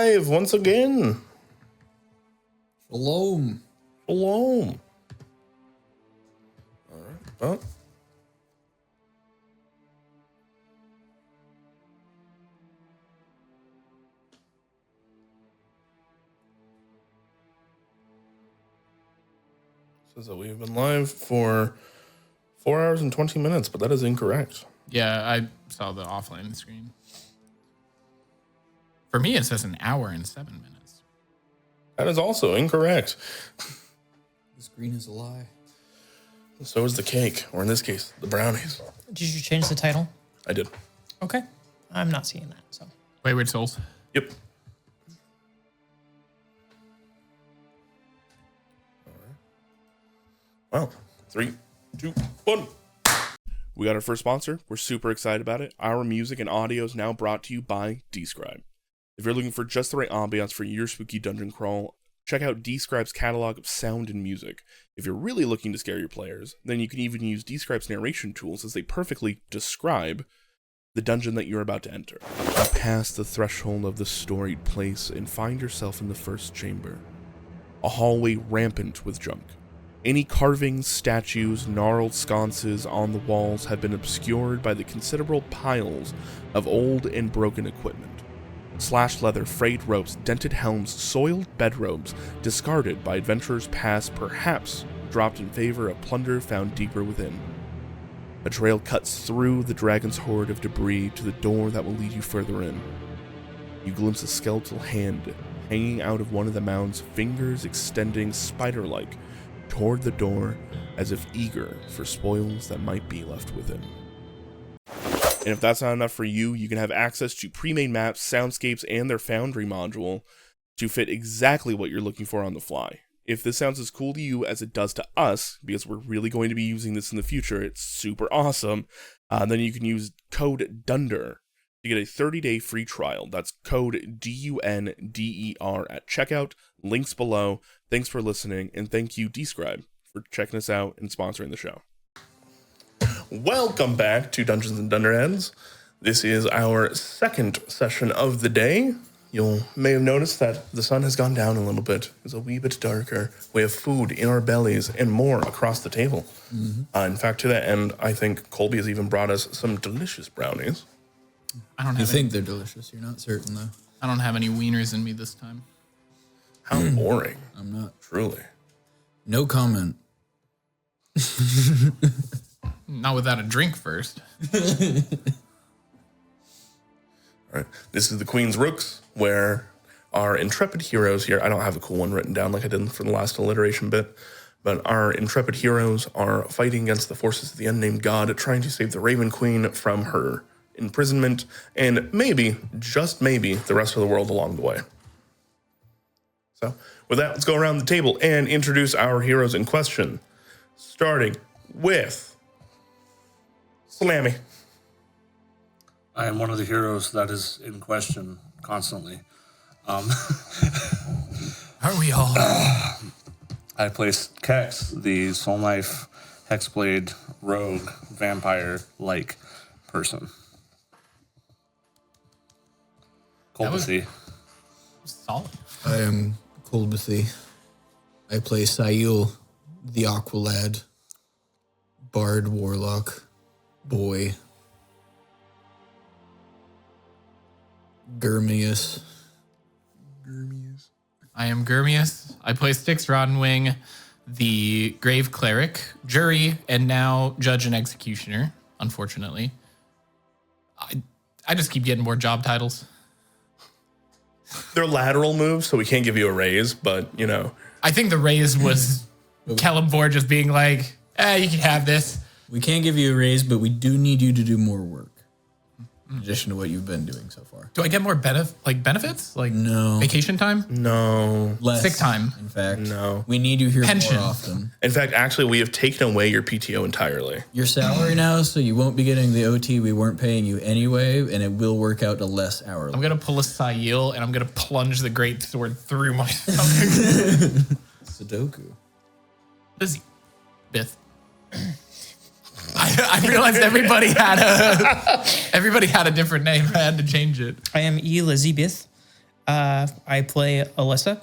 live once again. Shalom. Shalom. All right. Well. Says that we've been live for 4 hours and 20 minutes, but that is incorrect. Yeah, I saw the offline screen. For me, it says an hour and 7 minutes. That is also incorrect. The screen is a lie. So is the cake, or in this case, the brownies. Did you change the title? I did. Okay. I'm not seeing that, so. Wayward Souls. Yep. All right. Well, 3, 2, 1. We got our first sponsor. We're super excited about it. Our music and audio is now brought to you by dSCRYB. If you're looking for just the right ambiance for your spooky dungeon crawl, check out dSCRYB's catalog of sound and music. If you're really looking to scare your players, then you can even use dSCRYB's narration tools as they perfectly describe the dungeon that you're about to enter. Pass the threshold of the storied place and find yourself in the first chamber. A hallway rampant with junk. Any carvings, statues, gnarled sconces on the walls have been obscured by the considerable piles of old and broken equipment. Slashed leather, frayed ropes, dented helms, soiled bedrobes, discarded by adventurers past, perhaps dropped in favor of plunder found deeper within. A trail cuts through the dragon's hoard of debris to the door that will lead you further in. You glimpse a skeletal hand hanging out of one of the mound's fingers, extending spider-like toward the door as if eager for spoils that might be left within. And if that's not enough for you, you can have access to pre-made maps, soundscapes, and their Foundry module to fit exactly what you're looking for on the fly. If this sounds as cool to you as it does to us, because we're really going to be using this in the future, it's super awesome, then you can use code DUNDER to get a 30-day free trial. That's code DUNDER at checkout. Links below. Thanks for listening, and thank you, dSCRYB, for checking us out and sponsoring the show. Welcome back to Dungeons and Dunderheads. This is our second session of the day. You may have noticed that the sun has gone down a little bit. It's a wee bit darker. We have food in our bellies and more across the table. Mm-hmm. In fact, to that end, I think Colby has even brought us some delicious brownies. You think they're delicious. You're not certain, though. I don't have any wieners in me this time. How boring. I'm not. Truly. No comment. Not without a drink first. All right. This is the Queen's Rooks, where our intrepid heroes here, I don't have a cool one written down like I did for the last alliteration bit, but our intrepid heroes are fighting against the forces of the unnamed god, trying to save the Raven Queen from her imprisonment, and maybe, just maybe, the rest of the world along the way. So, with that, let's go around the table and introduce our heroes in question, starting with Slammy. I am one of the heroes that is in question constantly. Are we all? I placed Kex, the Soul Knife, Hexblade, Rogue, Vampire-like person. Colbusy. Solid. I am Colbusy. I play Sayul, the Aqualad, Bard, Warlock, Boy, Gurmius. I am Gurmius. I play Styx Roddenwing, the Grave Cleric, Jury, and now Judge and Executioner, unfortunately. I just keep getting more job titles. They're lateral moves, so we can't give you a raise, but, you know. I think the raise was Celeborn just being like, you can have this. We can't give you a raise, but we do need you to do more work. In addition to what you've been doing so far. Do I get more benefits? Like no vacation time? No. Less. Sick time? In fact. No. We need you here Pension. more often. In fact, actually, we have taken away your PTO entirely. Your salary now, so you won't be getting the OT we weren't paying you anyway, and it will work out to less hourly. I'm going to pull a Sayil, and I'm going to plunge the great sword through my stomach. Sudoku. Busy. Bith. I realized everybody had a different name. I had to change it. I am Elizabeth. I play Alyssa,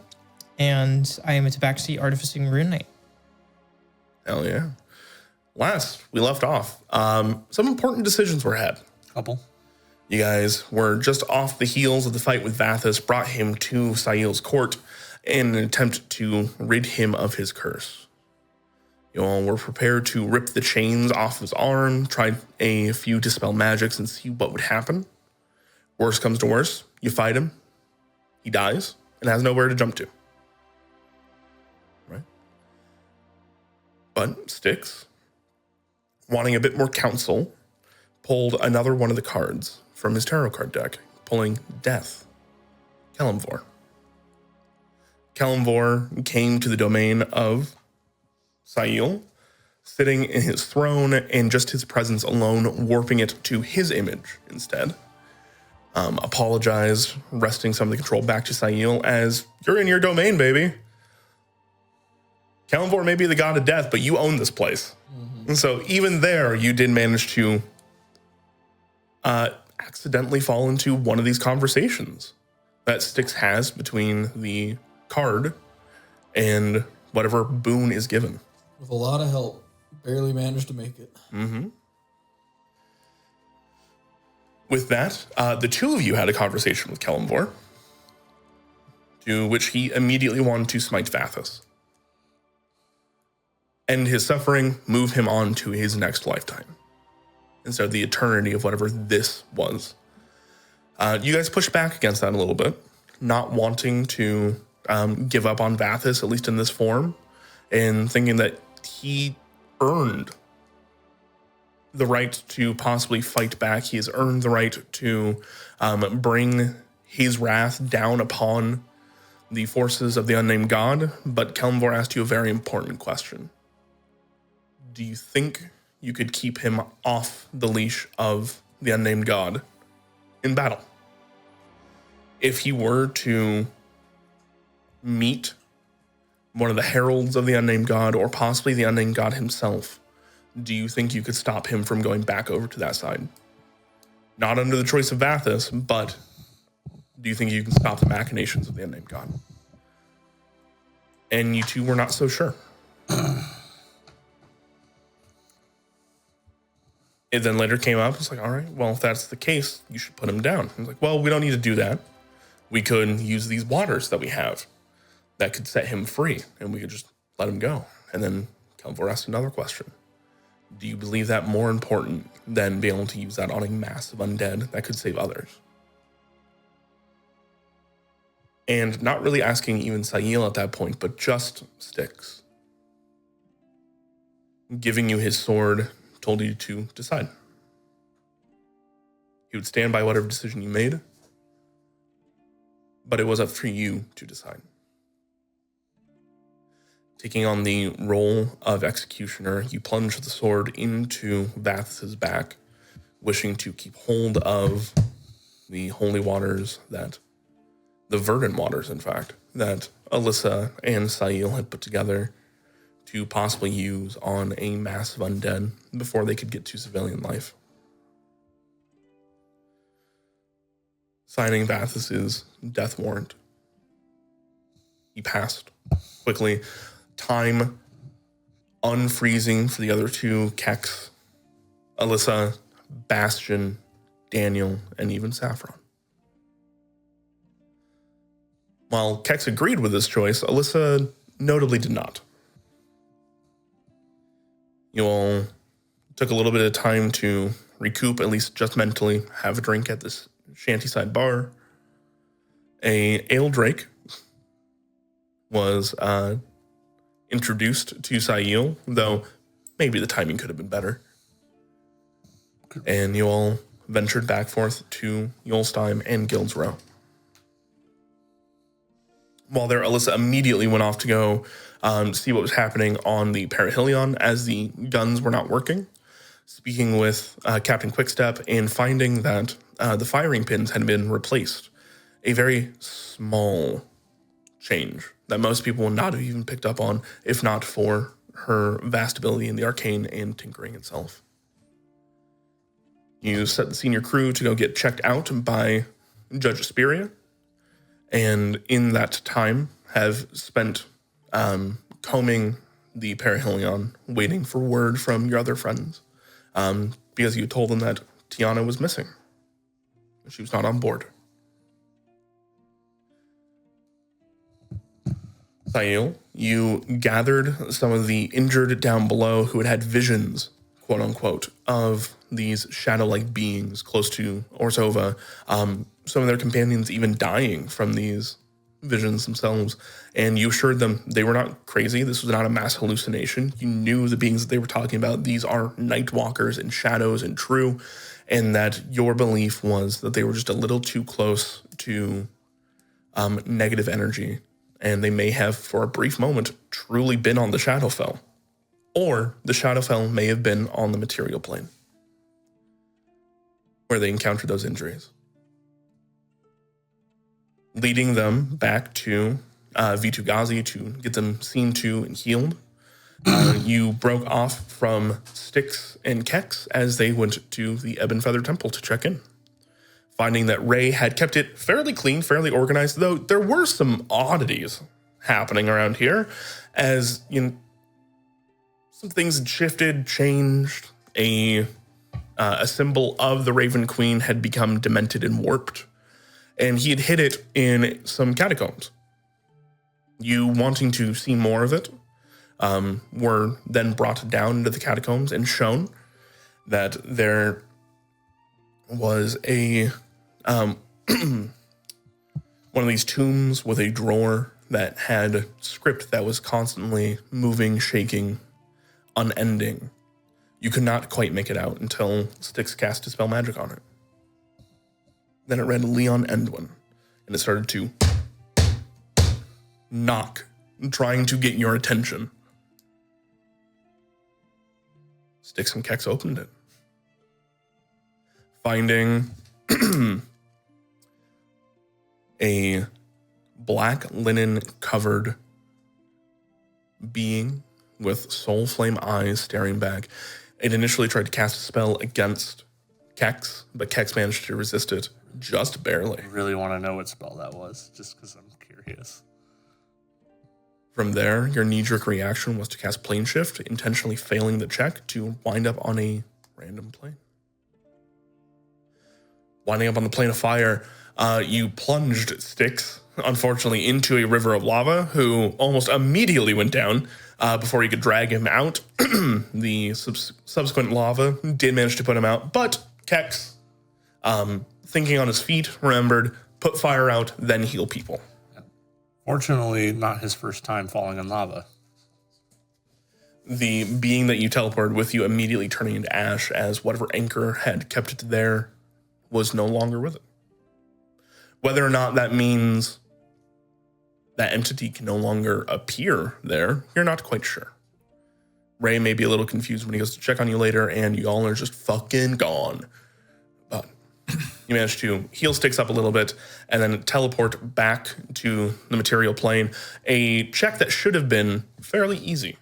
and I am a Tabaxi Artificing Rune Knight. Hell yeah. Last we left off, some important decisions were had. Couple. You guys were just off the heels of the fight with Vathis, brought him to Sail's court in an attempt to rid him of his curse. You all were prepared to rip the chains off his arm, tried a few dispel magics and see what would happen. Worst comes to worst, you fight him, he dies, and has nowhere to jump to. Right? But Styx, wanting a bit more counsel, pulled another one of the cards from his tarot card deck, pulling Death, Kelemvor. Kelemvor came to the domain of Sail, sitting in his throne, and just his presence alone warping it to his image instead. Apologized, wresting some of the control back to Sail as, you're in your domain, baby. Kelemvor may be the god of death, but you own this place. And so even there, you did manage to accidentally fall into one of these conversations that Styx has between the card and whatever boon is given. With a lot of help, barely managed to make it. With that, the two of you had a conversation with Kelemvor, to which he immediately wanted to smite Vathis. End his suffering, move him on to his next lifetime. Instead of the eternity of whatever this was. You guys pushed back against that a little bit, not wanting to give up on Vathis, at least in this form, and thinking that he earned the right to possibly fight back. He has earned the right to bring his wrath down upon the forces of the unnamed god. But Kelemvor asked you a very important question. Do you think you could keep him off the leash of the unnamed god in battle? If he were to meet one of the heralds of the unnamed god, or possibly the unnamed god himself, do you think you could stop him from going back over to that side? Not under the choice of Vathis, but do you think you can stop the machinations of the unnamed god? And you two were not so sure. It then later came up, it's like, all right, well, if that's the case, you should put him down. I was like, well, we don't need to do that. We could use these waters that we have that could set him free, and we could just let him go. And then Kelemvor asked another question. Do you believe that more important than being able to use that on a massive undead that could save others? And not really asking even Sail at that point, but just Styx. Giving you his sword, told you to decide. He would stand by whatever decision you made, but it was up for you to decide. Taking on the role of executioner, you plunge the sword into Vathis' back, wishing to keep hold of the holy waters the verdant waters, in fact, that Alyssa and Sail had put together to possibly use on a massive undead before they could get to civilian life. Signing Vathis' death warrant. He passed quickly. Time unfreezing for the other two, Kex, Alyssa, Bastion, Daniel, and even Saffron. While Kex agreed with this choice, Alyssa notably did not. You all took a little bit of time to recoup, at least just mentally, have a drink at this shantyside bar. A ale drake was introduced to Sail, though maybe the timing could have been better. And you all ventured back forth to Yolstein and Guild's Row. While there, Alyssa immediately went off to go see what was happening on the Perihelion as the guns were not working, speaking with Captain Quickstep and finding that the firing pins had been replaced. A very small change that most people would not have even picked up on if not for her vast ability in the arcane and tinkering itself. You set the senior crew to go get checked out by Judge Asperia, and in that time have spent combing the perihelion, waiting for word from your other friends, because you told them that Tiana was missing. She was not on board. Sail, you gathered some of the injured down below who had had visions, quote unquote, of these shadow-like beings close to Orzhova. Some of their companions even dying from these visions themselves. And you assured them they were not crazy. This was not a mass hallucination. You knew the beings that they were talking about. These are night walkers and shadows and true. And that your belief was that they were just a little too close to negative energy. And they may have, for a brief moment, truly been on the Shadowfell. Or the Shadowfell may have been on the material plane, where they encountered those injuries. Leading them back to Vitu-Ghazi to get them seen to and healed. You broke off from Styx and Kex as they went to the Ebon Feather Temple to check in, finding that Ray had kept it fairly clean, fairly organized, though there were some oddities happening around here as, you know, some things had shifted, changed. A symbol of the Raven Queen had become demented and warped, and he had hid it in some catacombs. You, wanting to see more of it, were then brought down into the catacombs and shown that there was a one of these tombs with a drawer that had script that was constantly moving, shaking, unending. You could not quite make it out until Styx cast Dispel Magic on it. Then it read Leon Endwin, and it started to knock, trying to get your attention. Styx and Kex opened it, finding a black linen covered being with soul flame eyes staring back. It initially tried to cast a spell against Kex, but Kex managed to resist it just barely. I really want to know what spell that was, just because I'm curious. From there, your knee-jerk reaction was to cast Plane Shift, intentionally failing the check to wind up on a random plane. Winding up on the plane of fire, you plunged Styx, unfortunately, into a river of lava, who almost immediately went down before you could drag him out. The subsequent lava did manage to put him out, but Kex, thinking on his feet, remembered, put fire out, then heal people. Fortunately, not his first time falling in lava. The being that you teleported with you immediately turning into ash as whatever anchor had kept it there was no longer with it. Whether or not that means that entity can no longer appear there, you're not quite sure. Ray may be a little confused when he goes to check on you later and you all are just fucking gone. But you manage to heal Styx up a little bit and then teleport back to the material plane. A check that should have been fairly easy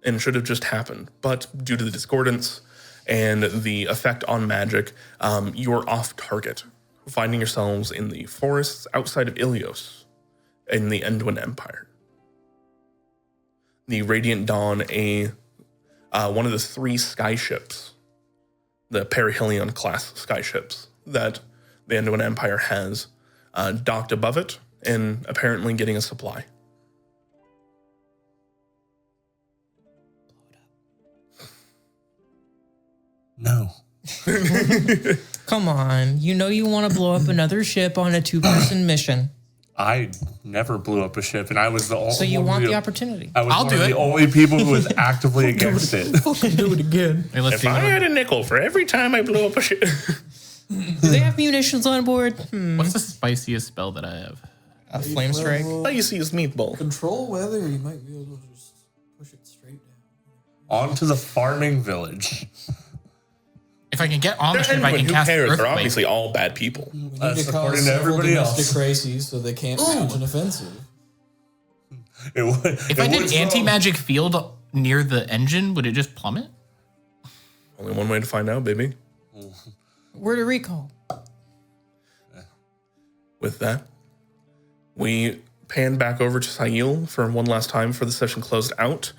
and should have just happened. But due to the discordance and the effect on magic, you're off target, finding yourselves in the forests outside of Ilios in the Endwin Empire. The Radiant Dawn, one of the 3 skyships, the Perihelion class skyships that the Endwin Empire has, docked above it and apparently getting a supply. No. Come on. You know you want to blow up another ship on a 2-person mission. I never blew up a ship, and I was the only. So you want the opportunity. I was I'll one do of it. the only people who was actively against it. Fucking do it again. Hey, let's If see. I had a nickel for every time I blew up a ship. Do they have munitions on board? What's the spiciest spell that I have? A flame strike. Spiciest meatball. Control weather, you might be able to just push it straight down. On to the farming village. If I can get on the ship, I Anyone can who cast cares? They're Earthquake. obviously all bad people. We need That's to according cause to several everybody domestic else. crises so they can't mount an offensive. If I did anti-magic field near the engine, would it just plummet? Only one way to find out, baby. Word of recall. With that, We pan back over to Sail for one last time for the session closed out.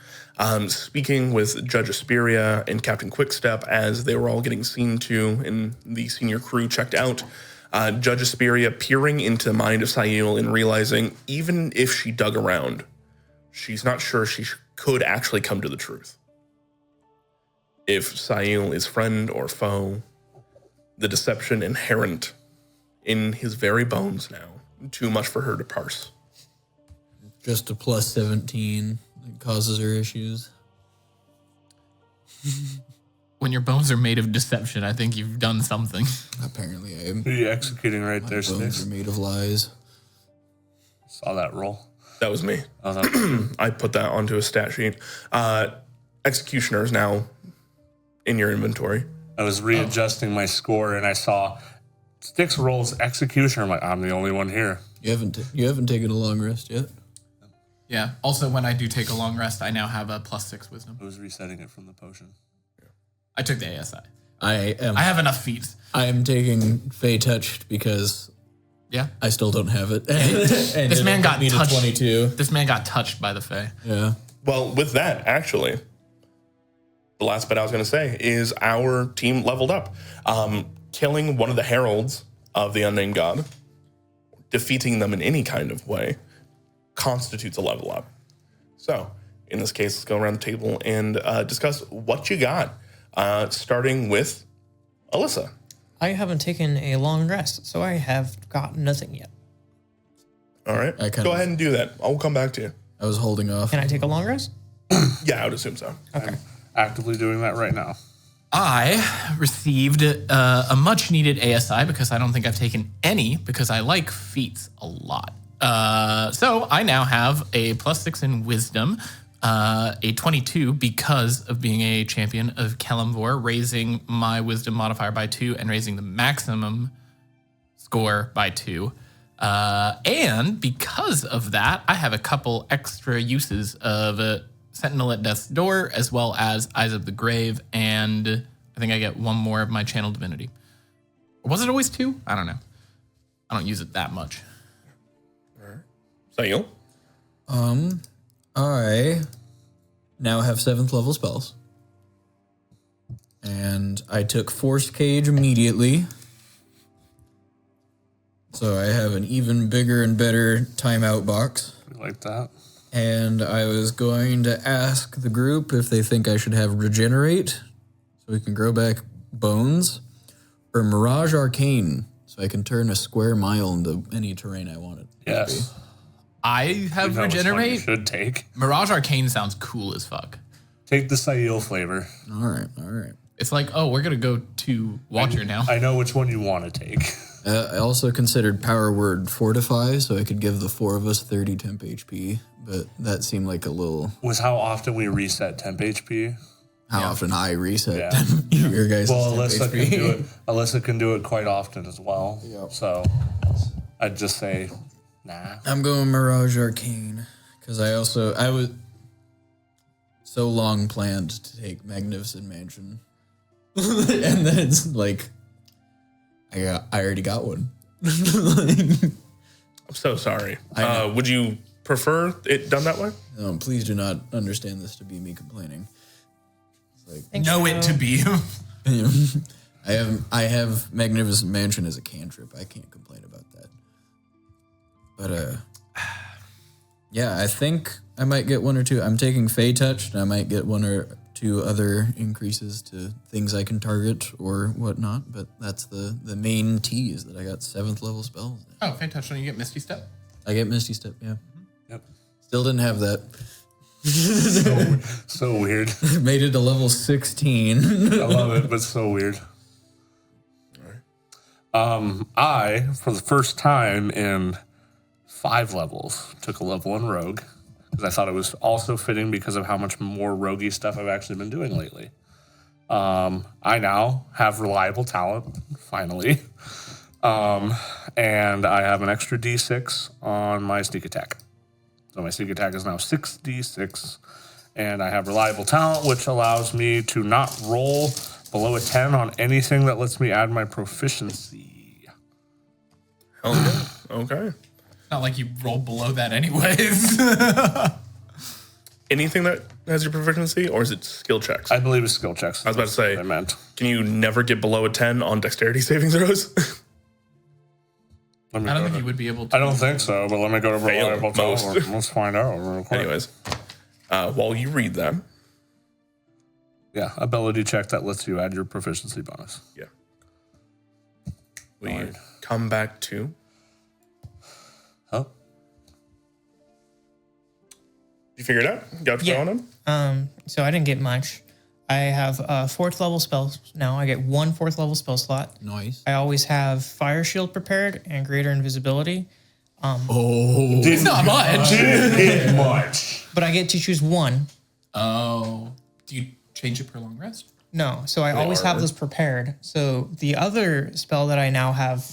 Speaking with Judge Asperia and Captain Quickstep as they were all getting seen to and the senior crew checked out. Judge Asperia peering into the mind of Sail and realizing even if she dug around, she's not sure she could actually come to the truth. If Sail is friend or foe, the deception inherent in his very bones now, too much for her to parse. Just a plus 17 that causes her issues. When your bones are made of deception, I think you've done something. Apparently I am. Who are you executing right there, Bones Sticks? are made of lies. Saw that roll. That was me. Oh, that, I put that onto a stat sheet. Executioner is now in your inventory. I was readjusting my score and I saw Sticks rolls executioner. I'm like, I'm the only one here. You haven't taken a long rest yet? Yeah. Also, when I do take a long rest, I now have a +6 wisdom. I was resetting it from the potion. I took the ASI. I I have enough feats. I am taking Fey Touched because Yeah. I still don't have it. This man got me to touched. 22. This man got touched by the Fae. Yeah. Well, with that, actually, the last bit I was going to say is our team leveled up. Killing one of the heralds of the unnamed god, defeating them in any kind of way, constitutes a level up. So, in this case, let's go around the table and discuss what you got, starting with Alyssa. I haven't taken a long rest, so I have got nothing yet. All right, go ahead and do that. I'll come back to you. I was holding off. Can I take a long rest? Yeah, I would assume so. Okay. Actively doing that right now. I received a much needed ASI because I don't think I've taken any because I like feats a lot. So I now have a +6 in wisdom, a 22 because of being a champion of Kelemvor, raising my wisdom modifier by 2 and raising the maximum score by 2. And because of that, I have a couple extra uses of Sentinel at Death's Door, as well as Eyes of the Grave, and I think I get one more of my Channel Divinity. Or was it always 2? I don't know. I don't use it that much. Sail? I now have 7th level spells. And I took Force Cage immediately. So I have an even bigger and better timeout box. We like that. And I was going to ask the group if they think I should have Regenerate, so we can grow back bones, or Mirage Arcane, so I can turn a square mile into any terrain I want it to Yes. I have You know which one you Regenerate. should take. Mirage Arcane sounds cool as fuck. Take the Sail flavor. be. All right. It's like, oh, we're going to go to Watcher now. I know which one you want to take. I also considered Power Word Fortify, so I could give the 4 of us 30 temp HP, but that seemed like a little... Was how often we reset temp HP. How often I reset Yeah. your guys' Well, temp Alyssa HP. can do it. Alyssa can do it quite often as well. Yep. So I'd just say, nah. I'm going Mirage Arcane, because I was so long planned to take Magnificent Mansion. And then it's like, I already got one. I'm so sorry. Would you prefer it done that way? Please do not understand this to be me complaining. It's Know it to be. like, I have Magnificent Mansion as a cantrip. I can't complain about that. But yeah, I think I might get 1 or 2. I'm taking Fey Touch, and I might get 1 or 2 other increases to things I can target or whatnot. But that's the main tease that I got 7th level spells. Oh, Fey Touch, don't you get Misty Step? I get Misty Step, yeah. Yep. Still didn't have that. So weird. Made it to level 16. I love it, but so weird. I, for the first time in 5 levels, took a level 1 rogue because I thought it was also fitting because of how much more roguey stuff I've actually been doing lately. I now have reliable talent, finally. And I have an extra D6 on my sneak attack. So my sneak attack is now 6d6. And I have reliable talent, which allows me to not roll below a 10 on anything that lets me add my proficiency. Okay. Not like you roll below that anyways. Anything that has your proficiency, or is it skill checks? I believe it's skill checks. I was about to say, I meant. Can you never get below a 10 on dexterity saving throws? I don't think you would be able to. I don't think so, but let me go to reliable most. Let's find out real quick. Anyways, while you read that, Yeah, ability check that lets you add your proficiency bonus. yeah, we come back to. Oh, You figured it out? Got Yeah. on him? So I didn't get much. I have 4th level spells now. I get 1 4th level spell slot. Nice. I always have Fire Shield prepared and Greater Invisibility. It's not much. didn't hit much. But I get to choose 1. Oh. Do you change it per long rest? No, so I always have those prepared. So the other spell that I now have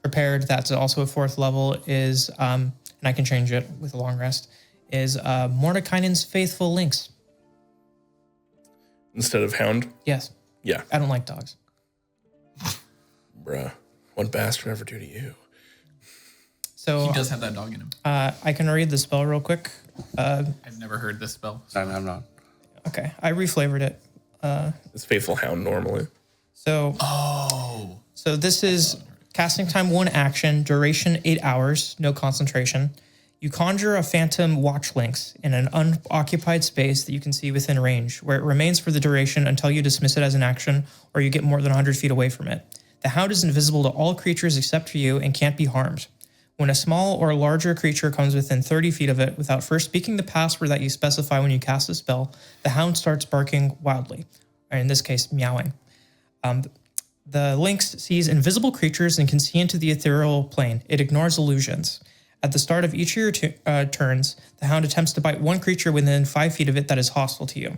prepared that's also a 4th level is, and I can change it with a long rest, is Mordekainen's Faithful Links. Instead of hound? Yes, Yeah. I don't like dogs. Bruh. What bastard ever do to you? So He does have that dog in him. I can read the spell real quick. I've never heard this spell. I'm not. Okay, I reflavored it. It's faithful hound normally. So so this is casting time 1 action, duration 8 hours, no concentration. You conjure a phantom watch lynx in an unoccupied space that you can see within range, where it remains for the duration until you dismiss it as an action or you get more than 100 feet away from it. The hound is invisible to all creatures except for you and can't be harmed. When a small or larger creature comes within 30 feet of it without first speaking the password that you specify when you cast a spell, the hound starts barking wildly, or in this case, meowing. The lynx sees invisible creatures and can see into the ethereal plane. It ignores illusions. At the start of each of your turns, the hound attempts to bite one creature within 5 feet of it that is hostile to you.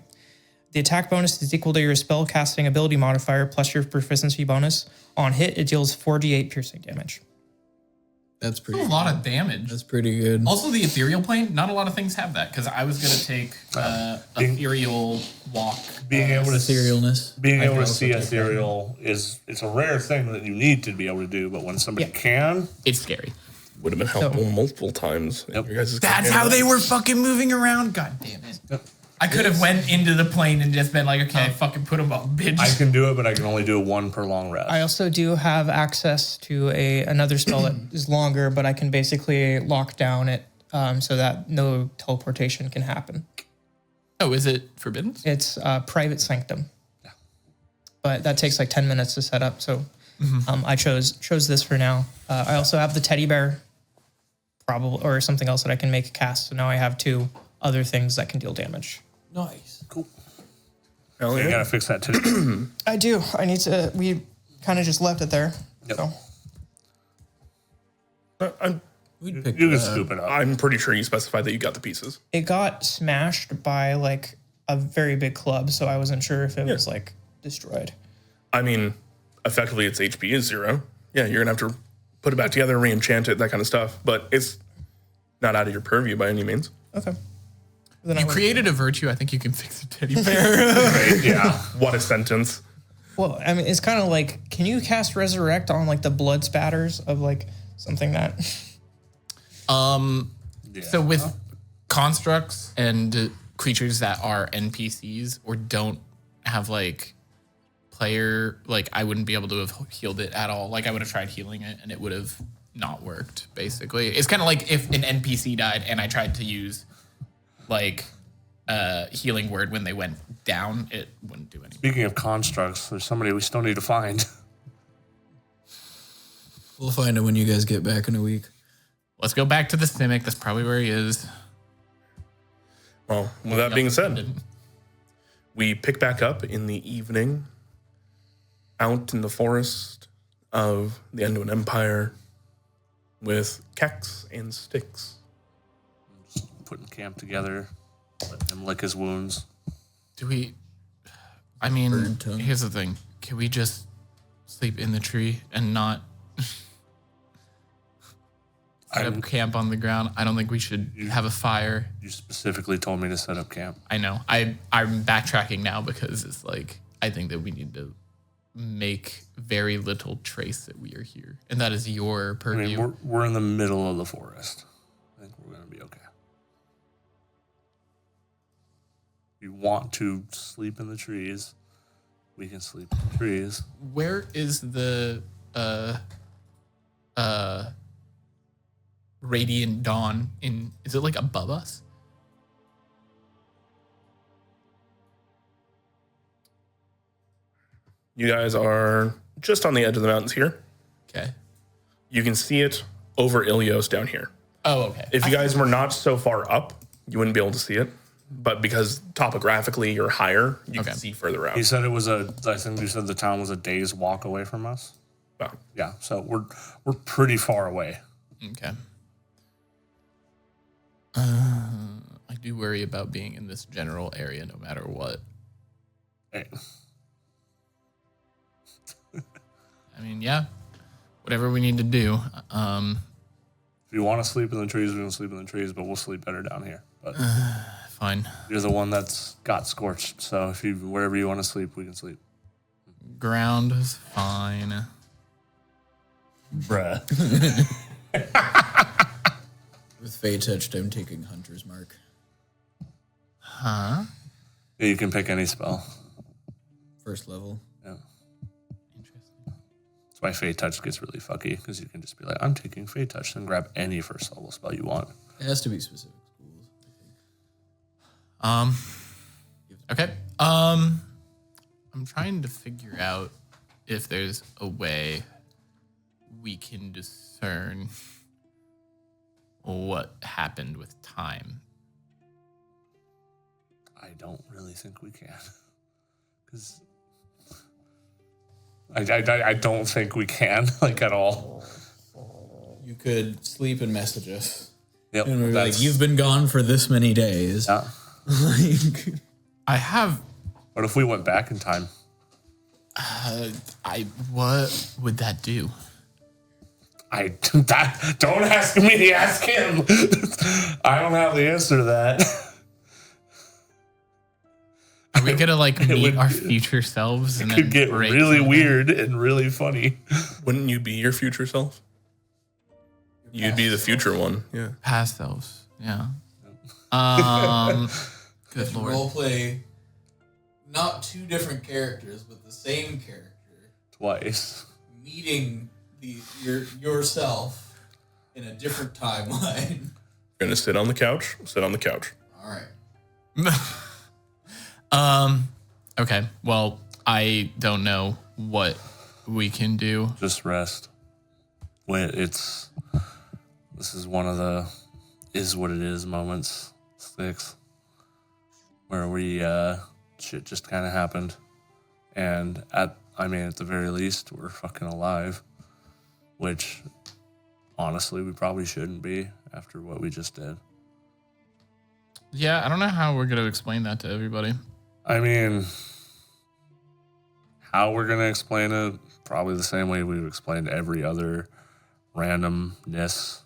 The attack bonus is equal to your spell casting ability modifier plus your proficiency bonus. On hit, it deals 4d8 piercing damage. That's A pretty. lot of damage. That's pretty good. Also, the ethereal plane, not a lot of things have that, because I was going to take ethereal walk. Being able to Etherealness. Being able to also see take that. ethereal it's a rare thing that you need to be able to do, but when somebody can, It's scary. Would have been helpful multiple times. Your guys' That's how they were fucking moving around. God damn it. I could have went into the plane and just been like, okay, fucking put them up, bitch. I can do it, but I can only do 1 per long rest. I also do have access to another spell that is longer, but I can basically lock down it so that no teleportation can happen. Oh, is it forbidden? It's Private Sanctum. But that takes like 10 minutes to set up, so I chose this for now. I also have the teddy bear, probably, or something else that I can make a cast, so now I have 2 other things that can deal damage. Nice. Cool. Hell You yeah. gotta fix that too. I do. I need to. We kind of just left it there. Yep. So We'd pick You can that. scoop it up. I'm pretty sure you specified that you got the pieces. it got smashed by like a very big club, so I wasn't sure if it was like destroyed. I mean, effectively, its HP is 0. Yeah, you're going to have to put it back together, re-enchant it, that kind of stuff. But it's not out of your purview by any means. Okay. Then You I went- created a virtue. I think you can fix a teddy bear. Right? Yeah. What a sentence. Well, I mean, it's kind of like, can you cast Resurrect on like the blood spatters of like something that? So with constructs and creatures that are NPCs or don't have like player, like I wouldn't be able to have healed it at all. Like I would have tried healing it and it would have not worked, basically. It's kind of like if an NPC died and I tried to use like healing word when they went down, it wouldn't do anything. Speaking of constructs, there's somebody we still need to find. We'll find it when you guys get back in a week. Let's go back to the Simic. That's probably where he is. Well, with that being said, we pick back up in the evening out in the forest of the Enduin Empire with Kex and Styx. Putting camp together, letting him lick his wounds. Do we? I mean, Bird tongue. here's the thing. Can we just sleep in the tree and not set up camp on the ground? I don't think we should have a fire. You specifically told me to set up camp. I know. I'm backtracking now because it's like I think that we need to make very little trace that we are here, and that is your I purview. mean, we're in the middle of the forest. I think we're going to be okay. If you want to sleep in the trees, we can sleep in the trees. Where is the radiant dawn in? Is it like above us? You guys are just on the edge of the mountains here. Okay. You can see it over Ilios down here. Oh, okay. If you guys were not so far up, you wouldn't be able to see it. But because topographically you're higher, you can see further out. You said it was I think you said the town was a day's walk away from us. Wow. Yeah, so we're pretty far away. Okay. I do worry about being in this general area no matter what. Hey. I mean, yeah, whatever we need to do. If you want to sleep in the trees, we can sleep in the trees, but we'll sleep better down here. But Fine. you're the one that's got scorched, so if you wherever you want to sleep, we can sleep. Ground is fine. Bruh. With Fey Touched, I'm taking Hunter's Mark. Huh? Yeah, you can pick any spell. First level. Yeah. Interesting. That's why Fey Touch gets really fucky, because you can just be like, I'm taking Fey Touch, and grab any first level spell you want. It has to be specific schools, I think. Okay. I'm trying to figure out if there's a way we can discern what happened with time. I don't really think we can. Because I don't think we can, like, at all. You could sleep and message us. Yep. And we're like, you've been gone for this many days. Yeah. Like, I have. What if we went back in time? What would that do? Don't ask me, ask him. I don't have the answer to that. Are we gonna like meet would- our future selves and It then could get break really from weird and really funny. Wouldn't you be your future self? You'd be the future one. Yeah. past selves? Yeah. Good lord. role play not two different characters, but the same character Twice. meeting yourself in a different timeline. You're gonna sit on the couch. Sit on the couch. All right. Okay. Well, I don't know what we can do. Just rest. This is one of the is what it is moments, Sticks, where we shit just kind of happened, and at the very least we're fucking alive, which honestly we probably shouldn't be after what we just did. Yeah, I don't know how we're gonna explain that to everybody. I mean, how we're gonna explain it? Probably the same way we would explain every other randomness.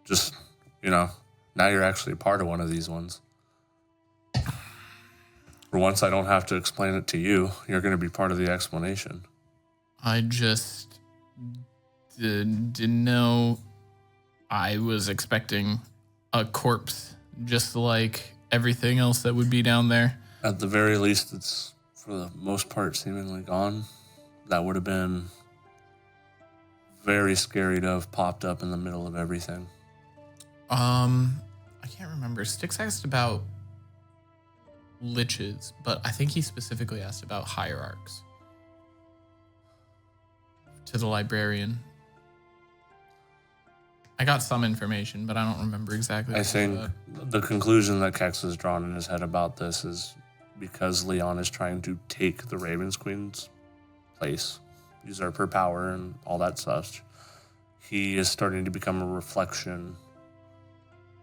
Just, now you're actually a part of one of these ones. For once, I don't have to explain it to you. You're going to be part of the explanation. I just didn't know. I was expecting a corpse just like everything else that would be down there. At the very least, it's for the most part seemingly gone. That would have been very scary to have popped up in the middle of everything. I can't remember. Styx asked about liches, but I think he specifically asked about hierarchs. To the librarian. I got some information, but I don't remember exactly. I what think that. the conclusion that Kex has drawn in his head about this is because Leon is trying to take the Ravens Queen's place, usurp her power and all that such, he is starting to become a reflection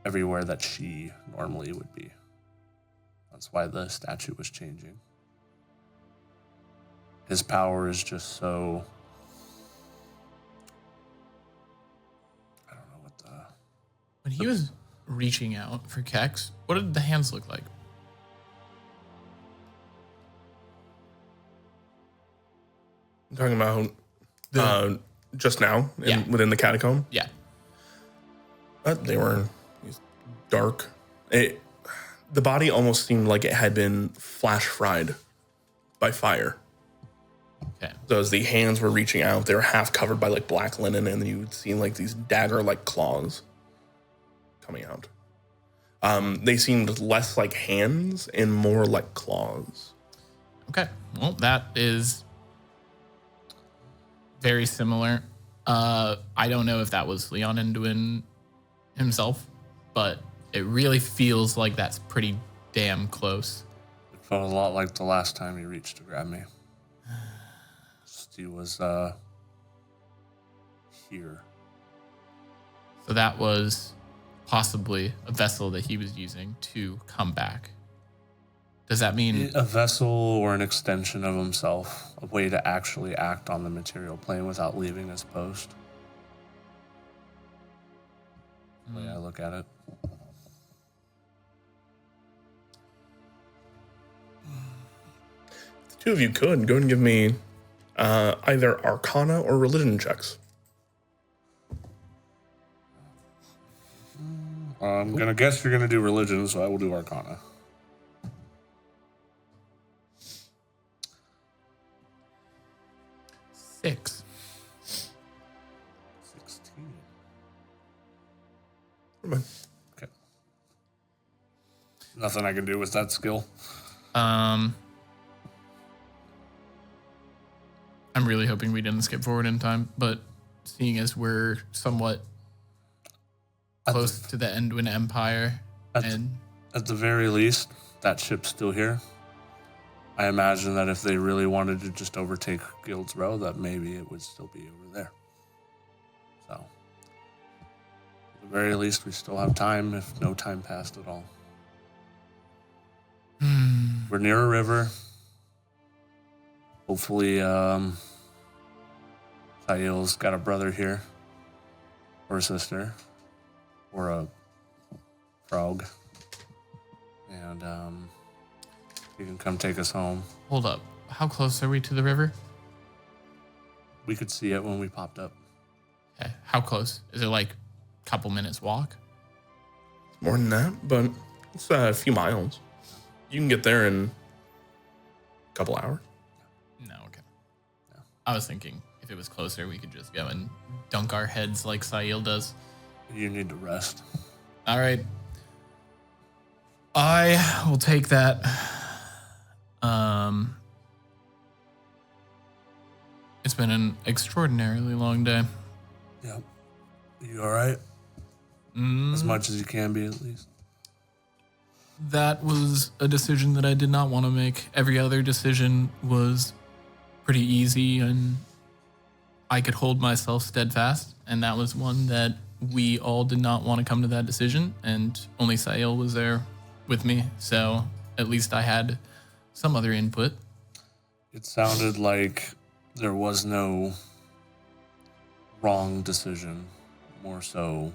everywhere that she normally would be. That's why the statue was changing. His power is just so... I don't know what the... When he was reaching out for Kex, what did the hands look like? talking about just now within the catacomb. Yeah. They were dark. The body almost seemed like it had been flash fried by fire. Okay. So as the hands were reaching out, they were half covered by like black linen, and you would see like these dagger-like claws coming out. They seemed less like hands and more like claws. Okay. Well, that is very similar. I don't know if that was Leon Anduin himself, but it really feels like that's pretty damn close. It felt a lot like the last time he reached to grab me. He was here. So that was possibly a vessel that he was using to come back. Does that mean A vessel or an extension of himself, a way to actually act on the material plane without leaving his post. The way I look at it. The two of you could go and give me either Arcana or Religion checks. I'm going to guess you're going to do religion, so I will do Arcana. 6? 16. Never mind. Okay. Nothing I can do with that skill. I'm really hoping we didn't skip forward in time, but seeing as we're somewhat close to the Anduin Empire, At the very least, that ship's still here. I imagine that if they really wanted to just overtake Guild's Row, that maybe it would still be over there. So, at the very least, we still have time, if no time passed at all. We're near a river. Hopefully, Sail's got a brother here, or a sister, or a frog, and you can come take us home. Hold up. How close are we to the river? We could see it when we popped up. Okay. How close? Is it like a couple minutes walk? More than that, but it's a few miles. You can get there in a couple hours. No, okay. No. I was thinking if it was closer, we could just go and dunk our heads like Sail does. You need to rest. All right. I will take that. It's been an extraordinarily long day. Yep. You all right? As much as you can be, at least. That was a decision that I did not want to make. Every other decision was pretty easy and I could hold myself steadfast. And that was one that we all did not want to come to that decision. And only Sail was there with me. So at least I had some other input. It sounded like there was no wrong decision. More so,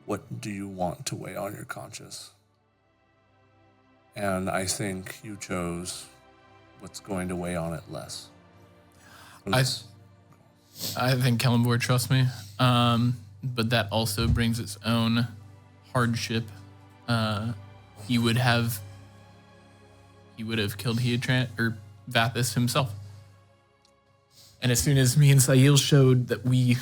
what do you want to weigh on your conscience? And I think you chose what's going to weigh on it less. I think Kellenborg trusts me, but that also brings its own hardship. He would have killed Heatran or Vathis himself. And as soon as me and Sail showed that we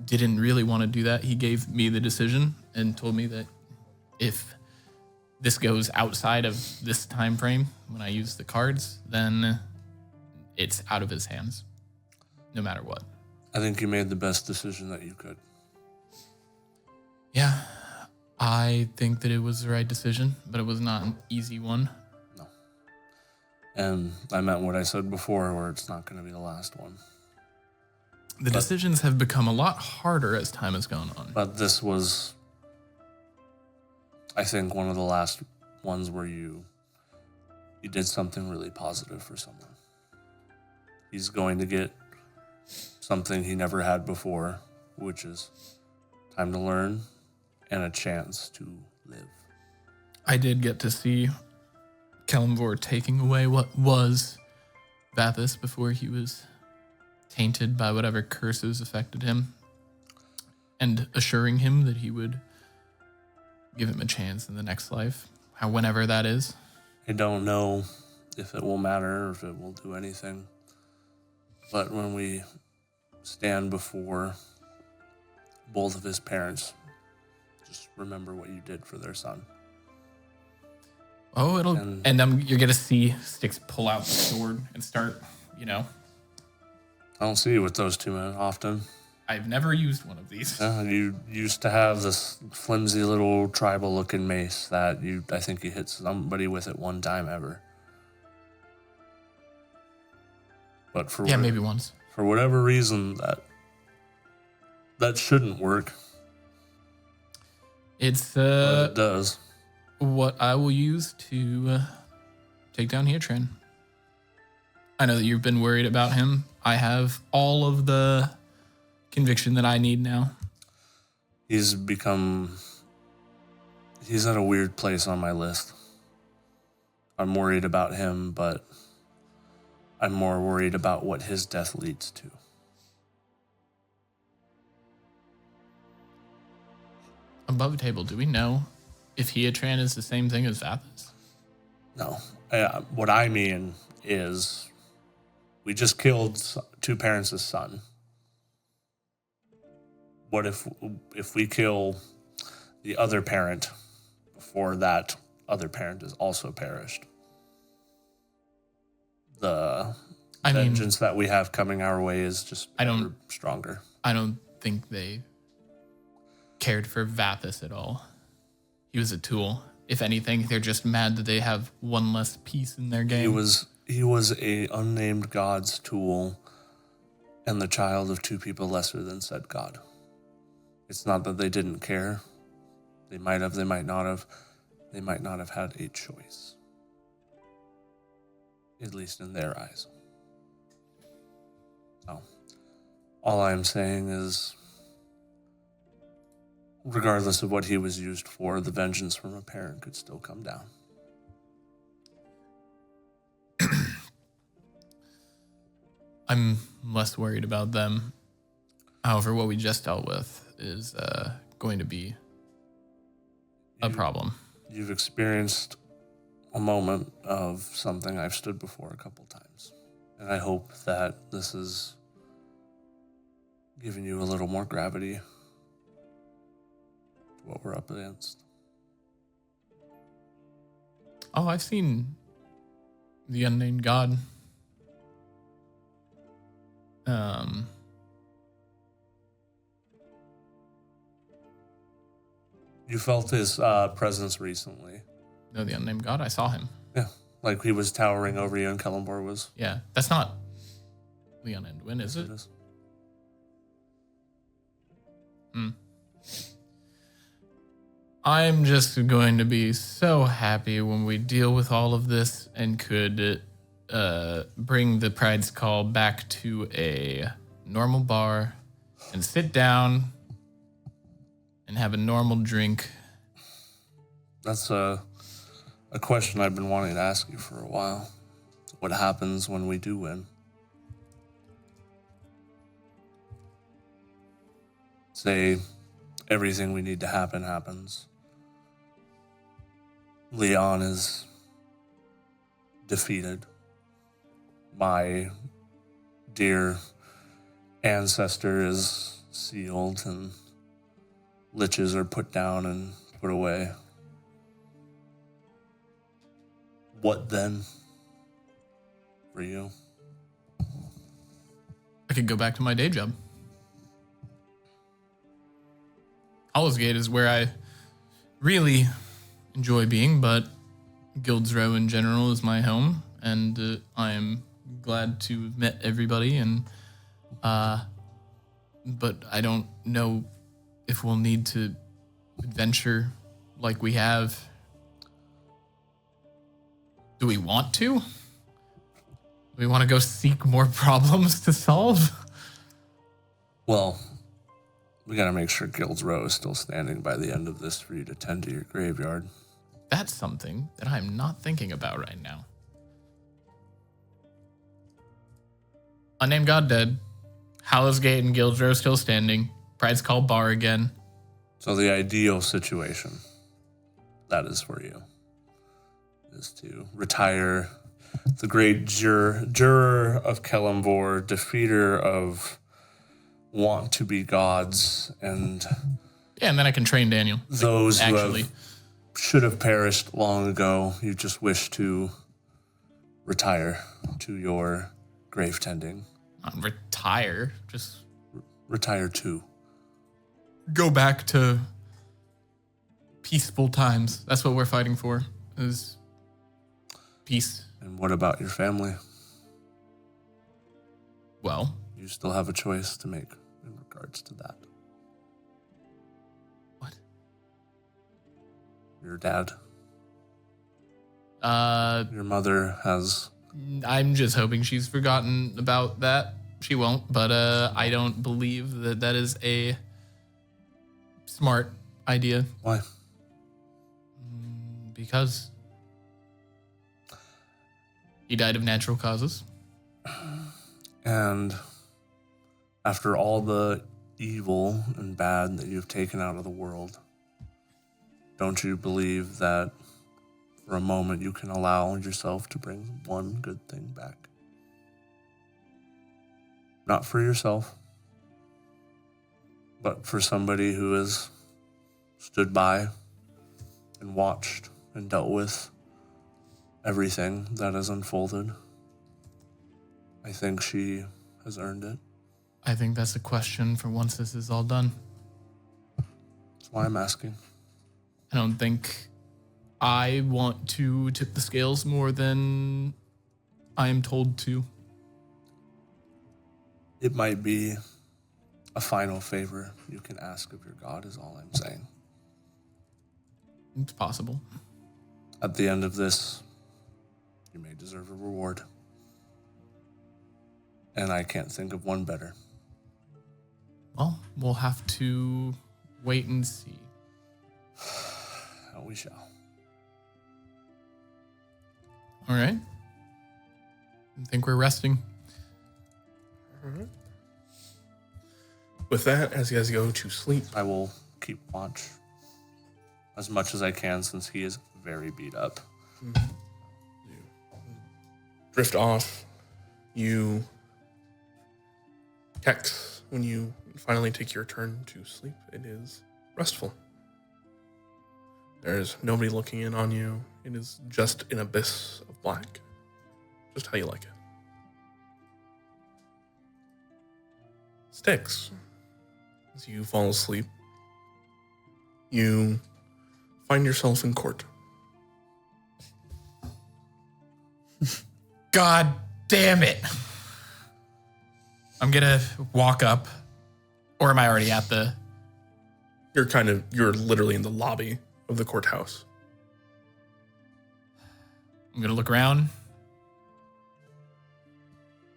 didn't really want to do that, he gave me the decision and told me that if this goes outside of this time frame when I use the cards, then it's out of his hands, no matter what. I think you made the best decision that you could. Yeah, I think that it was the right decision, but it was not an easy one. No. And I meant what I said before, where it's not going to be the last one. The decisions have become a lot harder as time has gone on. But this was, I think, one of the last ones where you did something really positive for someone. He's going to get something he never had before, which is time to learn and a chance to live. I did get to see Kellenborg taking away what was Vathis before he was tainted by whatever curses affected him, and assuring him that he would give him a chance in the next life, whenever that is. I don't know if it will matter or if it will do anything. But when we stand before both of his parents, just remember what you did for their son. Oh, you're gonna see Styx pull out the sword and start, I don't see you with those two men often. I've never used one of these. You used to have this flimsy little tribal-looking mace that I think you hit somebody with it one time ever. But maybe once. For whatever reason, that shouldn't work. It's but it does. What I will use to take down Heatran. I know that you've been worried about him. I have all of the conviction that I need now. He's at a weird place on my list. I'm worried about him, but I'm more worried about what his death leads to. Above the table, do we know if Heatran is the same thing as Vathis? No. What I mean is we just killed two parents' son. What if we kill the other parent before that other parent is also perished? The vengeance that we have coming our way is just stronger. I don't think they cared for Vathis at all. He was a tool. If anything, they're just mad that they have one less piece in their game. He was a unnamed god's tool and the child of two people lesser than said god. It's not that they didn't care. They might have, they might not have. They might not have had a choice. At least in their eyes. So, all I'm saying is, regardless of what he was used for, the vengeance from a parent could still come down. I'm less worried about them. However, what we just dealt with is going to be a problem. You've experienced a moment of something I've stood before a couple times. And I hope that this is giving you a little more gravity to what we're up against. Oh, I've seen the unnamed god. You felt his presence recently. No, the unnamed god. I saw him. Yeah, like he was towering over you and Kellenborg was. Yeah, that's not Leon Endwin, is it? It is. I'm just going to be so happy when we deal with all of this and could bring the Pride's Call back to a normal bar and sit down and have a normal drink. That's a question I've been wanting to ask you for a while. What happens when we do win? Say everything we need to happen happens. Leon is defeated. My dear ancestor is sealed and liches are put down and put away. What then for you? I could go back to my day job. Hollows Gate is where I really enjoy being, but Guild's Row in general is my home, and I am glad to have met everybody. And but I don't know if we'll need to adventure like we have. Do we want to? Do we want to go seek more problems to solve? Well, we gotta make sure Guild's Row is still standing by the end of this for you to tend to your graveyard. That's something that I'm not thinking about right now. Unnamed God dead. Hallows Gate and Guildrow still standing. Pride's Call Bar again. So the ideal situation, that is for you, is to retire the great juror of Kellamvor, defeater of want to be gods, and Yeah, and then I can train Daniel. those who Actually, should have perished long ago. You just wish to retire to your grave tending. not retire. Just Retire to. go back to peaceful times. That's what we're fighting for. Is peace. And what about your family? Well, You still have a choice to make in regards to that. what? Your dad, I'm your mother has. just hoping she's forgotten about that. She won't, but I don't believe that that is a smart idea Why? because he died of natural causes. And after all the evil and bad that you've taken out of the world, don't you believe that for a moment you can allow yourself to bring one good thing back? Not for yourself, but for somebody who has stood by and watched and dealt with everything that has unfolded. I think she has earned it. I think that's a question for once this is all done. That's why I'm asking. I don't think I want to tip the scales more than I am told to. It might be a final favor you can ask of your God, is all I'm saying. It's possible. At the end of this, you may deserve a reward. And I can't think of one better. Well, we'll have to wait and see. We shall. All right. I think we're resting. With that, as you guys go to sleep, I will keep watch as much as I can since he is very beat up. drift off. You text when you finally take your turn to sleep. It is restful. There's nobody looking in on you. It is just an abyss of black. Just how you like it. Sticks. As you fall asleep, you find yourself in court. God damn it. I'm gonna walk up. Or am I already at the... You're literally in the lobby of the courthouse. I'm gonna look around.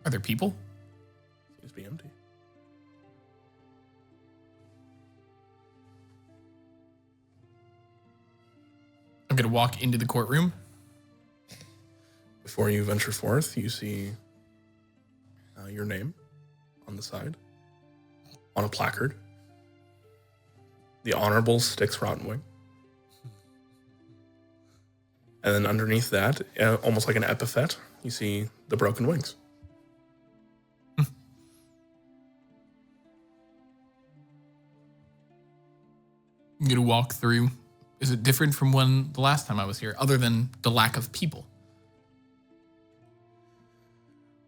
Are there people? Seems to be empty. I'm gonna walk into the courtroom. Before you venture forth, you see your name on the side, on a placard. The Honorable Styx Rottenwing. And then underneath that, almost like an epithet, you see the Broken Wings. I'm gonna walk through. Is it different from when the last time I was here, other than the lack of people?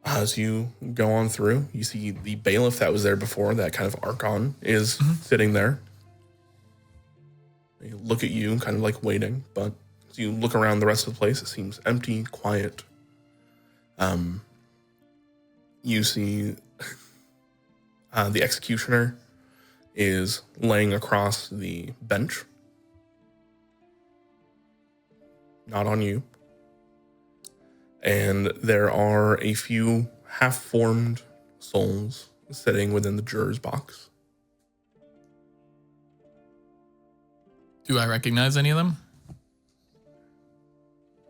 As you go on through, you see the bailiff that was there before, that kind of Archon, is sitting there. They look at you, kind of like waiting, but as you look around the rest of the place, it seems empty, quiet. You see the executioner is laying across the bench. Not on you. And there are a few half-formed souls sitting within the juror's box. Do I recognize any of them?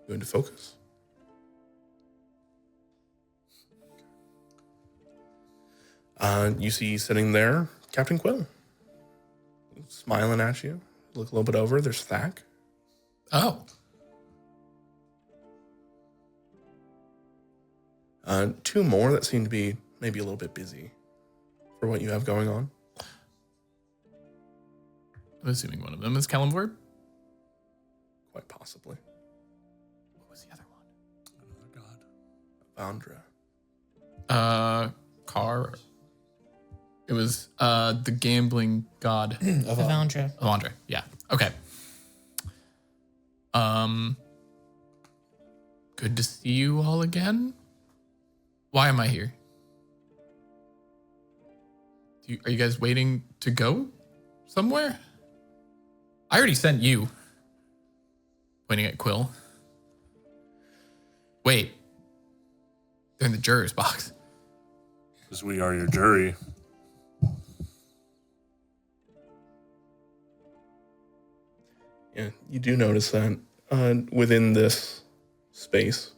Going to focus. You see sitting there Captain Quill, smiling at you. Look a little bit over. There's Thack. Oh. Two more that seem to be maybe a little bit busy for what you have going on. I'm assuming one of them is Kellenvord. Quite possibly. What was the other one? Another Vandra. Car. It was the gambling god. Avandra. Avandra. Yeah. Okay. Good to see you all again. Why am I here? Are you guys waiting to go somewhere? I already sent you. Pointing at Quill. Wait. They're in the juror's box. Because we are your jury. Yeah, you do notice that within this space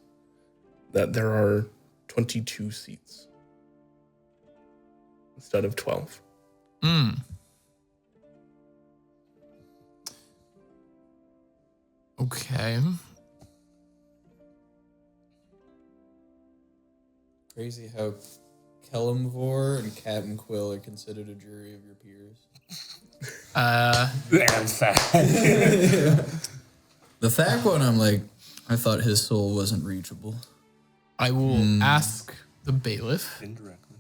that there are 22 seats instead of 12. Okay. Crazy how Kellenvor and Captain Quill are considered a jury of your peers. And Thack. The Thack one, I'm like, I thought his soul wasn't reachable. I will ask the bailiff. Indirectly.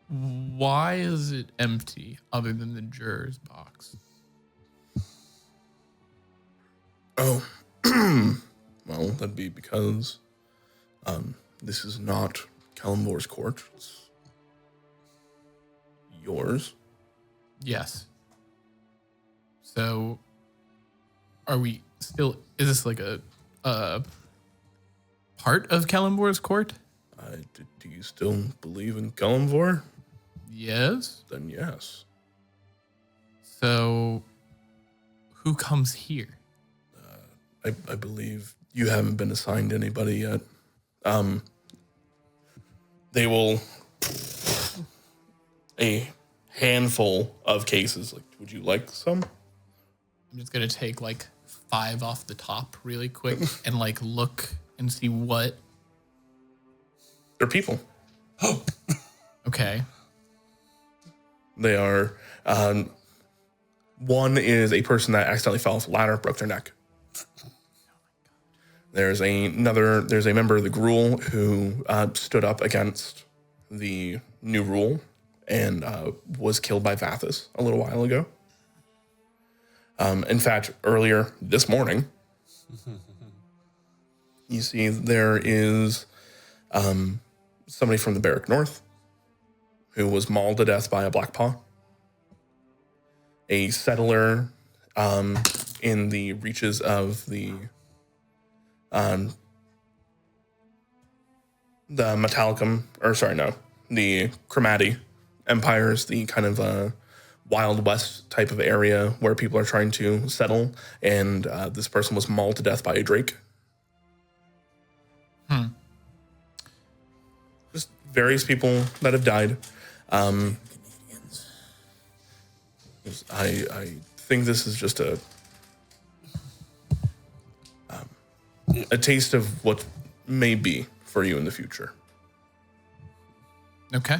Why is it empty other than the juror's box? Oh, well, that'd be because this is not Kellenvor's court. It's yours. Yes. So, are we still? Is this like a part of Kellenvor's court? Do you still believe in Kellenvor? Yes. Then yes. So, who comes here? I believe you haven't been assigned anybody yet. They will a handful of cases. Like, would you like some? I'm just gonna take like 5 off the top really quick and like look and see what. They're people. Okay. They are. One is a person that accidentally fell off a ladder, broke their neck. There's a member of the Gruul who stood up against the new rule and was killed by Vathis a little while ago. In fact, earlier this morning, you see there is somebody from the Barrack North who was mauled to death by a Blackpaw. A settler in the reaches of the Metallicum, the Chromaty Empires, the kind of Wild West type of area where people are trying to settle, and this person was mauled to death by a drake. Just various people that have died. I think this is just a taste of what may be for you in the future. Okay.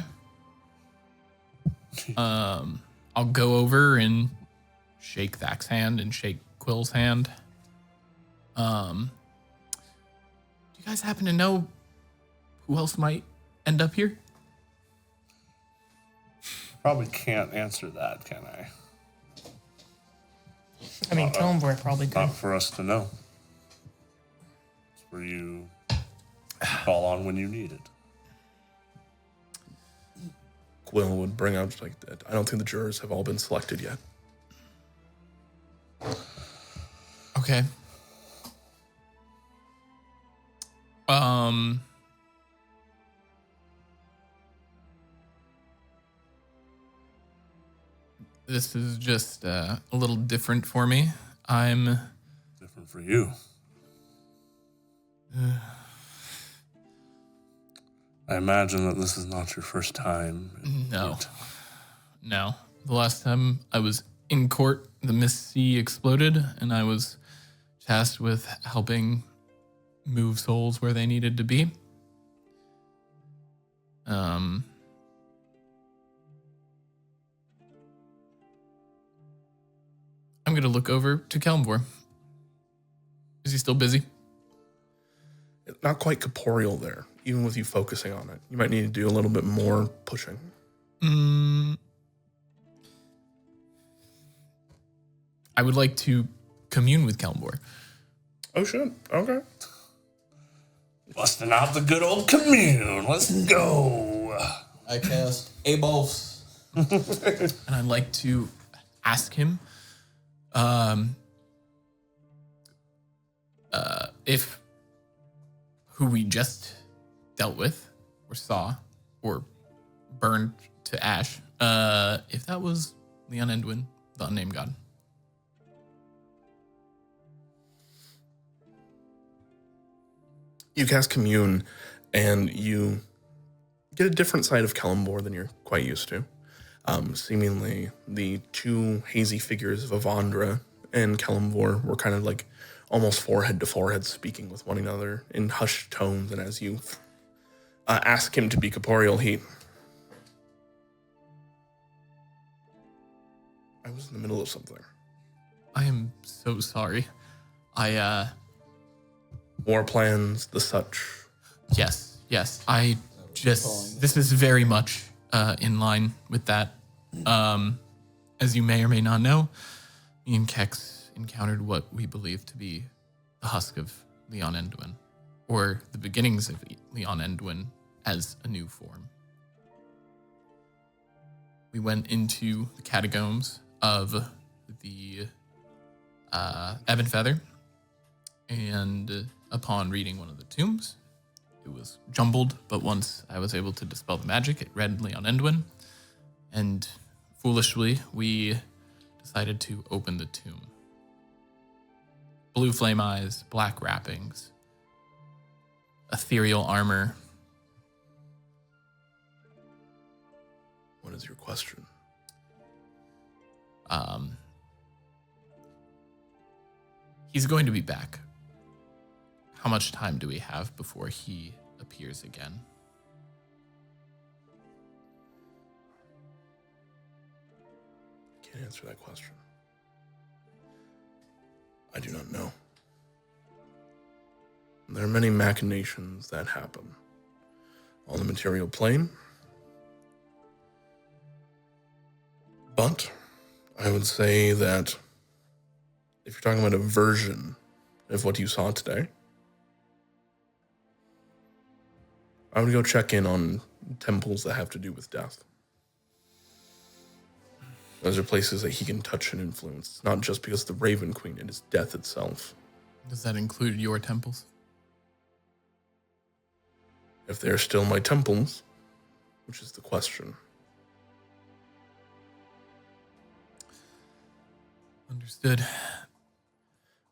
I'll go over and shake Thak's hand and shake Quill's hand. Do you guys happen to know who else might end up here? Probably can't answer that, can I? I mean, Kellenvor probably could. Not for us to know. It's where you call on when you need it. Quill would bring up like that. I don't think the jurors have all been selected yet. Okay. This is just a little different for me. I'm Different for you. I imagine that this is not your first time. No. No. The last time I was in court, the Mist Sea exploded, and I was tasked with helping move souls where they needed to be. I'm going to look over to Kelmvor. Is he still busy? Not quite corporeal there, even with you focusing on it. You might need to do a little bit more pushing. I would like to commune with Kelmvor. Oh, shit. Okay. Busting out the good old commune. Let's go. I cast Abulfs. And I'd like to ask him if who we just dealt with or saw or burned to ash, if that was Leon Endwin, the unnamed god. You cast Commune, and you get a different side of Kellenbor than you're quite used to. Seemingly, the two hazy figures of Avandra and Kellenbor were kind of like almost forehead to forehead speaking with one another in hushed tones, and as you ask him to be corporeal, I was in the middle of something. I am so sorry. War plans, the such. Yes. This is very much in line with that. As you may or may not know, me and Kex encountered what we believe to be the husk of Leon Endwin, or the beginnings of Leon Endwin as a new form. We went into the catacombs of the Ebon Feather, and upon reading one of the tombs, it was jumbled, but once I was able to dispel the magic, it read Leon Endwin, and foolishly, we decided to open the tomb. Blue flame eyes, black wrappings, ethereal armor. What is your question? He's going to be back. How much time do we have before he appears again? Can't answer that question. I do not know. There are many machinations that happen on the material plane, but I would say that if you're talking about a version of what you saw today, I would go check in on temples that have to do with death. Those are places that he can touch and influence. It's not just because the Raven Queen, it is death itself. Does that include your temples? If they're still my temples, which is the question. Understood.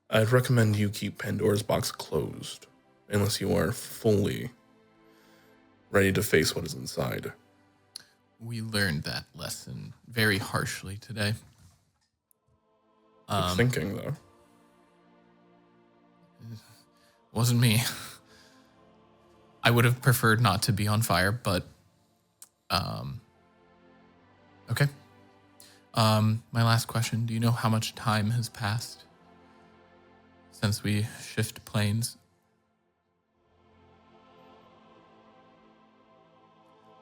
I'd recommend you keep Pandora's box closed, unless you are fully ready to face what is inside. We learned that lesson very harshly today. Good thinking, though. Wasn't me. I would have preferred not to be on fire, but okay. My last question, do you know how much time has passed since we shift planes?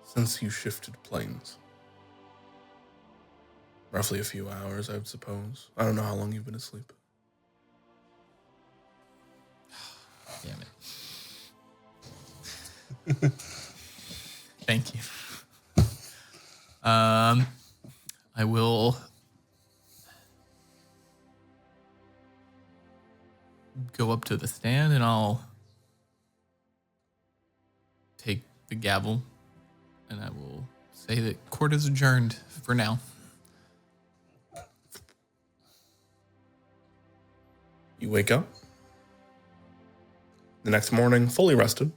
Since you shifted planes. Roughly a few hours, I would suppose. I don't know how long you've been asleep. Damn it. Thank you. I will go up to the stand and I'll take the gavel and I will say that court is adjourned for now. You wake up the next morning, fully rested.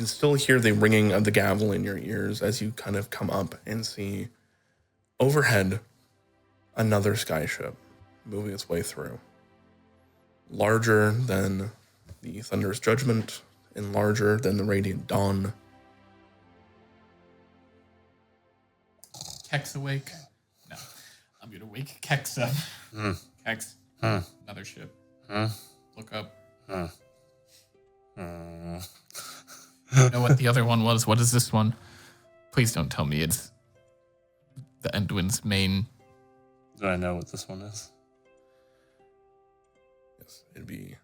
can still hear the ringing of the gavel in your ears as you kind of come up and see overhead another skyship moving its way through. Larger than the Thunderous Judgment and larger than the Radiant Dawn. Kex awake. No. I'm going to wake Kex up. Kex. Another ship. Look up. I know what the other one was. What is this one? Please don't tell me it's the Endwin's main. Do I know what this one is? Yes, it'd be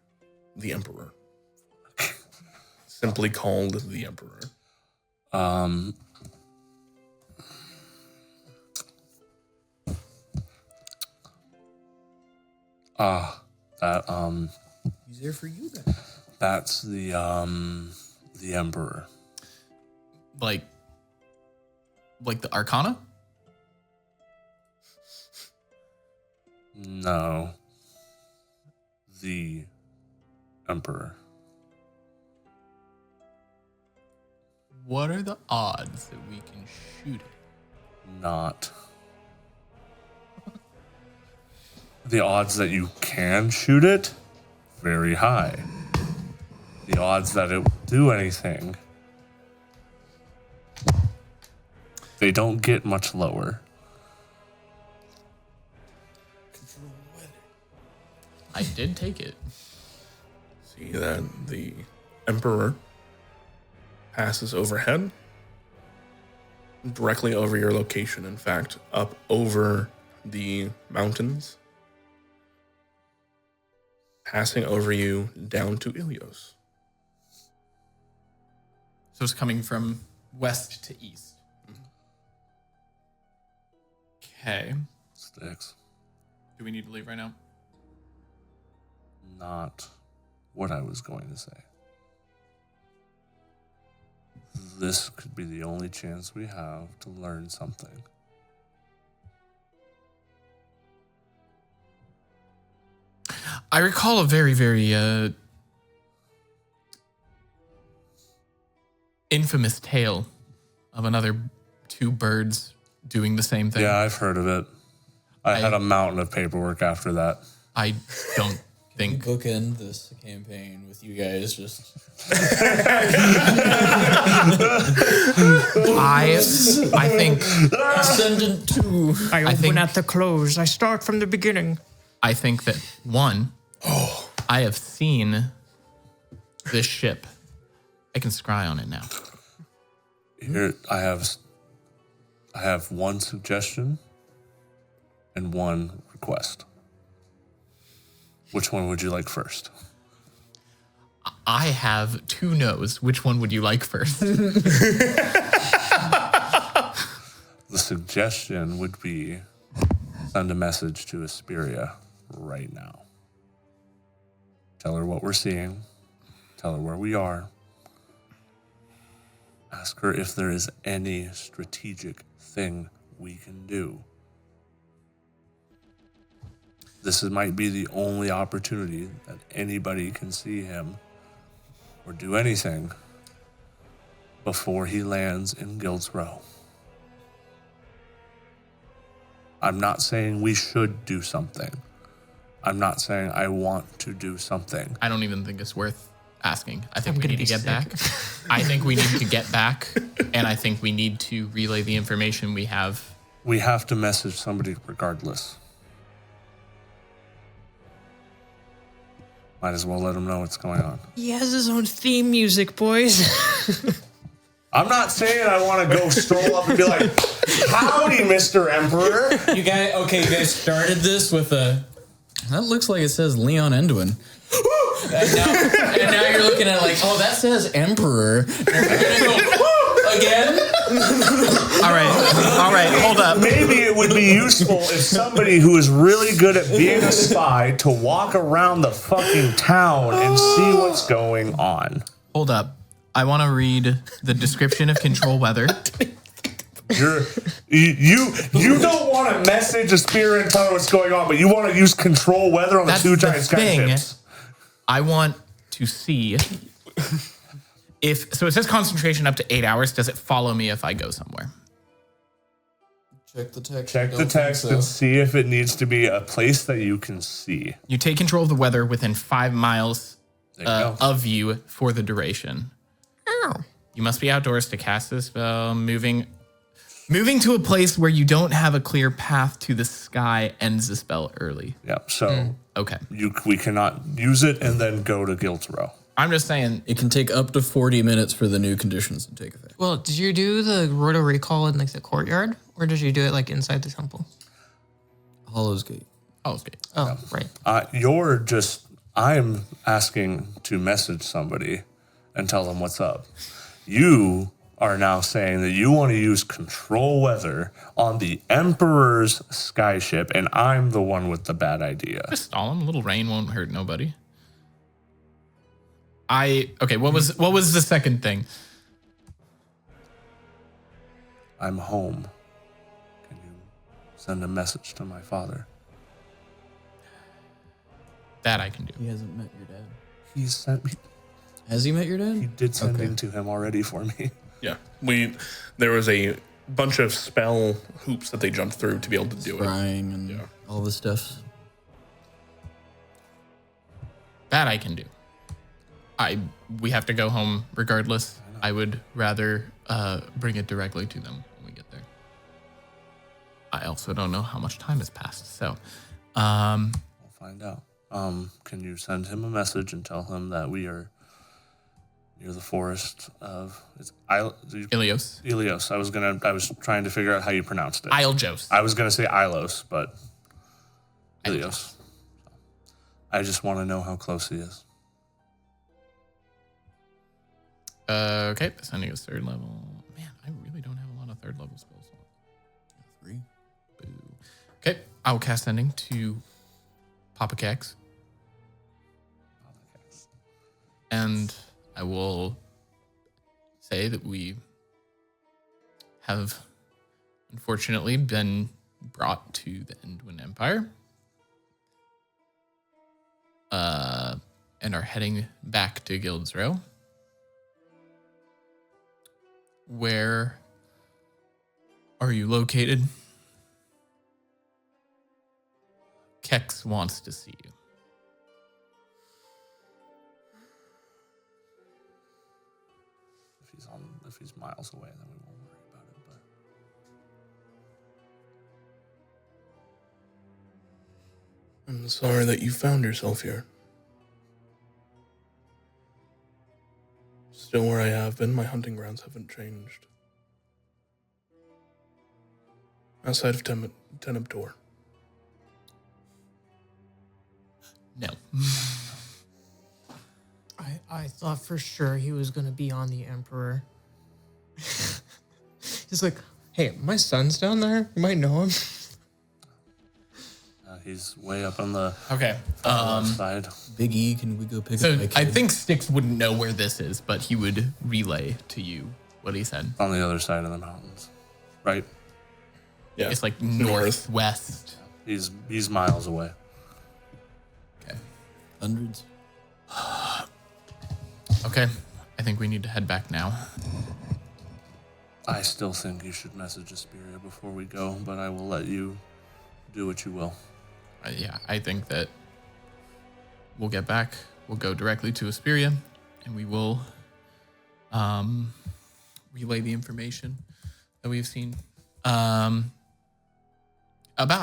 the Emperor. Simply called the Emperor. He's there for you then. That's the Emperor. Like the Arcana? No. The Emperor. What are the odds that we can shoot it? Not. The odds that you can shoot it, very high. The odds that it will do anything, they don't get much lower. I did take it. See that the Emperor passes overhead, directly over your location, in fact, up over the mountains, passing over you down to Ilios. So it's coming from west to east. Okay. Sticks. Do we need to leave right now? Not what I was going to say. This could be the only chance we have to learn something. I recall a very, very infamous tale of another two birds doing the same thing. Yeah, I've heard of it. I had a mountain of paperwork after that. I don't We think. bookend this campaign with you guys just. I think Ascendant 2. I open think- at the close. I start from the beginning. I think that one, I have seen this ship. I can scry on it now. Here, I have one suggestion and one request. Which one would you like first? I have two no's. Which one would you like first? The suggestion would be send a message to Asperia right now. Tell her what we're seeing. Tell her where we are. Ask her if there is any strategic thing we can do. This might be the only opportunity that anybody can see him or do anything before he lands in Guild's Row. I'm not saying we should do something. I'm not saying I want to do something. I don't even think it's worth asking. I think I'm we gonna need to be get back. I think we need to get back, and I think we need to relay the information we have. We have to message somebody regardless. Might as well let him know what's going on. He has his own theme music, boys. I'm not saying I want to go stroll up and be like, howdy, Mr. Emperor. You guys started this with a. That looks like it says Leon Endwin. and now you're looking at it like, oh, that says Emperor. And you're gonna go, woo, again? All right, hold up. Maybe it would be useful if somebody who is really good at being a spy to walk around the fucking town and see what's going on. Hold up. I want to read the description of control weather. You don't want to message a spear and tell her what's going on, but you want to use control weather on the That's two the giant thing. skyships. I want to see So it says concentration up to 8 hours. Does it follow me if I go somewhere? Check the text. Check the text and see if it needs to be a place that you can see. You take control of the weather within 5 miles There you go. of you for the duration. Oh. You must be outdoors to cast this spell. Moving to a place where you don't have a clear path to the sky ends the spell early. Yeah, so Okay. we cannot use it and then go to Guild's Row. I'm just saying, It can take up to 40 minutes for the new conditions to take effect. Well, did you do the Roto Recall in like the courtyard, or did you do it like inside the temple? Hollow's Gate. okay. Oh, right. I'm asking to message somebody and tell them what's up. You are now saying that you want to use control weather on the Emperor's skyship, and I'm the one with the bad idea. Just stall him. A little rain won't hurt nobody. What was the second thing? I'm home. Can you send a message to my father? That I can do. He hasn't met your dad. He sent me. Has he met your He dad? did send it to him already for me. Yeah, there was a bunch of spell hoops that they jumped through to be able to do it. Scrying and all this stuff. That I can do. We have to go home regardless. I would rather bring it directly to them when we get there. I also don't know how much time has passed, so We'll find out. Can you send him a message and tell him that we are near the forest of Ilios. Ilios. I was trying to figure out how you pronounced it. Iljos. I was gonna say Ilos, but Ilios. I just want to know how close he is. Okay, sending us third level. Man, I really don't have a lot of third level spells. 3. Boo. Okay, I will cast sending to Papa Kex. And I will say that we have unfortunately been brought to the Endwin Empire. And are heading back to Guild's Row. Where are you located? Kex wants to see you. If he's miles away, then we won't worry about it. But I'm sorry that you found yourself here. Still where I have been, my hunting grounds haven't changed. Outside of Tenebtor. No. I thought for sure he was going to be on the Emperor. He's like, hey, my son's down there. You might know him. he's way up on the Okay. side. Big E, can we go pick So up my kid? I think Styx wouldn't know where this is, but he would relay to you what he said. On the other side of the mountains, right? Yeah. It's like North. northwest. He's miles away. Okay. Hundreds. Okay. I think we need to head back now. I still think you should message Asperia before we go, but I will let you do what you will. Yeah, I think that we'll get back. We'll go directly to Asperia, and we will relay the information that we've seen. About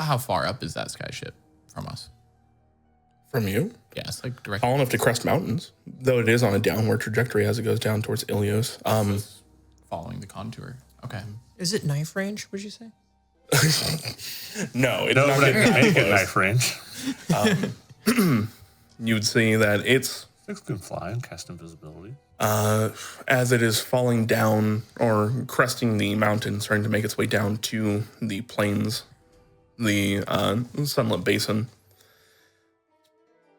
how far up is that skyship from us? From you? Yeah, it's like directly. Tall enough to crest mountains, though it is on a downward trajectory as it goes down towards Ilios. Following the contour. Okay. Is it knife range, would you say? No, it's No, not but I getting can that make it close. knife range. You would see that it's Six can fly and cast invisibility. as it is falling down or cresting the mountain, starting to make its way down to the plains, the sunlit basin.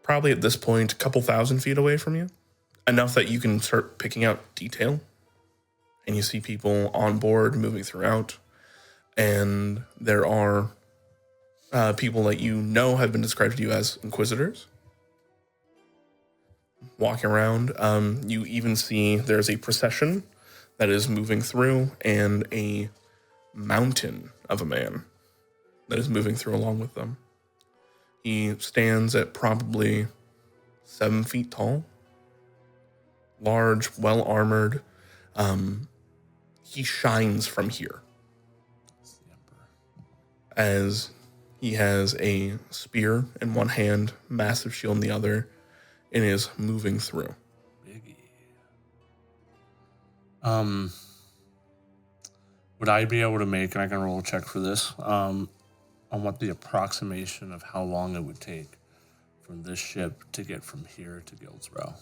Probably at this point, a couple thousand feet away from you, enough that you can start picking out detail, and you see people on board moving throughout, and there are people that you know have been described to you as inquisitors. walking around. You even see there's a procession that is moving through and a mountain of a man that is moving through along with them. He stands at probably 7 feet tall, large, well-armored. He shines from here as he has a spear in one hand, massive shield in the other, and is moving through. Would I be able to make, and I can roll a check for this, on what the approximation of how long it would take from this ship to get from here to Guildsborough?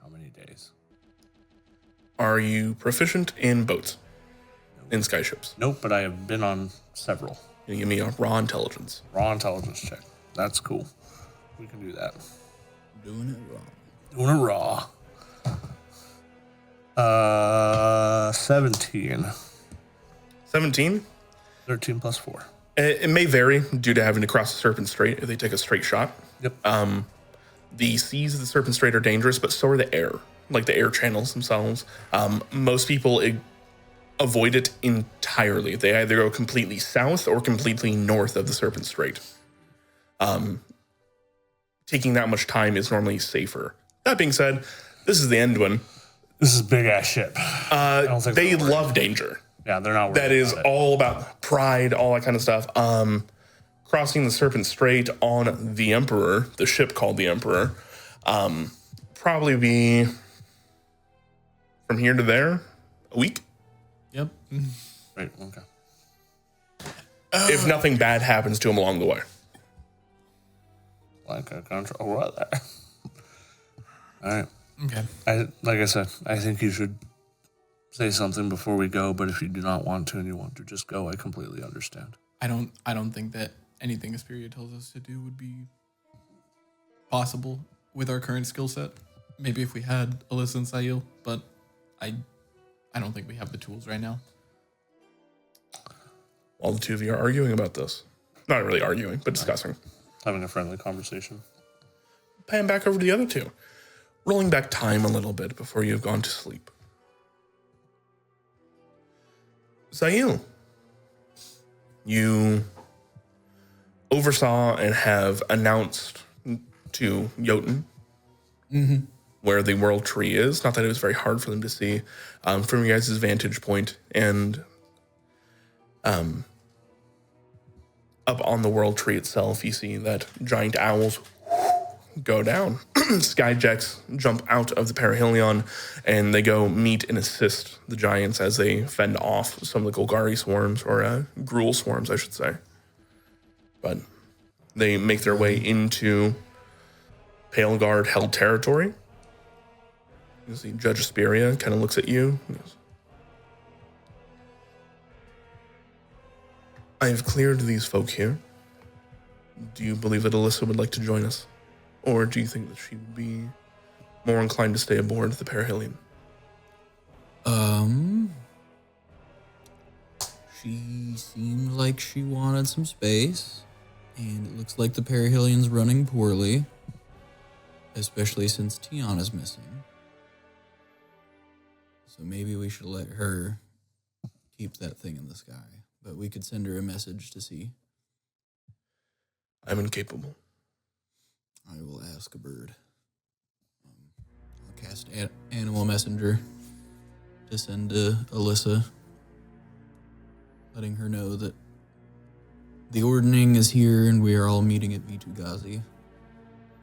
How many days? Are you proficient in boats? In skyships? Nope, but I have been on several. Can you give me a raw intelligence? Raw intelligence check. That's cool. We can do that. Doing it wrong. Doing it raw. 17. 17? 13 plus 4. It may vary due to having to cross the Serpents Straight if they take a straight shot. Yep. The seas of the Serpents Straight are dangerous, but so are the air, like the air channels themselves. Most people avoid it entirely. They either go completely south or completely north of the Serpents Straight. Taking that much time is normally safer. That being said, this is the end one. This is a big ass ship. They love danger. Yeah, they're not worried That is about it. all about pride, all that kind of stuff. Crossing the Serpent Strait on the Emperor, the ship called the Emperor, probably be from here to there, a week. Yep. Right, okay. If nothing bad happens to him along the way. Like a control weather. All right. Okay. Like I said, I think you should say something before we go, but if you do not want to and you want to just go, I completely understand. I don't think that anything Asperia tells us to do would be possible with our current skill set. Maybe if we had Alyssa and Sail, but I don't think we have the tools right now. While the two of you are arguing about this. Not really arguing, but discussing. Having a friendly conversation. Pan back over to the other two. Rolling back time a little bit before you've gone to sleep. Sail, you oversaw and have announced to Jotun where the world tree is. Not that it was very hard for them to see from your guys' vantage point. And up on the world tree itself, you see that giant owls go down. Skyjacks jump out of the perihelion, and they go meet and assist the giants as they fend off some of the Golgari swarms, or Gruul swarms, I should say. But they make their way into Pale Guard held territory. You see Judge Asperia kind of looks at you. He goes, I have cleared these folk here. Do you believe that Alyssa would like to join us? Or do you think that she would be more inclined to stay aboard the perihelion? She seemed like she wanted some space, and it looks like the perihelion's running poorly, especially since Tiana's missing. So maybe we should let her keep that thing in the sky, but we could send her a message to see. I'm incapable. I will ask a bird. I'll cast Animal Messenger to send to Alyssa, letting her know that the ordning is here and we are all meeting at Vitu-Ghazi,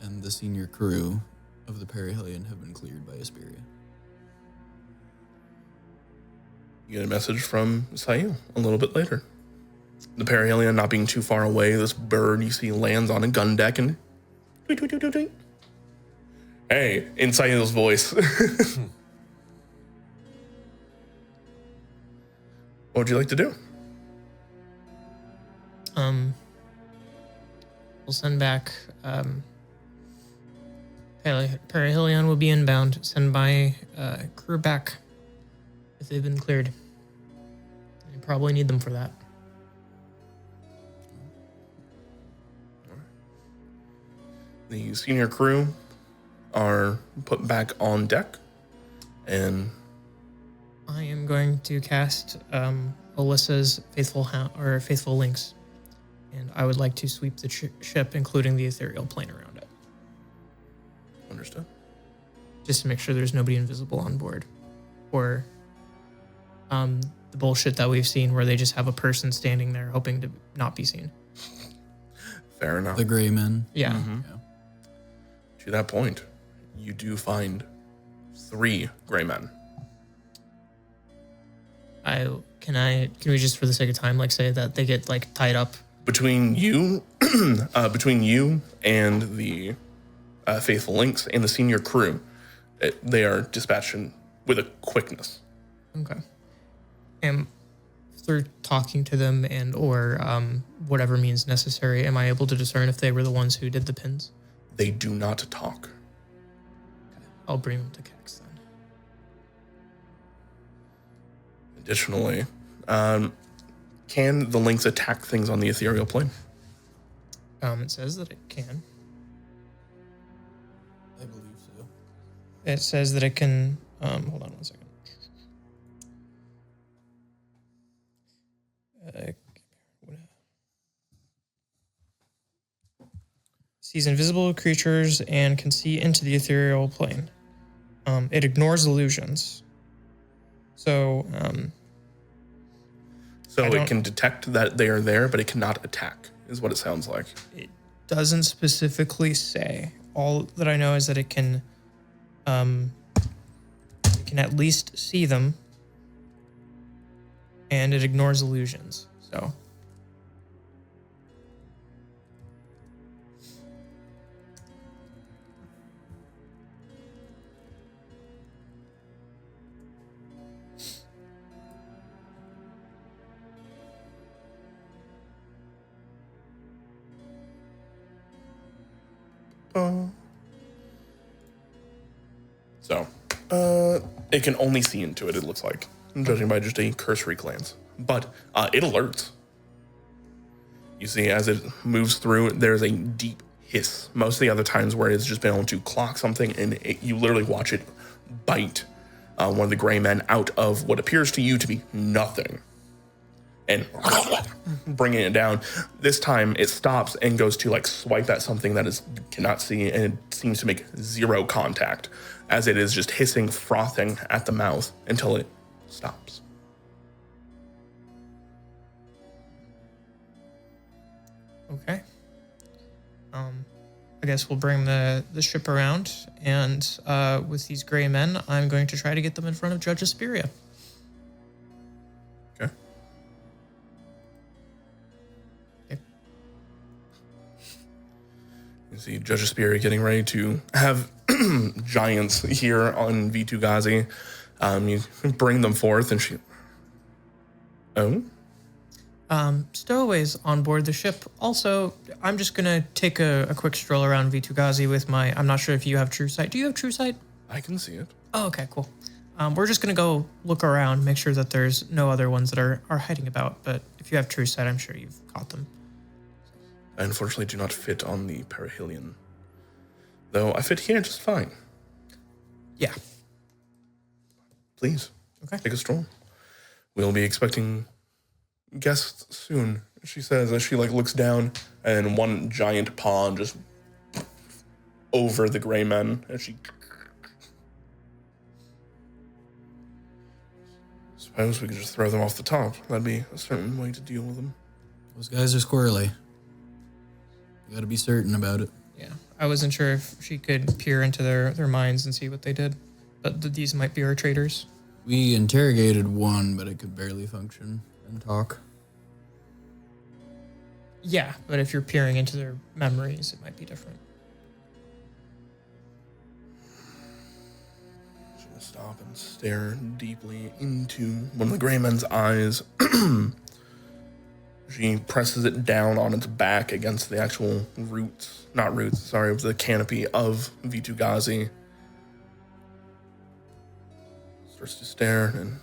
and the senior crew of the perihelion have been cleared by Asperia. You get a message from Sail a little bit later. The perihelion not being too far away, this bird you see lands on a gun deck and tweet, tweet, tweet, tweet, tweet. Hey, in Sail's voice. What would you like to do? We'll send back. Perihelion will be inbound. Send my crew back if they've been cleared. You probably need them for that. The senior crew are put back on deck. And I am going to cast Alyssa's Faithful Links, and I would like to sweep the ship, including the ethereal plane around it, understood. just to make sure there's nobody invisible on board, or the bullshit that we've seen where they just have a person standing there hoping to not be seen. Fair enough. The gray men. Yeah. To that point, you do find 3 gray men. Can we just, for the sake of time, like say that they get like tied up? Between you, and the Faithful Links and the senior crew, they are dispatched with a quickness. Okay. And through talking to them and or whatever means necessary, am I able to discern if they were the ones who did the pins? They do not talk. I'll bring them to Kex then. Additionally, can the links attack things on the ethereal plane? It says that it can. I believe so. It says that it can. Hold on one second. Sees invisible creatures and can see into the ethereal plane. It ignores illusions. So, it can detect that they are there, but it cannot attack, is what it sounds like. it doesn't specifically say. All that I know is that it can at least see them, and it ignores illusions. So. It can only see into it, it looks like, judging by just a cursory glance. But it alerts. You see, as it moves through, there's a deep hiss. Most of the other times where it's just been able to clock something, and you literally watch it bite one of the gray men out of what appears to you to be nothing, and bringing it down. This time, it stops and goes to like swipe at something that is cannot see, and it seems to make 0 contact, as it is just hissing, frothing at the mouth until it stops. Okay. I guess we'll bring the ship around, and with these gray men, I'm going to try to get them in front of Judge dSCRYB. Okay. You see Judge dSCRYB getting ready to have giants here on V2Gazi. You bring them forth, and she... Oh? Stowaways on board the ship. Also, I'm just going to take a quick stroll around V2Gazi with my... I'm not sure if you have True Sight. Do you have True Sight? I can see it. Oh, okay, cool. We're just going to go look around, make sure that there's no other ones that are hiding about. But if you have True Sight, I'm sure you've caught them. I unfortunately do not fit on the perihelion, though I fit here just fine. Yeah. Please, Okay. take a stroll. We'll be expecting guests soon, she says as she like looks down, and one giant paw just over the gray men as she... Suppose we could just throw them off the top. That'd be a certain way to deal with them. Those guys are squirrely. You gotta be certain about it. Yeah. I wasn't sure if she could peer into their minds and see what they did. But these might be our traitors. We interrogated one, but it could barely function and talk. Yeah, but if you're peering into their memories, it might be different. She's gonna stop and stare deeply into one of the gray men's eyes. She presses it down on its back against the actual the canopy of V2Gazi. Starts to stare and...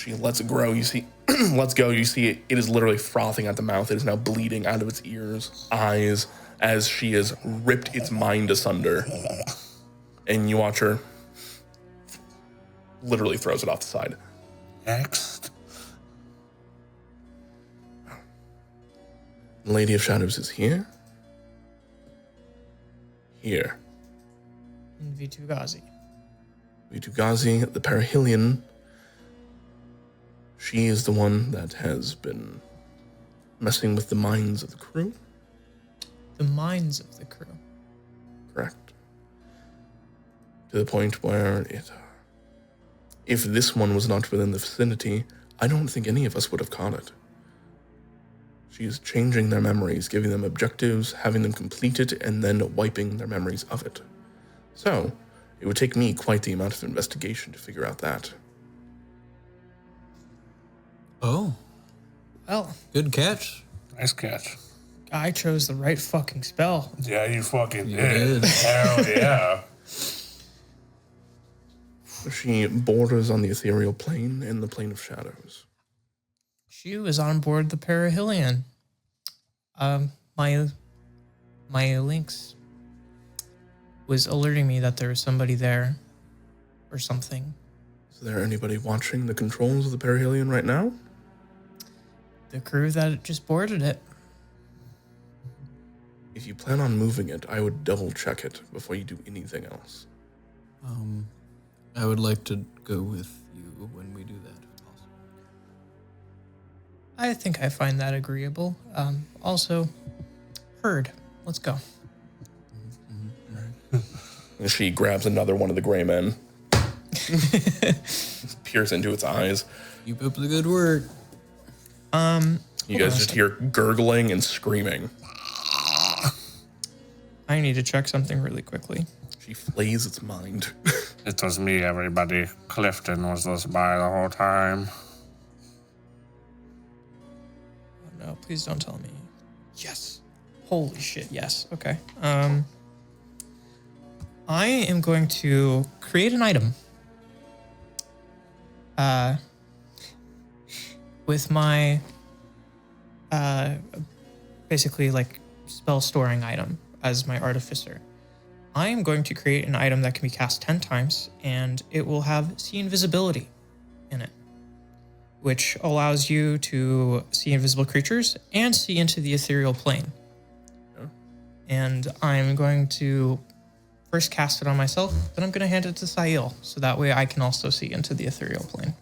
She lets it grow. You see, lets go. You see it is literally frothing at the mouth. It is now bleeding out of its ears, eyes, as she has ripped its mind asunder. And you watch her literally throws it off the side. Next. Lady of Shadows is here. Here. In Vitu-Ghazi. Vitu-Ghazi, the Perihelion. She is the one that has been messing with the minds of the crew. The minds of the crew. Correct. To the point where if this one was not within the vicinity, I don't think any of us would have caught it. She is changing their memories, giving them objectives, having them complete it, and then wiping their memories of it. So, it would take me quite the amount of investigation to figure out that. Oh, Well, good catch. Nice catch. I chose the right fucking spell. Yeah, you fucking You did. did. Hell yeah. She borders on the ethereal plane and the plane of shadows. She was on board the Perihelion. My Lynx was alerting me that there was somebody there or something. Is there anybody watching the controls of the Perihelion right now? The crew that just boarded it. If you plan on moving it, I would double check it before you do anything else. I would like to go with you when we do that, if possible. I think I find that agreeable. Also, Herd, let's go. And she grabs another one of the gray men. Peers into its eyes. Keep up the good work. You guys just hear gurgling and screaming. I need to check something really quickly. She flays its mind. It was me, everybody. Clifton was this by the whole time. Oh, no, please don't tell me. Yes. Holy shit, yes. Okay. I am going to create an item. With my basically like spell storing item as my artificer. I am going to create an item that can be cast 10 times, and it will have see invisibility in it, which allows you to see invisible creatures and see into the ethereal plane. Yeah. And I'm going to first cast it on myself, then I'm going to hand it to Sail, so that way I can also see into the ethereal plane.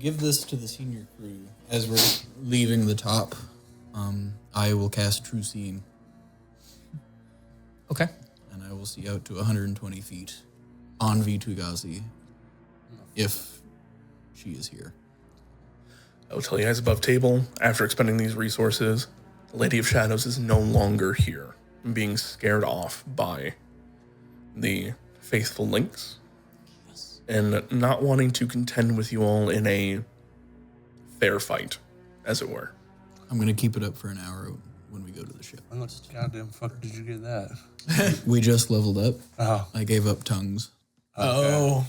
Give this to the senior crew. As we're leaving the top, I will cast True Seeing, Okay. and I will see out to 120 feet on Vitu-Ghazi if she is here. I will tell you guys above table, after expending these resources, the Lady of Shadows is no longer here, being scared off by the faithful Lynx, and not wanting to contend with you all in a fair fight, as it were. I'm going to keep it up for an hour when we go to the ship. When the goddamn fuck did you get that? We just leveled up. Oh. I gave up tongues. Oh.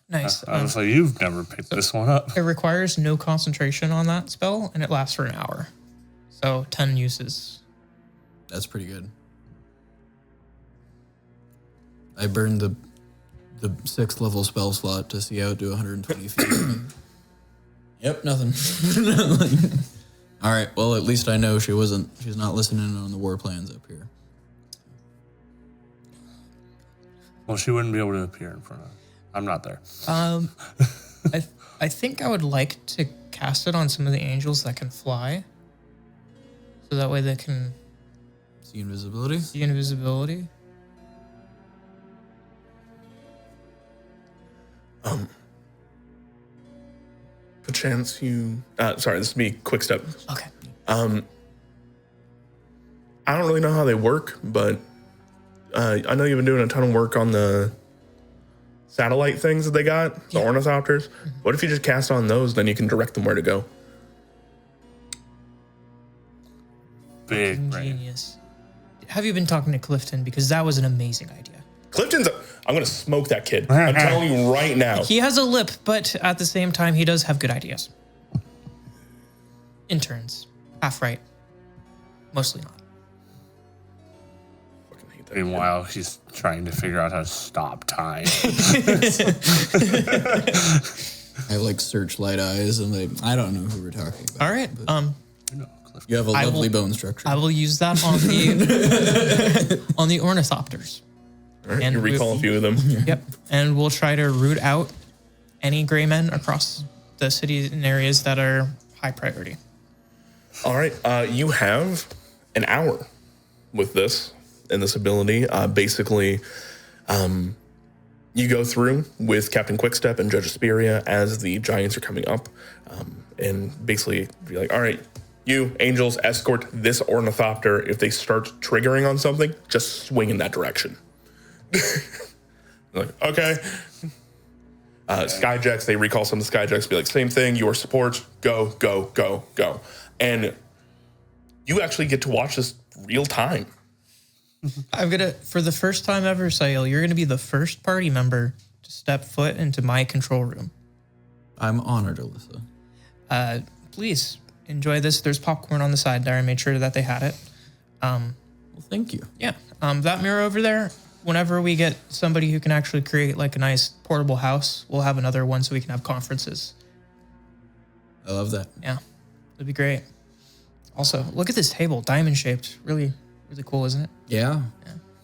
Nice. I was like, you've never picked this one up. It requires no concentration on that spell, and it lasts for an hour. So 10 uses. That's pretty good. I burned the 6th level spell slot to see out to 120 feet. Yep, nothing. All right, well, at least I know she's not listening on the war plans up here. Well, she wouldn't be able to appear in front of. I'm not there. I think I would like to cast it on some of the angels that can fly. So that way they can See invisibility? see invisibility. Perchance you... sorry, this is me, quick step. Okay. I don't really know how they work, but I know you've been doing a ton of work on the satellite things that they got, the ornithopters. What if you just cast on those, then you can direct them where to go? Big brain. Genius. Have you been talking to Clifton? Because that was an amazing idea. Clifton's... I'm going to smoke that kid. I'm telling you right now. He has a lip, but at the same time, he does have good ideas. Interns. Half right. Mostly not. Fucking hate that Meanwhile, he's trying to figure out how to stop time. I have like searchlight eyes, and I don't know who we're talking about. All right. You have a lovely bone structure. I will use that on the on the ornithopters. All right, And you recall a few of them. Yep. And we'll try to root out any gray men across the cities and areas that are high priority. All right, you have an hour with this and this ability. Basically, you go through with Captain Quickstep and Judge Asperia as the giants are coming up, and basically be like, all right, you, angels, escort this ornithopter. If they start triggering on something, just swing in that direction. Like, okay. Skyjacks, they recall some of the Skyjacks, be like, same thing, your support, go, go, go, go. And you actually get to watch this real time. I'm going to, for the first time ever, Sahil, you're going to be the first party member to step foot into my control room. I'm honored, Alyssa. Please enjoy this. There's popcorn on the side there. I made sure that they had it. Well, thank you. Yeah. That mirror over there, whenever we get somebody who can actually create like a nice portable house, we'll have another one so we can have conferences. I love that. Yeah. It'd be great. Also, look at this table, diamond shaped. Really, really cool, isn't it? Yeah.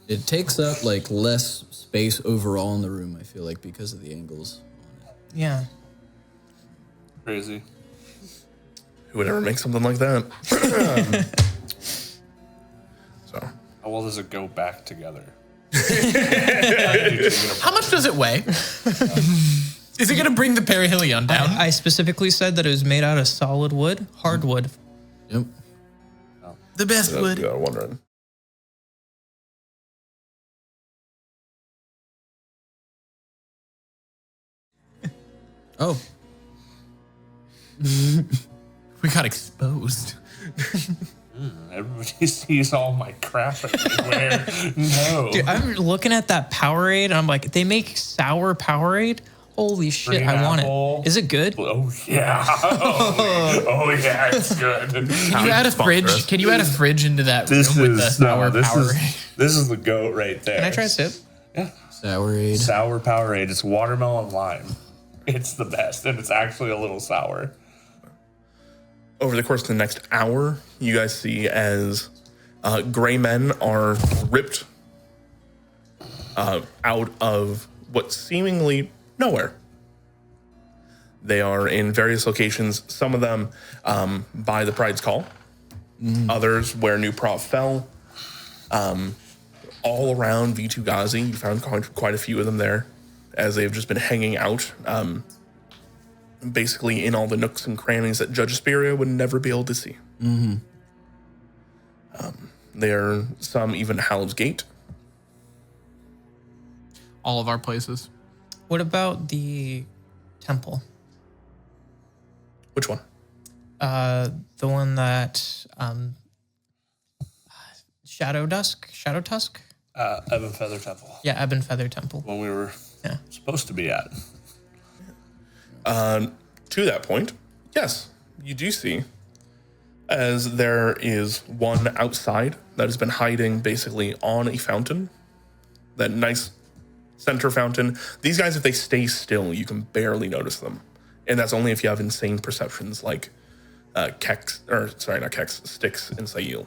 It takes up like less space overall in the room, I feel like, because of the angles on it. Yeah. Crazy. Who would ever make something like that? So, How well does it go back together? How much does it weigh? Is it going to bring the perihelion down? I specifically said that it was made out of solid wood, hardwood. Yep. The best that's wood. what I'm wondering. Oh, We got exposed. Everybody sees all my crap everywhere. No. Dude, I'm looking at that Powerade and I'm like, they make sour Powerade? Holy shit, Green I want apple. it. Is it good? Oh yeah. Oh yeah, it's good. Can you add a fridge? Can you add a fridge into that This room with the is sour this Powerade? this is the goat right there. Can I try a sip? Yeah. Sourade. Sour Powerade. It's watermelon lime. It's the best, and it's actually a little sour. Over the course of the next hour, you guys see as gray men are ripped out of what seemingly nowhere. They are in various locations, some of them by the Pride's Call, others where New Prov fell. All around V2 Ghazi, you found quite a few of them there, as they've just been hanging out, basically in all the nooks and crannies that Judge Asperia would never be able to see. There are some even Howl's Gate. All of our places. What about the temple? Which one? The one that Shadow Tusk? Ebon Feather Temple. Yeah, Ebon Feather Temple. When we were Yeah. supposed to be at. To that point, yes, you do see, as there is one outside that has been hiding basically on a fountain, that nice center fountain. These guys, if they stay still, you can barely notice them. And that's only if you have insane perceptions like Sticks and Sahil.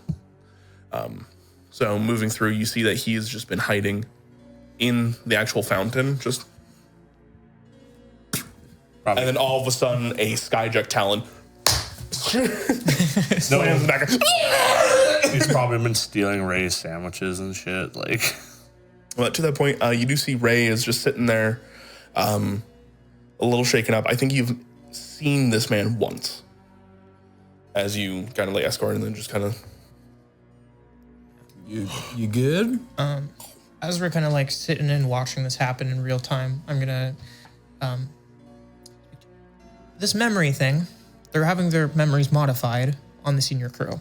So moving through, you see that he has just been hiding in the actual fountain, just. Probably. And then all of a sudden, a Skyjack Talon slams back. He's probably been stealing Ray's sandwiches and shit. Like, Well, to that point, you do see Ray is just sitting there, a little shaken up. I think you've seen this man once, as you kind of like escort and then just kind of. You good? As we're kind of like sitting and watching this happen in real time, I'm gonna this memory thing, they're having their memories modified on the senior crew.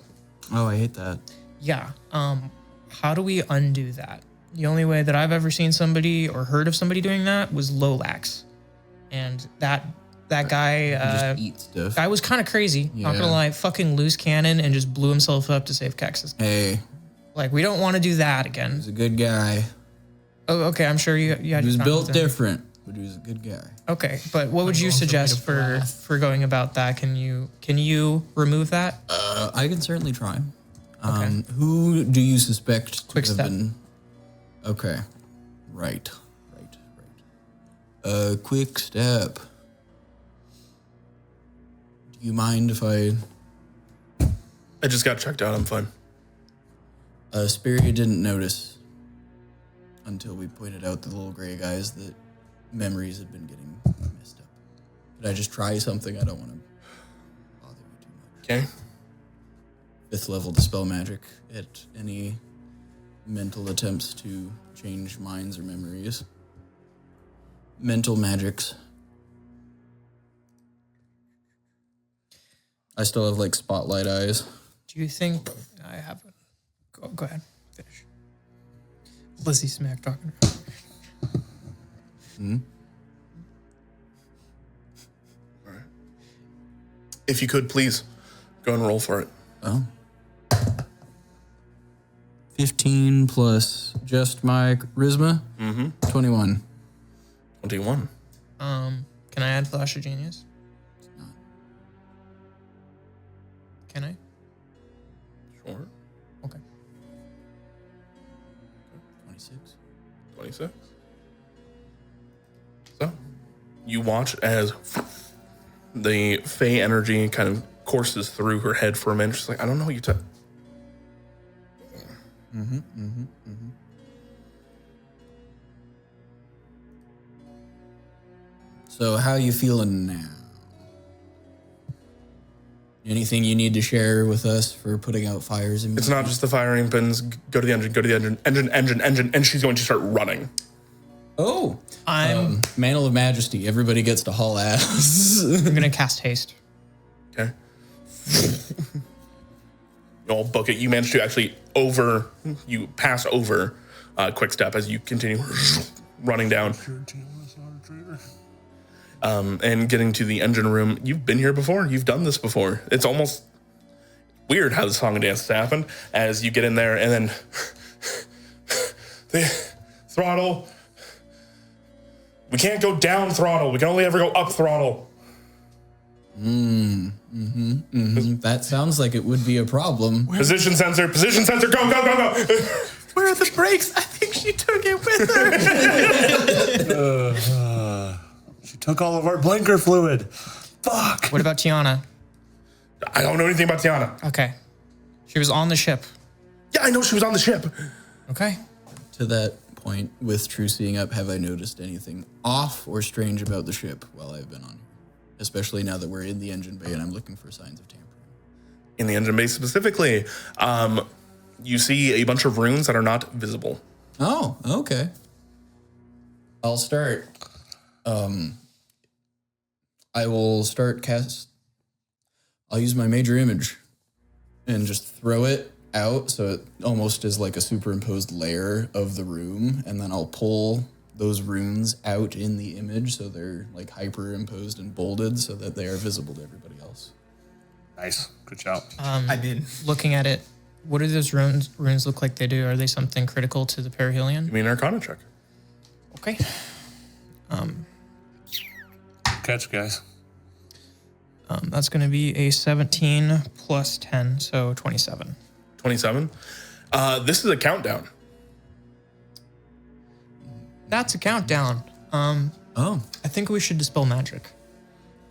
Oh, I hate that. Yeah. How do we undo that? The only way that I've ever seen somebody or heard of somebody doing that was Lolax. And that guy, Just eat stuff. guy was kind of crazy. Not Yeah. gonna lie, fucking loose cannon and just blew himself up to save Kex's. Hey, Like, we don't want to do that again. he's a good guy. Oh, okay, I'm sure you had He your was problems built there. different, but he was a good guy. Okay, but what would you going for suggest me to for going about that? Can you remove that? I can certainly try. Okay. Who do you suspect Quick to have step. been? Okay, right. Quick step. Do you mind if I? I just got checked out. I'm fine. Spiria didn't notice until we pointed out the little gray guys that memories had been getting messed up. Could I just try something? I don't want to bother you too much. Okay. 5th level dispel magic at any mental attempts to change minds or memories. Mental magics. I still have like spotlight eyes. Do you think I have? Go ahead, finish. Lizzie smack talking. If you could, please go and roll for it. Oh. 15 plus just my charisma. 21. 21. Can I add Flash of Genius? not. Can I? Sure. Okay. 26. 26. So, you watch as the Fey energy kind of courses through her head for a minute. She's like, I don't know what you took. So how you feeling now? Anything you need to share with us for putting out fires? It's not just the firing pins. Go to the engine, and she's going to start running. Oh, I'm Mantle of Majesty. Everybody gets to haul ass. I'm gonna cast haste. Okay. You'll book it. You manage to actually you pass over quick step as you continue running down. And getting to the engine room. You've been here before. You've done this before. It's almost weird how the song and dance has happened as you get in there and then the throttle. We can't go down throttle. We can only ever go up throttle. That sounds like it would be a problem. Position sensor, go. Where are the brakes? I think she took it with her. She took all of our blinker fluid. Fuck. What about Tiana? I don't know anything about Tiana. Okay. She was on the ship. Yeah, I know she was on the ship. Okay. To that point, with True Seeing Up, have I noticed anything off or strange about the ship while I've been on here? Especially now that we're in the engine bay and I'm looking for signs of tampering. In the engine bay specifically, you see a bunch of runes that are not visible. Oh, okay. I'll start. I will start I'll use my major image and just throw it out so it almost is like a superimposed layer of the room, and then I'll pull those runes out in the image so they're like hyperimposed and bolded so that they are visible to everybody else. Nice. Good job. I did. Looking at it, what do those runes look like they do? Are they something critical to the perihelion? You mean Arcana check? Okay. Catch, guys. That's going to be a 17 plus 10, so 27. 27. This is a countdown. That's a countdown. Oh, I think we should dispel magic.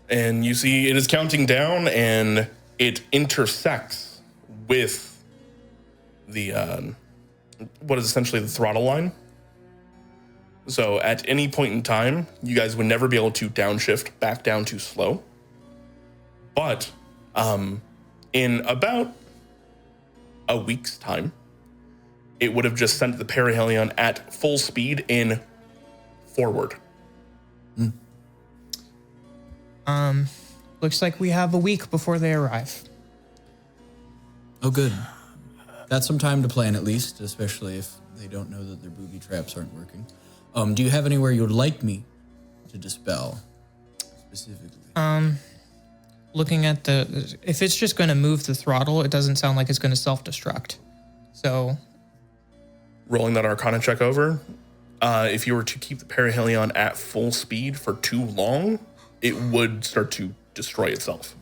And you see it is counting down and it intersects with the, what is essentially the throttle line. So at any point in time, you guys would never be able to downshift back down to slow. But in about a week's time, it would have just sent the perihelion at full speed in forward. Looks like we have a week before they arrive. oh, good. got some time to plan at least, especially if they don't know that their booby traps aren't working. Do you have anywhere you would like me to dispel specifically? Looking at if it's just going to move the throttle, it doesn't sound like it's going to self-destruct. So, Rolling that Arcana check over, if you were to keep the perihelion at full speed for too long, it would start to destroy itself.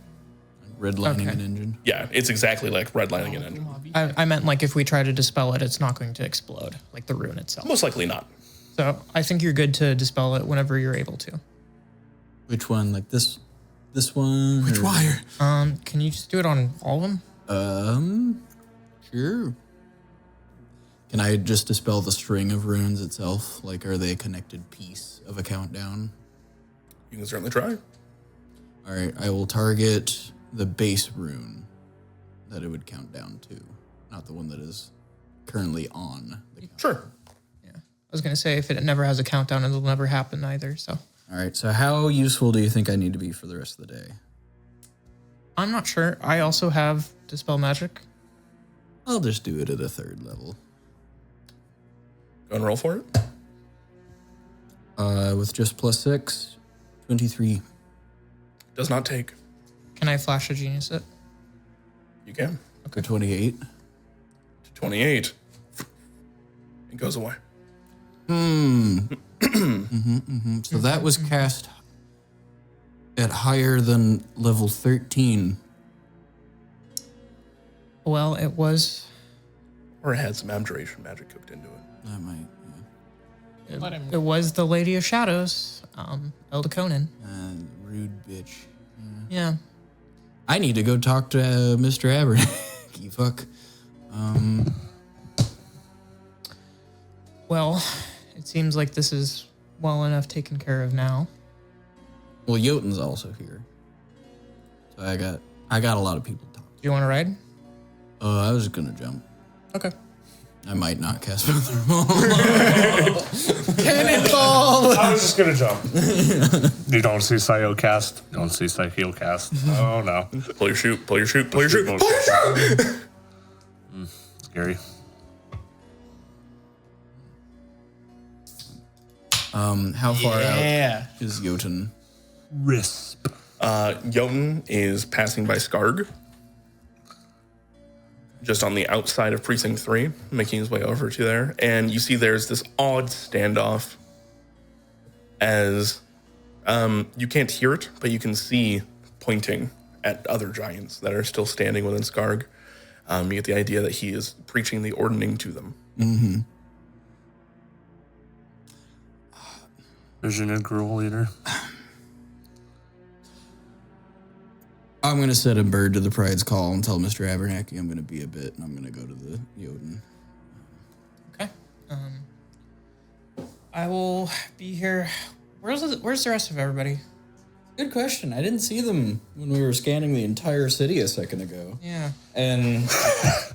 Redlining an engine. Yeah, it's exactly like redlining an engine. I meant like if we try to dispel it, it's not going to explode, like the rune itself. Most likely not. So I think you're good to dispel it whenever you're able to. Which one? Like this one? Which wire? Can you just do it on all of them? Sure. Can I just dispel the string of runes itself? Like, are they a connected piece of a countdown? You can certainly try. All right, I will target the base rune that it would count down to, not the one that is currently on the countdown. Sure. Yeah. I was going to say, if it never has a countdown, it'll never happen either, so. All right, so how useful do you think I need to be for the rest of the day? I'm not sure. I also have Dispel Magic. I'll just do it at a 3rd level. Go and roll for it. With just +6, 23. Does not take. Can I Flash of Genius it? You can. Okay. 28. 28. It goes away. So that was cast at higher than level 13. Well, it was. Or it had some abjuration magic cooked into it. That might, It was the Lady of Shadows, Elda Conan. rude bitch. Yeah. I need to go talk to Mr. Abernathy. Fuck. Well, it seems like this is well enough taken care of now. Well, Jotun's also here. So I got a lot of people to talk to. Do you want to ride? I was just gonna jump. Okay. I might not cast Cannonball. Cannonball! I was just gonna jump. You don't see Sayo cast. You don't see Sayo cast. Oh no. Pull your shoot. Pull your shoot. Pull your shoot. Scary. How far Yeah. out is Jotun? Risp. Jotun is passing by Skarg. Just on the outside of Precinct 3, making his way over to there. And you see there's this odd standoff as you can't hear it, but you can see pointing at other giants that are still standing within Skarg. You get the idea that he is preaching the ordning to them. Mm-hmm. There's your new girl leader. I'm going to set a bird to the pride's call and tell Mr. Abernathy I'm going to be a bit, and I'm going to go to the Jotun. Okay. I will be here. Where's the rest of everybody? Good question. I didn't see them when we were scanning the entire city a second ago. Yeah. And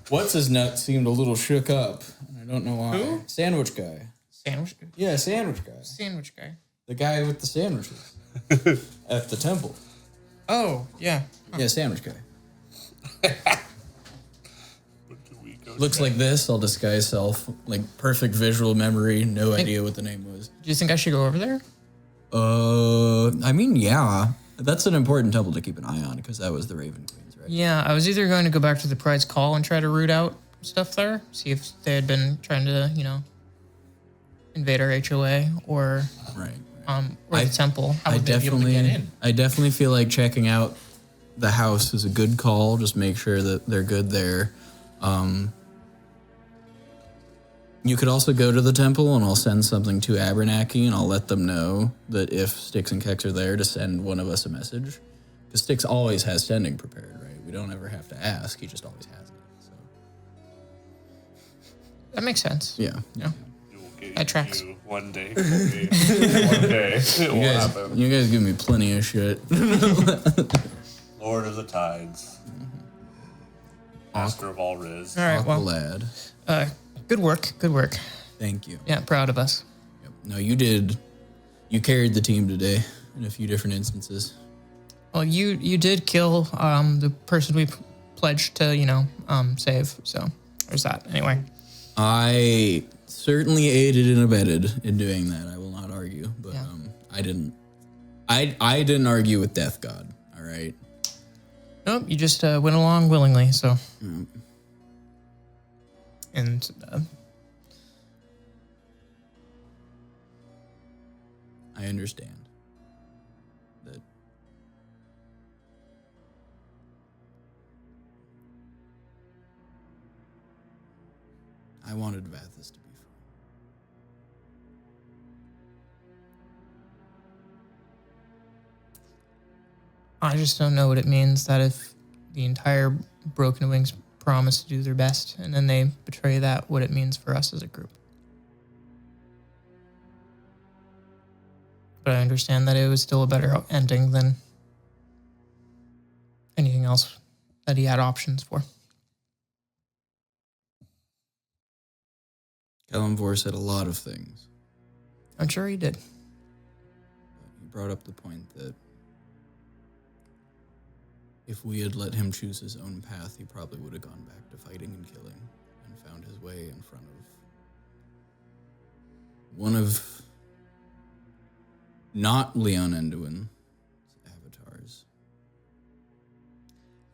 what's his nut seemed a little shook up. I don't know why. Who? Sandwich guy. Sandwich Yeah, Sandwich guy. The guy with the sandwiches at the temple. Oh, yeah. Yeah, sandwich guy. Looks like this. I'll disguise self. Like perfect visual memory. No idea what the name was. Do you think I should go over there? I mean, yeah. That's an important temple to keep an eye on because that was the Raven Queens, right? Yeah, I was either going to go back to the Pride's Call and try to root out stuff there, see if they had been trying to, invade our HOA or Right. or the temple. How would they be able to get in? I definitely feel like checking out the house is a good call. Just make sure that they're good there. You could also go to the temple and I'll send something to Abernathy and I'll let them know that if Styx and Kex are there to send one of us a message. Because Styx always has sending prepared, right? We don't ever have to ask. He just always has it. So. That makes sense. Yeah. That tracks. One day. One day. It will happen. You guys give me plenty of shit. Lord of the Tides. Master of all Riz. All right, well, Lad. good work. Thank you. Yeah, proud of us. Yep. No, you did. You carried the team today in a few different instances. Well, you did kill the person we pledged to, save. So There's that. Anyway. I certainly aided and abetted in doing that. I will not argue, but Yeah. I didn't. I didn't argue with Death God. All right. Nope, you just went along willingly, so. And I understand that. I wanted Vathis to be free. I just don't know what it means that if the entire Broken Wings promise to do their best and then they betray that, what it means for us as a group. But I understand that it was still a better ending than anything else that he had options for. Kalimvor said a lot of things. I'm sure he did. He brought up the point that if we had let him choose his own path, he probably would have gone back to fighting and killing and found his way in front of one of not Leon Enduin's avatars.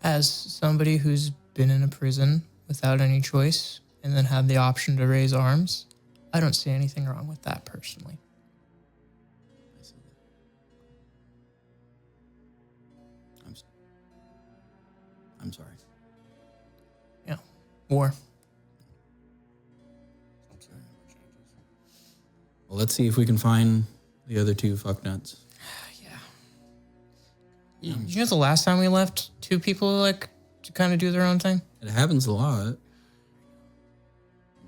As somebody who's been in a prison without any choice and then had the option to raise arms, I don't see anything wrong with that personally. I see that. I'm sorry. Yeah. War. Well, let's see if we can find the other two fucknuts. You know the last time we left, two people like to kind of do their own thing? It happens a lot.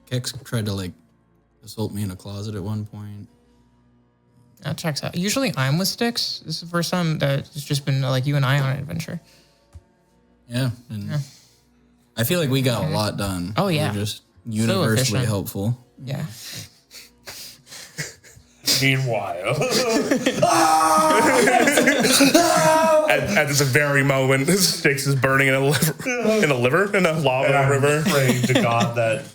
Kex tried to assault me in a closet at one point. That checks out. Usually I'm with Styx. This is the first time that it's just been like you and I on an adventure. Yeah, and I feel like we got a lot done. Oh, yeah. We're just universally efficient. helpful. Yeah. Meanwhile, At this very moment, Styx is burning in a lava and I'm river. praying to God that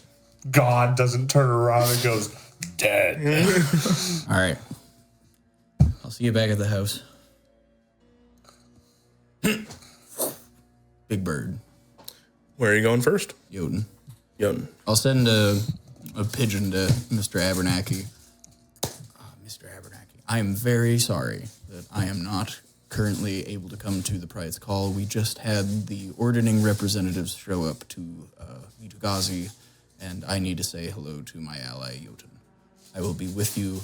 God doesn't turn around and goes, dead. All right. I'll see you back at the house. Big Bird. Where are you going first? Jotun. Jotun. I'll send a pigeon to Mr. Abernathy. Mr. Abernathy, I am very sorry that I am not currently able to come to the prize call. We just had the ordering representatives show up to Vitugazi, and I need to say hello to my ally, Jotun. I will be with you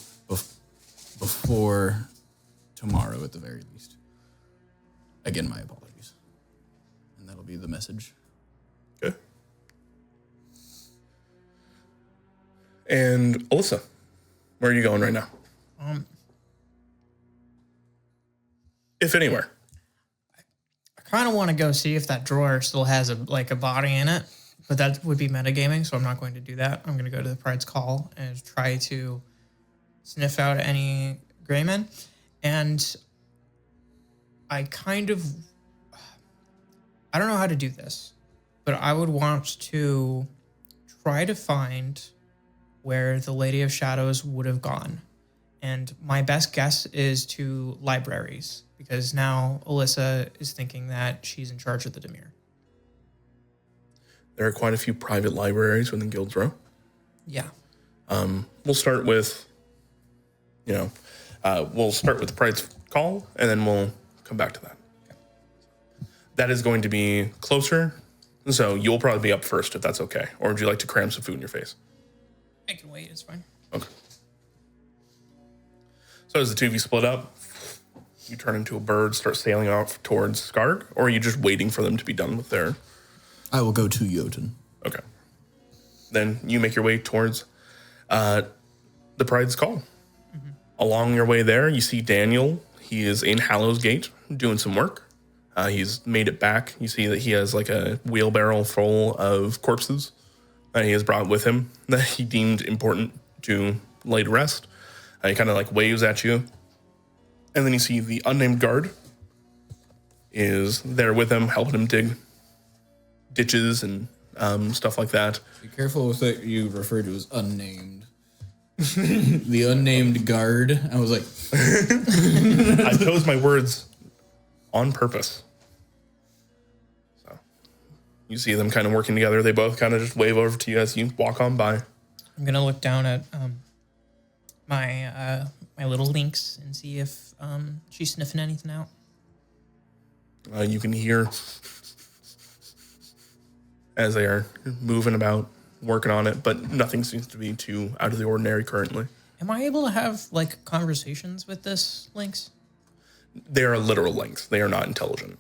before tomorrow at the very least. Again, my apologies. And that'll be the message. Okay. And Alyssa, where are you going right now? If anywhere. I kind of want to go see if that drawer still has a body in it, but that would be metagaming, so I'm not going to do that. I'm going to go to the Pride's Call and try to sniff out any Greymen. And I don't know how to do this, but I would want to try to find where the Lady of Shadows would have gone. And my best guess is to libraries, because now Alyssa is thinking that she's in charge of the Dimir. There are quite a few private libraries within Guild's Row. Yeah. We'll start with, we'll start with the Pride's Call, and then we'll come back to that. Okay. That is going to be closer, so you'll probably be up first if that's okay. Or would you like to cram some food in your face? I can wait, it's fine. Okay. So as the two of you split up, you turn into a bird, start sailing off towards Skarg, or are you just waiting for them to be done with their... I will go to Jotun. Okay. Then you make your way towards the Pride's Call. Mm-hmm. Along your way there, you see Daniel. He is in Hallows Gate doing some work. He's made it back. You see that he has a wheelbarrow full of corpses that he has brought with him that he deemed important to lay to rest. He kind of waves at you. And then you see the unnamed guard is there with him, helping him dig ditches and stuff like that. Be careful with what you refer to as unnamed. The unnamed guard. I was like, I chose my words on purpose. So you see them kind of working together. They both kind of just wave over to you as you walk on by. I'm gonna look down at my my little lynx and see if she's sniffing anything out. You can hear as they are moving about, working on it, but nothing seems to be too out of the ordinary currently. Am I able to have like conversations with this lynx? They are literal lynx. They are not intelligent.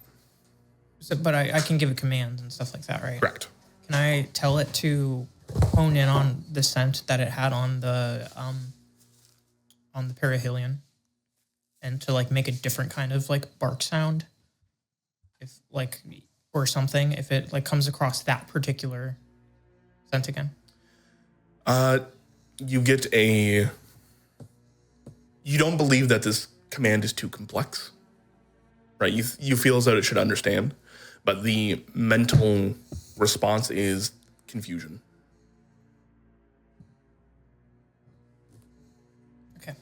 So, but I can give it commands and stuff like that, right? Correct. Can I tell it to hone in on the scent that it had on the perihelion, and to like make a different kind of like bark sound, if like or something, if it like comes across that particular scent again? You get a. You don't believe that this command is too complex, right? You feel as though it should understand, but the mental response is confusion. Okay.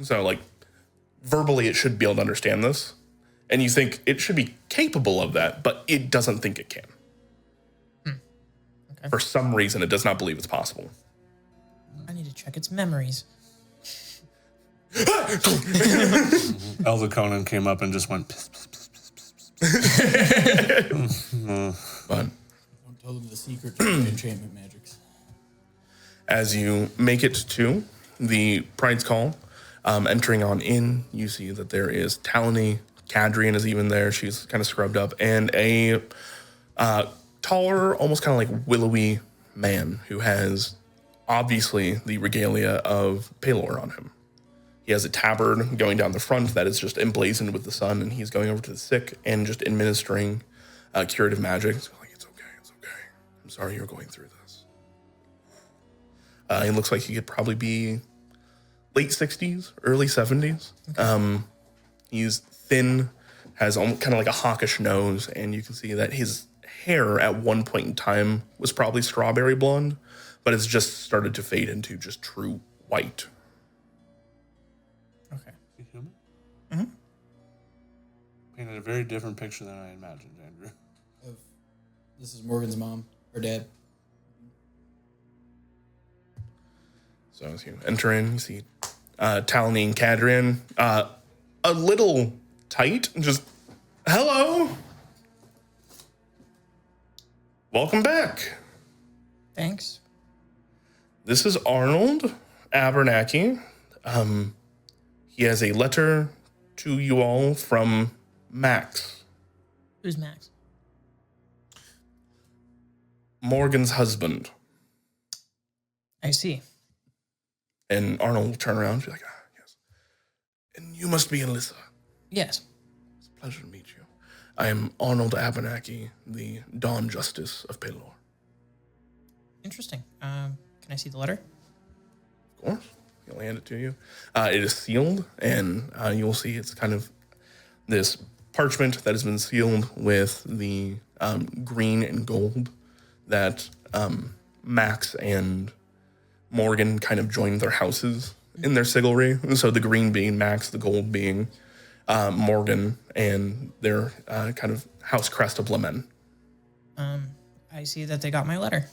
So, like, verbally, it should be able to understand this, and you think it should be capable of that, but it doesn't think it can. Okay. For some reason, it does not believe it's possible. I need to check its memories. Elder Conan came up and just went, piss, piss, piss, piss, piss, piss. But don't tell them the secret to the enchantment magics. as you make it to the Pride's Call, entering on in, you see that there is Talony. Cadrian is even there. She's kind of scrubbed up. And a taller, almost kind of like willowy man who has obviously the regalia of Pelor on him. He has a tabard going down the front that is just emblazoned with the sun, and he's going over to the sick and just administering curative magic. So like, it's okay, it's okay. I'm sorry you're going through this. It looks like he could probably be late 60s, early 70s. Okay. He's thin, has kind of like a hawkish nose, and you can see that his hair at one point in time was probably strawberry blonde, but it's just started to fade into just true white. Okay. You human? Mm-hmm. Painted a very different picture than I imagined, Andrew. This is Morgan's mom or dad. So as you enter in, you see Talony and Cadrian, a little tight, just, hello. Welcome back. Thanks. This is Arnold Abernathy. He has a letter to you all from Max, Who's Max? Morgan's husband. I see. And Arnold will turn around and be like, yes. And you must be Alyssa. Yes. It's a pleasure to meet you. I am Arnold Abernathy, the Dawn Justice of Pelor. Interesting. Can I see the letter? Of course. He'll hand it to you. It is sealed, and you'll see it's kind of this parchment that has been sealed with the green and gold that Max and Morgan kind of joined their houses in their sigilry. So the green being Max, the gold being Morgan, and their kind of house crest of Lemen. I see that they got my letter.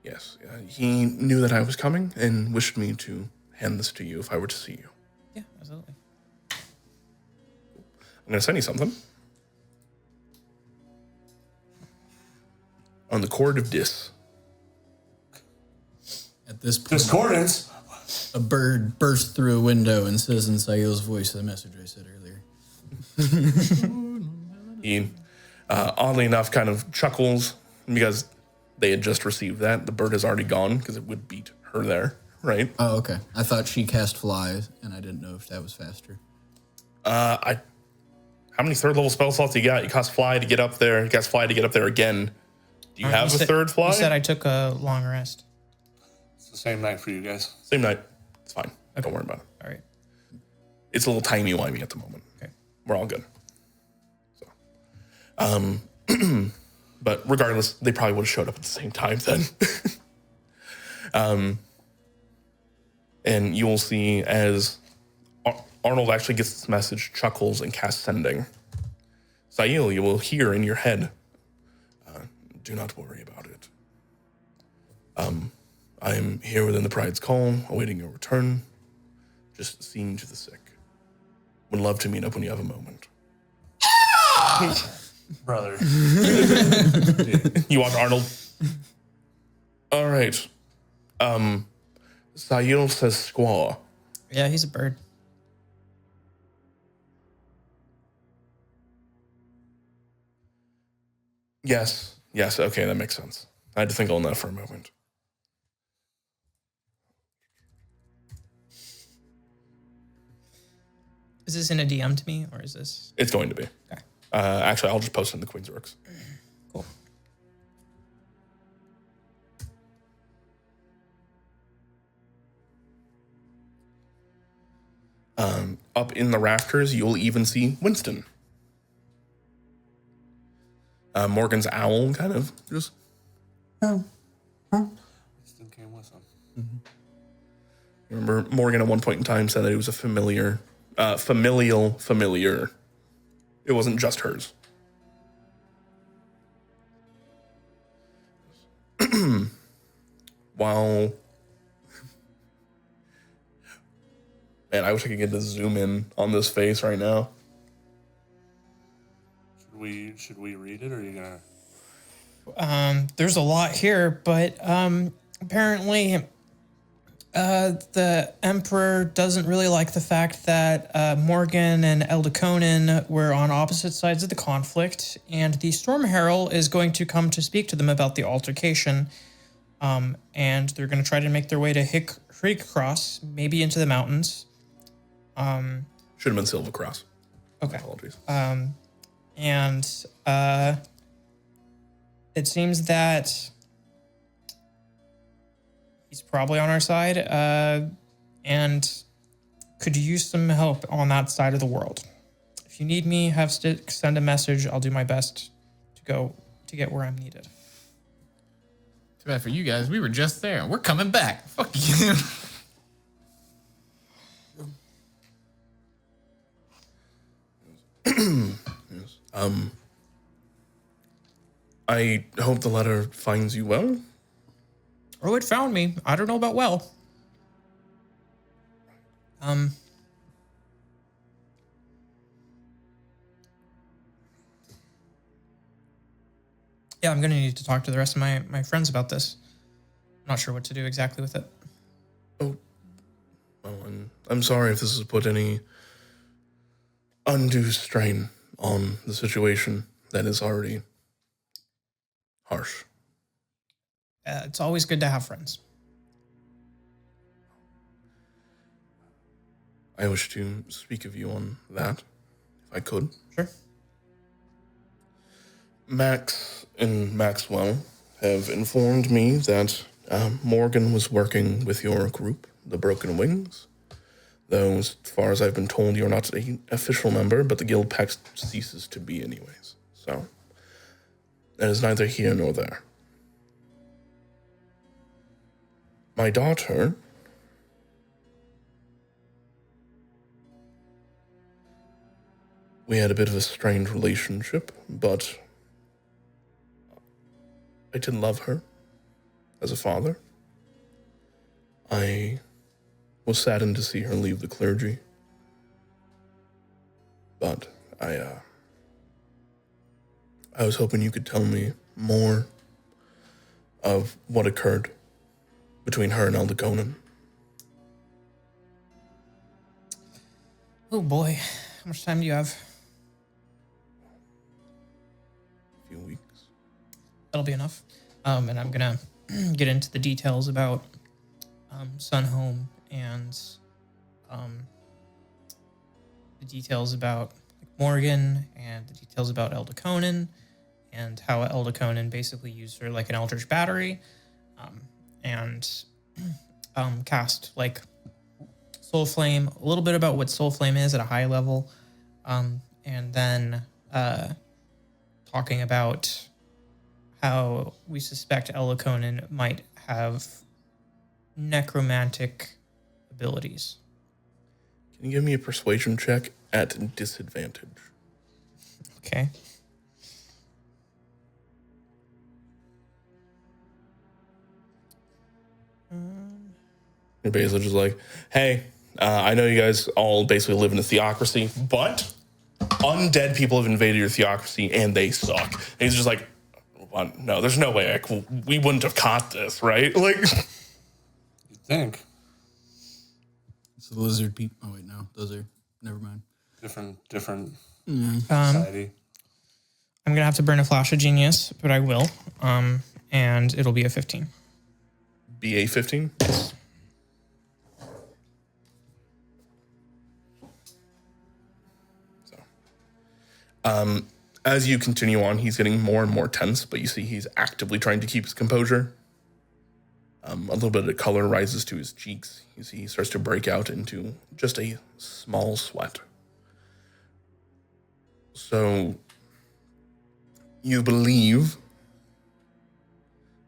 Yes, he knew that I was coming and wished me to hand this to you if I were to see you. Yeah, absolutely. I'm going to send you something. On the cord of Dis. At this point, Discordance. a bird bursts through a window and says in Sayil's voice the message I said earlier. He, oddly enough, kind of chuckles because they had just received that. The bird is already gone because it would beat her there, right? Oh, okay. I thought she cast fly, and I didn't know if that was faster. How many third level spell slots you got? You cast fly to get up there. You cast fly to get up there again. Do you have a third fly? You said I took a long rest. It's the same night for you guys. Same night. It's fine. Don't worry about it. All right. It's a little timey-wimey at the moment. Okay. We're all good. So, But regardless, they probably would have showed up at the same time then. And you will see as Arnold actually gets this message, chuckles, and casts sending. Sail, you will hear in your head, do not worry about it. I am here within the Pride's call, awaiting your return, just seeing to the sick. Would love to meet up when you have a moment. Brother. You want Arnold? All right. Sail says squaw. Yeah, he's a bird. Yes, okay, that makes sense. I had to think on that for a moment. Is this in a DM to me, or is this? It's going to be. Okay. Actually, I'll just post it in the Queen's Rooks. Cool. Up in the rafters, you'll even see Winston. Morgan's owl kind of just... Winston came with him. Remember, Morgan at one point in time said that it was a familial familiar. It wasn't just hers. While... Man, I wish I could get to zoom in on this face right now. Should we read it, or are you gonna? There's a lot here, but apparently the Emperor doesn't really like the fact that Morgan and Eldaconan were on opposite sides of the conflict, and the Storm Herald is going to come to speak to them about the altercation, and they're going to try to make their way to Creek Cross, maybe into the mountains. Should have been Silver Cross. Okay. Apologies. And it seems that he's probably on our side and could use some help on that side of the world. If you need me, have Stick send a message. I'll do my best to get where I'm needed. Too bad for you guys. We were just there. We're coming back. Fuck you. I hope the letter finds you well. Oh, it found me. I don't know about well. Yeah, I'm gonna need to talk to the rest of my friends about this. I'm not sure what to do exactly with it. Oh, well, I'm sorry if this has put any undue strain on the situation that is already harsh. It's always good to have friends. I wish to speak of you on that, if I could. Sure. Max and Maxwell have informed me that Morgan was working with your group, the Broken Wings. Though, as far as I've been told, you're not an official member, but the guild pact ceases to be anyways. So, that is neither here nor there. My daughter... We had a bit of a strained relationship, but I did love her as a father. I was saddened to see her leave the clergy, but I was hoping you could tell me more of what occurred between her and Eldaconan. Oh boy, how much time do you have? A few weeks. That'll be enough. And I'm gonna get into the details about Sunhome and the details about Morgan and the details about Eldaconan and how Eldaconan basically used her like an Eldritch battery and cast like Soul Flame, a little bit about what Soul Flame is at a high level, and then talking about how we suspect Eliconin might have necromantic abilities. Can you give me a persuasion check at disadvantage? Okay. You're basically just like, hey, I know you guys all basically live in a theocracy, but undead people have invaded your theocracy and they suck. And he's just like, well, no, there's no way we wouldn't have caught this, right? Like, You think It's the lizard people. Oh wait, no, those are never mind. different Um, society. I'm gonna have to burn a flash of genius, but I will. And it'll be a 15. BA 15? As you continue on, he's getting more and more tense, but you see he's actively trying to keep his composure. A little bit of color rises to his cheeks. You see he starts to break out into just a small sweat. So, you believe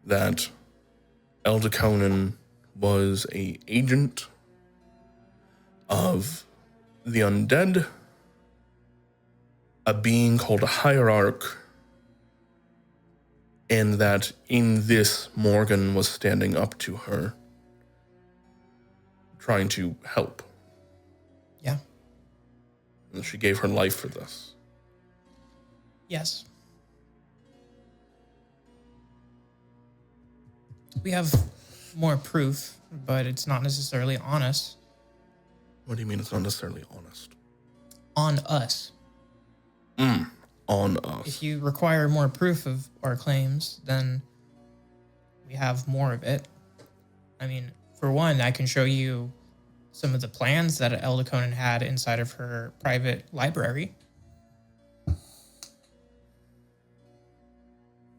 that Eldaconin was an agent of the undead, a being called a hierarch, and that in this Morgan was standing up to her, trying to help. Yeah. And she gave her life for this. Yes. We have more proof, but it's not necessarily honest. What do you mean it's not necessarily honest? On us. On us. If you require more proof of our claims, then we have more of it. I mean, for one, I can show you some of the plans that Eldaconin had inside of her private library.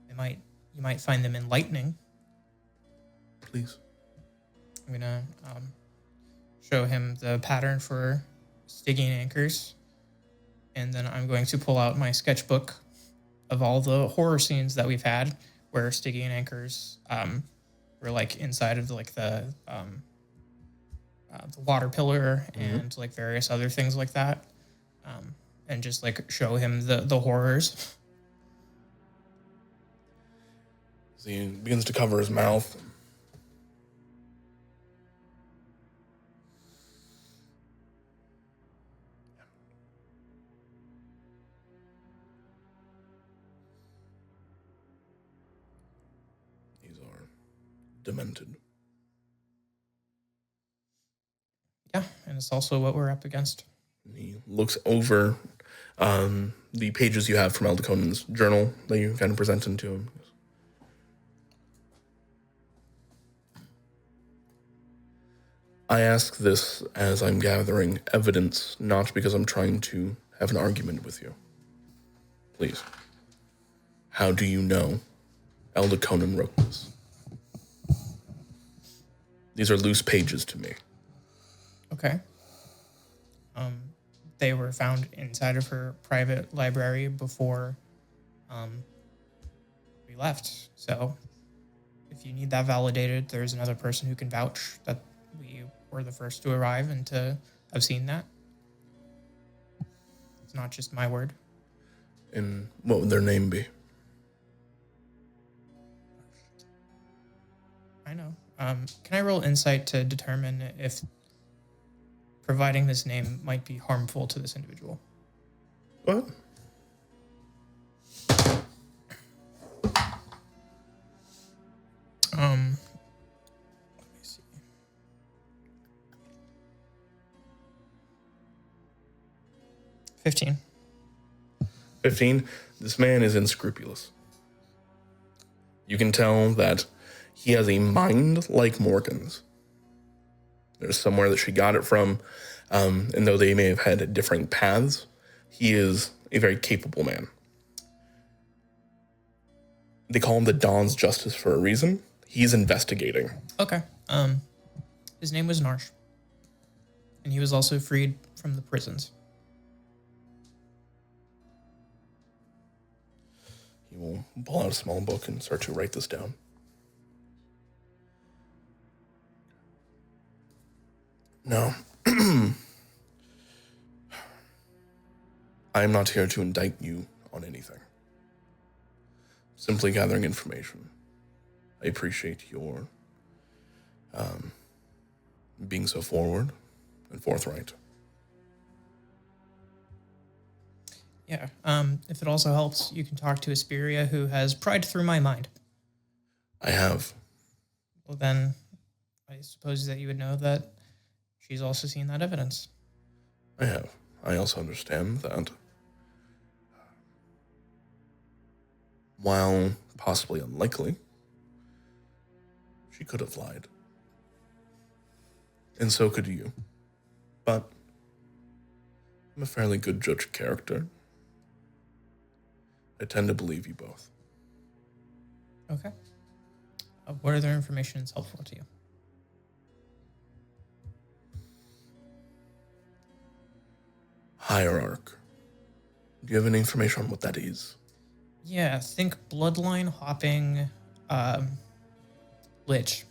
You might find them enlightening. Please. I'm gonna show him the pattern for Stygian anchors, and then I'm going to pull out my sketchbook of all the horror scenes that we've had where Stygian anchors were like inside of the water pillar and like various other things like that, and just like show him the horrors. So he begins to cover his mouth. These are demented. Yeah, and it's also what we're up against. He looks over the pages you have from Eldaconin's journal that you kind of presented to him. I ask this as I'm gathering evidence, not because I'm trying to have an argument with you. Please. How do you know Eldaconin wrote this? These are loose pages to me. Okay. They were found inside of her private library before we left. So if you need that validated, there's another person who can vouch that we were the first to arrive and to have seen that. It's not just my word. And what would their name be? I know. Can I roll insight to determine if providing this name might be harmful to this individual? What? Let me see. 15. 15. This man is unscrupulous. You can tell that he has a mind like Morgan's. There's somewhere that she got it from, and though they may have had differing paths, he is a very capable man. They call him the Dawn's Justice for a reason. He's investigating. Okay. His name was Narsh. And he was also freed from the prisons. He will pull out a small book and start to write this down. Now, I am not here to indict you on anything. Simply gathering information. I appreciate your being so forward and forthright. Yeah. If it also helps, you can talk to Asperia, who has pried through my mind. I have. Well, then I suppose that you would know that she's also seen that evidence. I have. I also understand that while possibly unlikely, she could have lied. And so could you. But I'm a fairly good judge of character. I tend to believe you both. Okay. What other information is helpful to you? Hierarch. Do you have any information on what that is? Yeah, think bloodline hopping lich.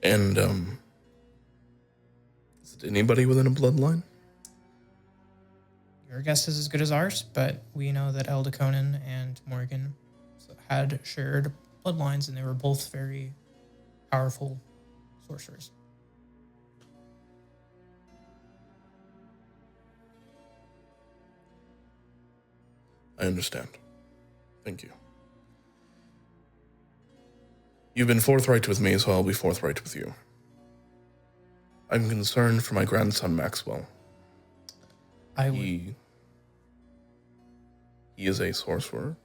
And, is it anybody within a bloodline? Your guess is as good as ours, but we know that Eldaconan and Morgan had shared bloodlines, and they were both very powerful sorcerers. I understand. Thank you. You've been forthright with me, so I'll be forthright with you. I'm concerned for my grandson Maxwell. I would. He is a sorcerer.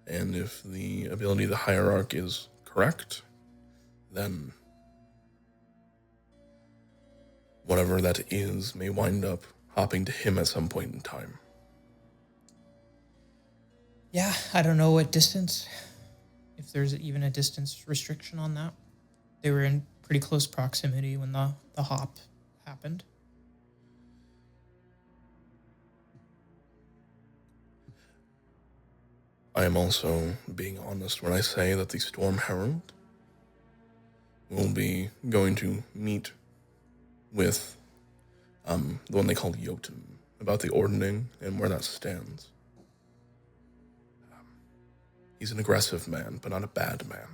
And if the ability of the hierarch is correct, then whatever that is may wind up hopping to him at some point in time. Yeah, I don't know what distance, if there's even a distance restriction on that. They were in pretty close proximity when the hop happened. I am also being honest when I say that the Storm Herald will be going to meet with the one they call Jotun about the ordning and where that stands. He's an aggressive man, but not a bad man.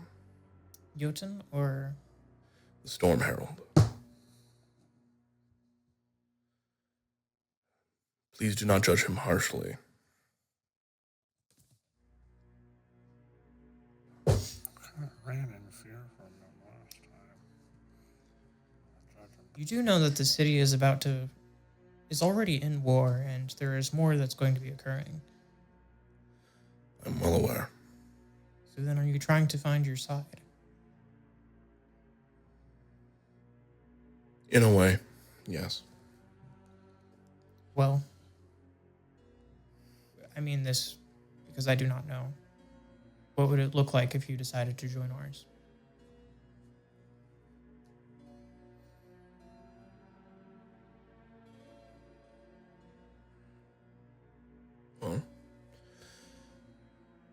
Jotun or... The Storm Herald. Please do not judge him harshly. Ran in fear from them last time. You do know that the city is already in war, and there is more that's going to be occurring. I'm well aware. So then are you trying to find your side? In a way, yes. Well, I mean this because I do not know. What would it look like if you decided to join ours? Well,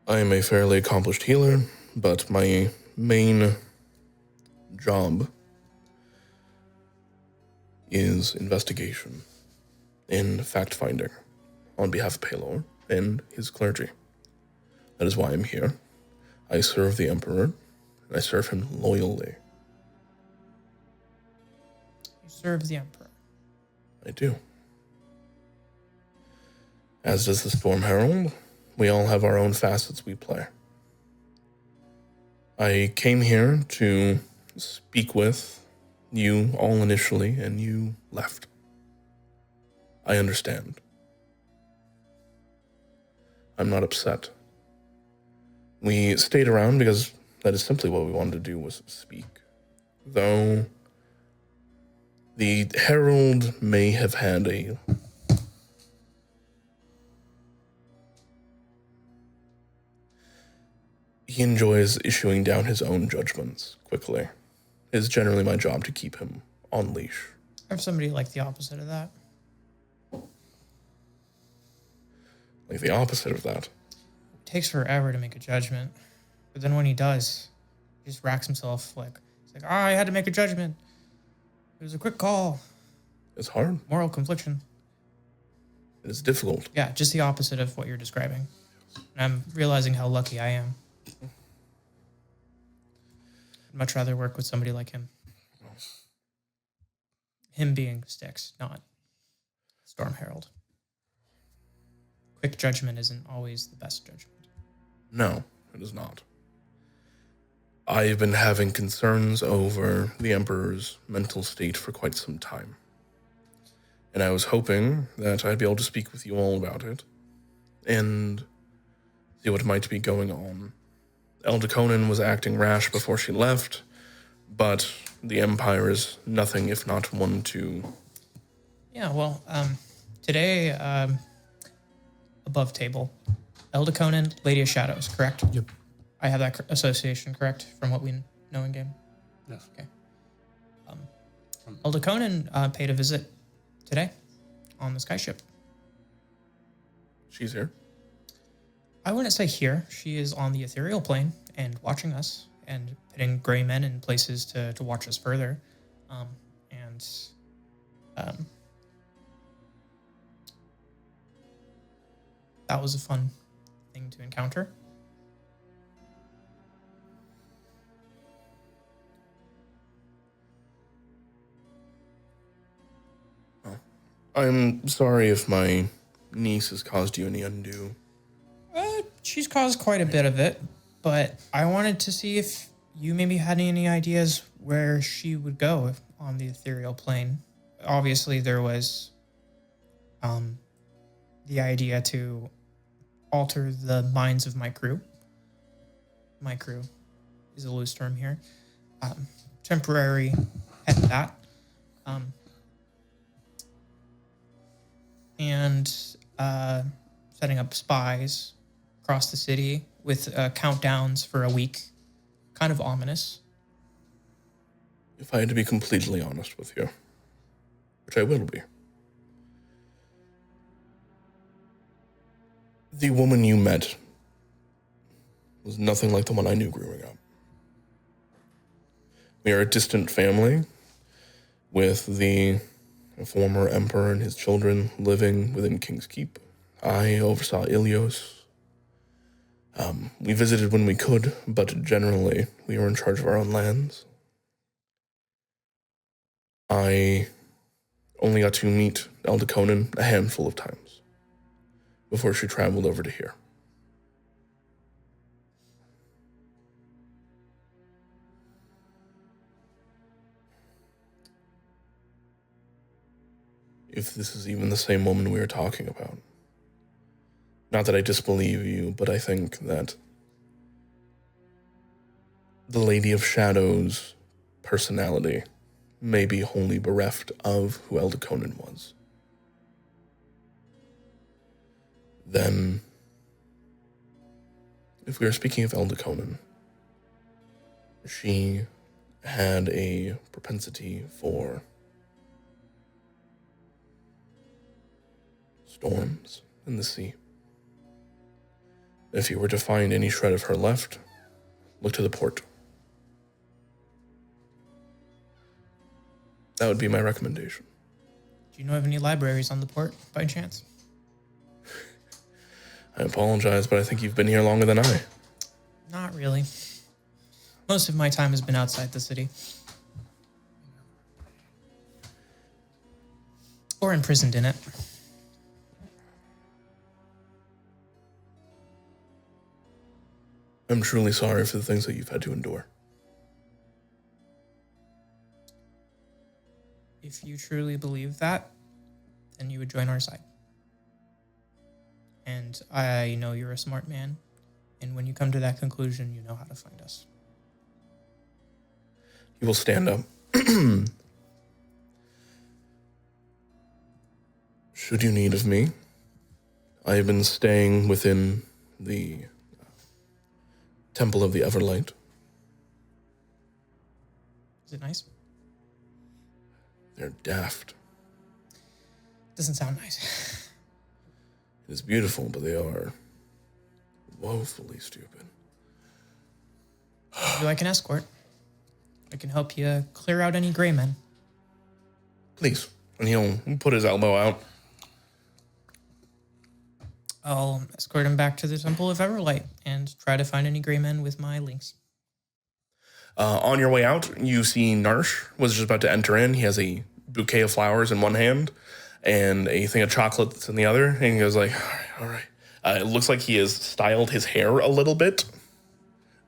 I am a fairly accomplished healer, but my main job is investigation and fact-finding on behalf of Pelor and his clergy. That is why I'm here. I serve the Emperor, and I serve him loyally. You serve the Emperor. I do. As does the Storm Herald. We all have our own facets we play. I came here to speak with you all initially, and you left. I understand. I'm not upset. We stayed around because that is simply what we wanted to do, was speak. Though the Herald may have had a he enjoys issuing down his own judgments quickly. It is generally my job to keep him on leash. I have somebody like the opposite of that. like the opposite of that. It takes forever to make a judgment. But then when he does, he just racks himself he's like, I had to make a judgment. It was a quick call. It's hard. Moral confliction. It is difficult. Yeah, just the opposite of what you're describing. And I'm realizing how lucky I am. I'd much rather work with somebody like him. Him being Styx, not Storm Herald. Quick judgment isn't always the best judgment. No, it is not. I've been having concerns over the Emperor's mental state for quite some time. And I was hoping that I'd be able to speak with you all about it and see what might be going on. Elder Conan was acting rash before she left, but the Empire is nothing if not one to... Yeah, well, today, above table, Elder Conan, Lady of Shadows, correct? Yep. I have that association, correct, from what we know in game? Yes. Okay. Elder Conan paid a visit today on the skyship. She's here. I wouldn't say here. She is on the ethereal plane and watching us and putting gray men in places to watch us further. That was a fun thing to encounter. I'm sorry if my niece has caused you any undue. She's caused quite a bit of it, but I wanted to see if you maybe had any ideas where she would go on the ethereal plane. Obviously, there was the idea to alter the minds of my crew. My crew is a loose term here. Temporary at that. And setting up spies across the city with countdowns for a week. Kind of ominous. If I had to be completely honest with you, which I will be, the woman you met was nothing like the one I knew growing up. We are a distant family, with the former emperor and his children living within King's Keep. I oversaw Ilios. We visited when we could, but generally we were in charge of our own lands. I only got to meet Elder Conan a handful of times before she traveled over to here. If this is even the same woman we are talking about. Not that I disbelieve you, but I think that the Lady of Shadows' personality may be wholly bereft of who Elder Conan was. Then, if we are speaking of Elder Conan, she had a propensity for storms in the sea. If you were to find any shred of her left, look to the port. That would be my recommendation. Do you know of any libraries on the port, by chance? I apologize, but I think you've been here longer than I. Not really. Most of my time has been outside the city. Or imprisoned in it. I'm truly sorry for the things that you've had to endure. If you truly believe that, then you would join our side. And I know you're a smart man, and when you come to that conclusion, you know how to find us. You will stand up. Should you need of me, I have been staying within the Temple of the Everlight. Is it nice? They're daft. Doesn't sound nice. is beautiful, but they are woefully stupid. Would you like an escort? I can help you clear out any gray men. Please. And he'll put his elbow out. I'll escort him back to the Temple of Everlight and try to find any gray men with my links. On your way out, you see Narsh was just about to enter in. He has a bouquet of flowers in one hand and a thing of chocolate that's in the other. And he goes like, all right. It looks like he has styled his hair a little bit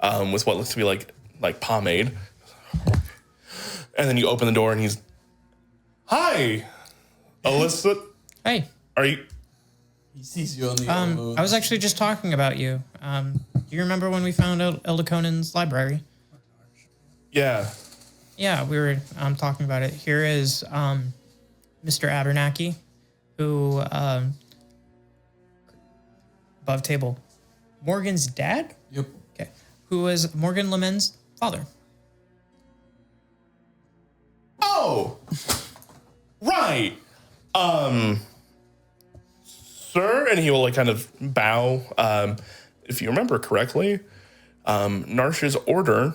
with what looks to be like pomade. And then you open the door and he's, hi, Alyssa. Hey. Are you? He sees you on the I was actually just talking about you. Do you remember when we found Eldaconan's library? Yeah. Yeah, we were talking about it. Here is Mr. Abernathy, who, above table, Morgan's dad? Yep. Okay. Who was Morgan Lemen's father. Oh, right. Sir, and he will like kind of bow. If you remember correctly, Narsh's order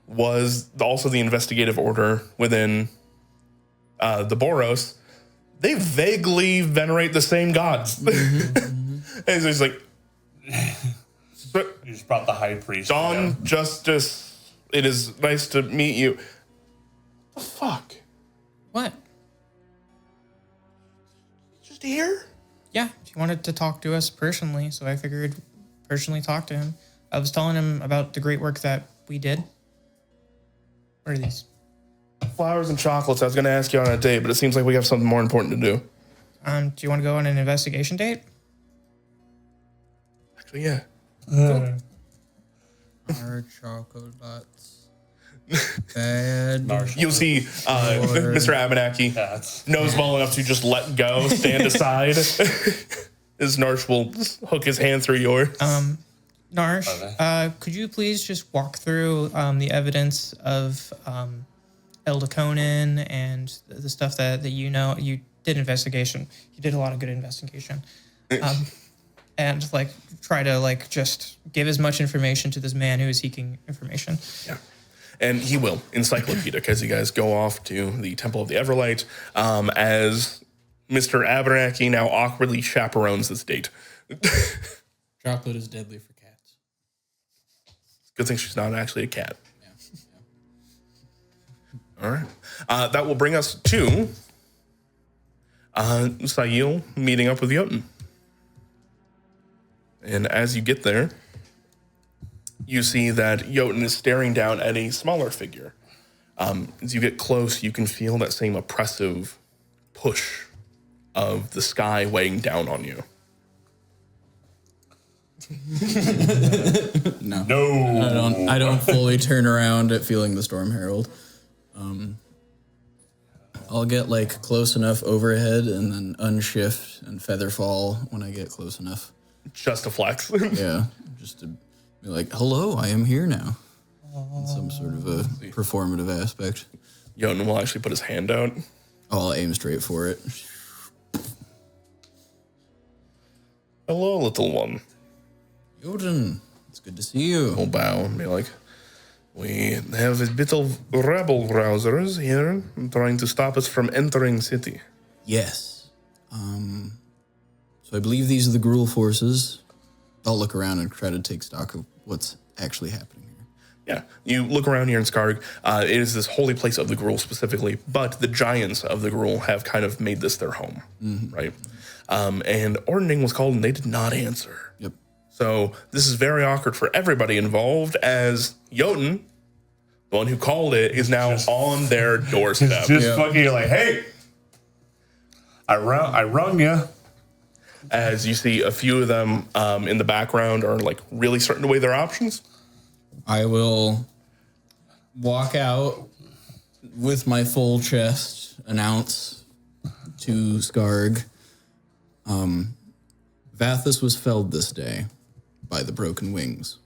was also the investigative order within the Boros. They vaguely venerate the same gods. And he's like, You just brought the high priest. Dawn Justice, it is nice to meet you. The fuck? What? Just here? Yeah, he wanted to talk to us personally, so I figured personally talk to him. I was telling him about the great work that we did. What are these? Flowers and chocolates. I was going to ask you on a date, but it seems like we have something more important to do. Do you want to go on an investigation date? Actually, yeah. Our chocolates. Bad. You'll see Mr. Abernathy knows well enough to just let go, stand aside. As Narsh will hook his hand through yours. Narsh, could you please just walk through the evidence of Eldaconan and the stuff that you know? You did investigation. You did a lot of good investigation. And like try to like just give as much information to this man who is seeking information. Yeah. And he will, encyclopedic, as you guys go off to the Temple of the Everlight, as Mr. Abernathy now awkwardly chaperones this date. Chocolate is deadly for cats. Good thing she's not actually a cat. All right. That will bring us to Sail meeting up with Jotun. And as you get there, you see that Jotun is staring down at a smaller figure. As you get close, you can feel that same oppressive push of the sky weighing down on you. No. I don't fully turn around at feeling the Storm Herald. I'll get like close enough overhead and then unshift and feather fall when I get close enough. Just a flex. Yeah, just to be like, hello, I am here now. In some sort of a performative aspect. Jotun will actually put his hand out. I'll aim straight for it. Hello, little one. Jotun, it's good to see you. He'll bow and be like, we have a bit of rebel rousers here trying to stop us from entering city. Yes. So I believe these are the Gruul forces. I'll look around and try to take stock of what's actually happening here. Yeah, you look around here in Skarg. It is this holy place of the Gruul specifically, but the giants of the Gruul have kind of made this their home, right? And ordering was called and they did not answer. Yep. So this is very awkward for everybody involved as Jotun, the one who called it, is now on their doorstep. Just fucking like, hey, I rung you. As you see a few of them in the background are like really starting to weigh their options. I will walk out with my full chest, announce to Skarg, Vathus was felled this day by the broken wings.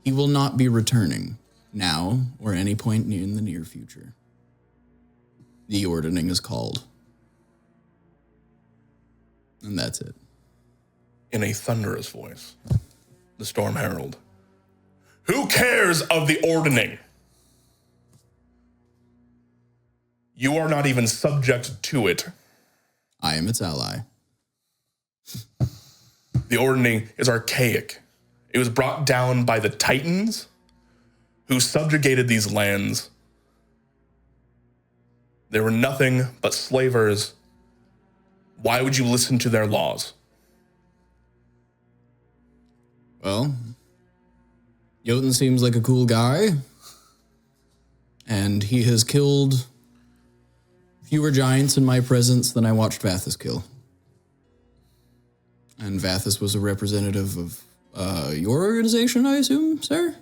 He will not be returning now or any point in the near future. The ordering is called. And that's it. in a thunderous voice, the Storm Herald. Who cares of the ordning? You are not even subject to it. I am its ally. The ordning is archaic. It was brought down by the Titans who subjugated these lands. They were nothing but slavers. Why would you listen to their laws? Well, Jotun seems like a cool guy, and he has killed fewer giants in my presence than I watched Vathis kill. And Vathis was a representative of your organization, I assume, sir?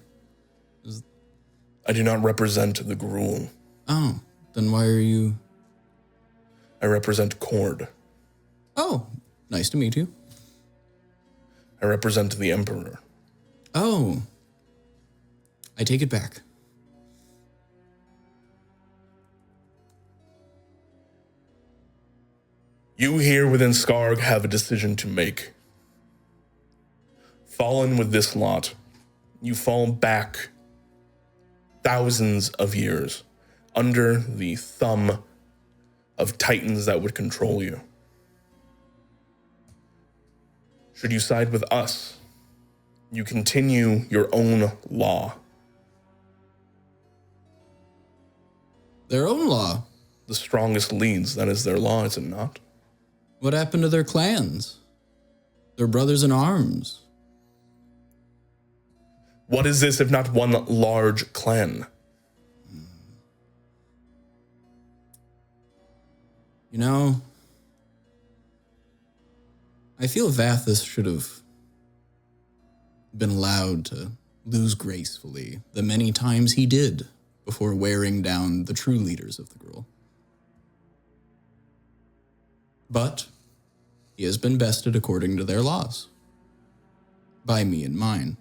I do not represent the Gruul. Oh, then why are you... I represent Cord. Oh, nice to meet you. I represent the Emperor. Oh, I take it back. You here within Skarg have a decision to make. Fallen with this lot, you fall back thousands of years under the thumb of titans that would control you. Should you side with us, you continue your own law. Their own law? The strongest leads, that is their law, is it not? What happened to their clans? Their brothers in arms? What is this if not one large clan? You know, I feel Vathis should have been allowed to lose gracefully the many times he did before wearing down the true leaders of the Gruul. But he has been bested according to their laws. By me and mine.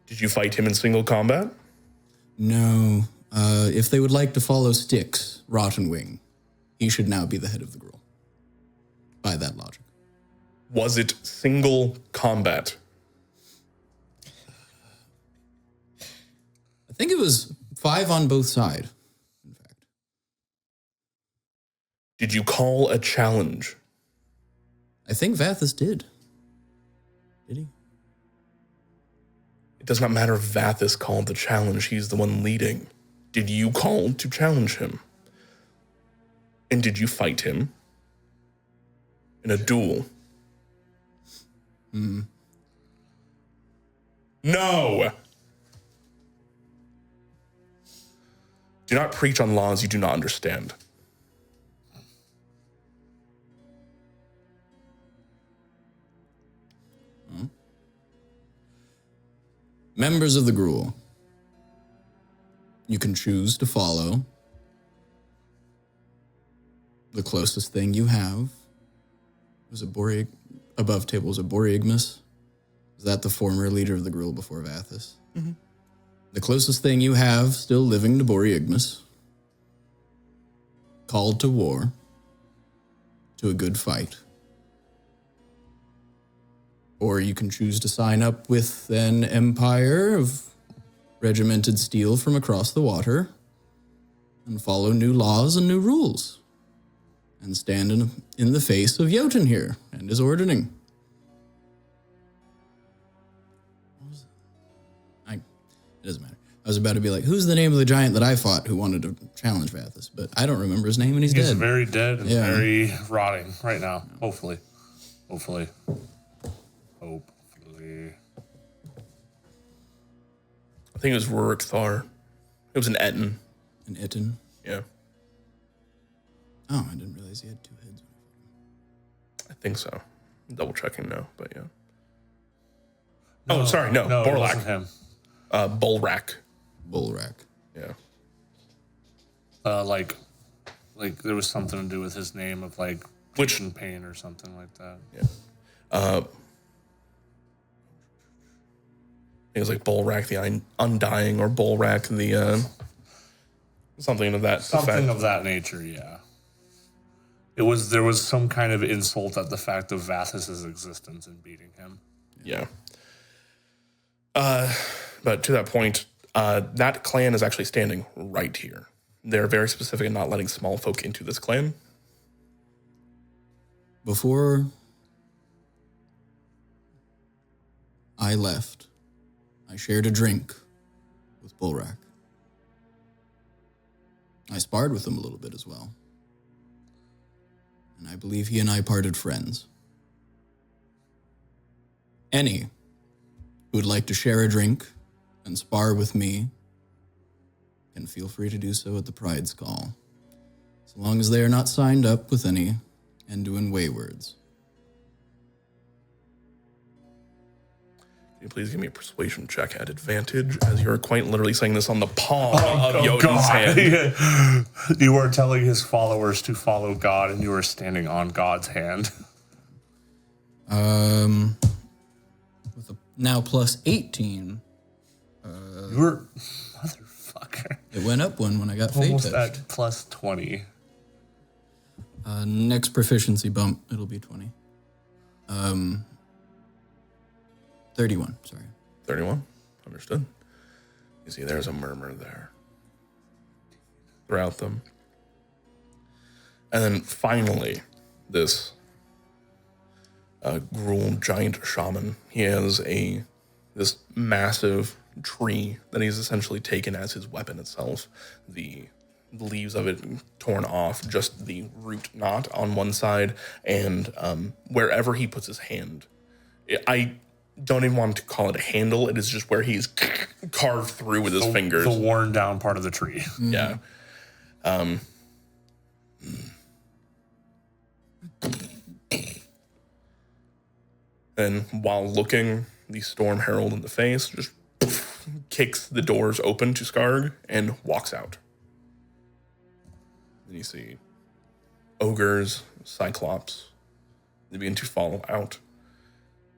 Did you fight him in single combat? No. If they would like to follow Styx, Rottenwing, he should now be the head of the Gruul. By that logic. Was it single combat? I think it was 5 on both sides, in fact. Did you call a challenge? I think Vathis did. Did he? It does not matter if Vathis called the challenge, he's the one leading. Did you call to challenge him? And did you fight him? In a duel? No! Do not preach on laws you do not understand. Members of the Gruul, you can choose to follow the closest thing you have. Was it above table, was it Borigmus? Is that the former leader of the Gruul before Vathis? Mm-hmm. The closest thing you have still living to Borigmus, called to war, to a good fight. Or you can choose to sign up with an empire of regimented steel from across the water and follow new laws and new rules and stand in the face of Jotun here and his ordering. It doesn't matter. I was about to be like, who's the name of the giant that I fought who wanted to challenge Vathis? But I don't remember his name and he's dead. He's very dead and very rotting right now. Hopefully. Hopefully. I think it was Rurik Thar. It was an Etten. An Etten? Yeah. Oh, I didn't realize he had 2 heads. I think so. Double checking now, but yeah. No, oh, sorry, no. It Borlak. wasn't him. Bulrak. Bulrak. Yeah. Like there was something to do with his name of like Which pain or something like that. Yeah. It was like Bulrak the Undying or Bulrak the something of that Something effect. of that nature, yeah. There was some kind of insult at the fact of Vathis' existence in beating him. Yeah. But to that point, that clan is actually standing right here. They're very specific in not letting small folk into this clan. Before I left, I shared a drink with Bulrak. I sparred with him a little bit as well. And I believe he and I parted friends. Any who would like to share a drink and spar with me can feel free to do so at the Pride's Call, so long as they are not signed up with any Enduin Waywards. Can you please give me a persuasion check at advantage, as you're quite literally saying this on the palm of Jotun's hand? You are telling his followers to follow God, and you are standing on God's hand. With a now plus 18, You're motherfucker. it went up one when I got fate Almost touched. at plus 20. Next proficiency bump, it'll be 20. 31, sorry. 31. Understood. You see, there's a murmur there throughout them. And then finally, this Gruul giant shaman, he has this massive tree that he's essentially taken as his weapon itself. The leaves of it torn off, just the root knot on one side, and wherever he puts his hand, I don't even want to call it a handle. It is just where he's carved through with his fingers. The worn down part of the tree. Yeah. And while looking the Storm Herald in the face, just kicks the doors open to Skarg and walks out. Then you see ogres, cyclops. They begin to follow out.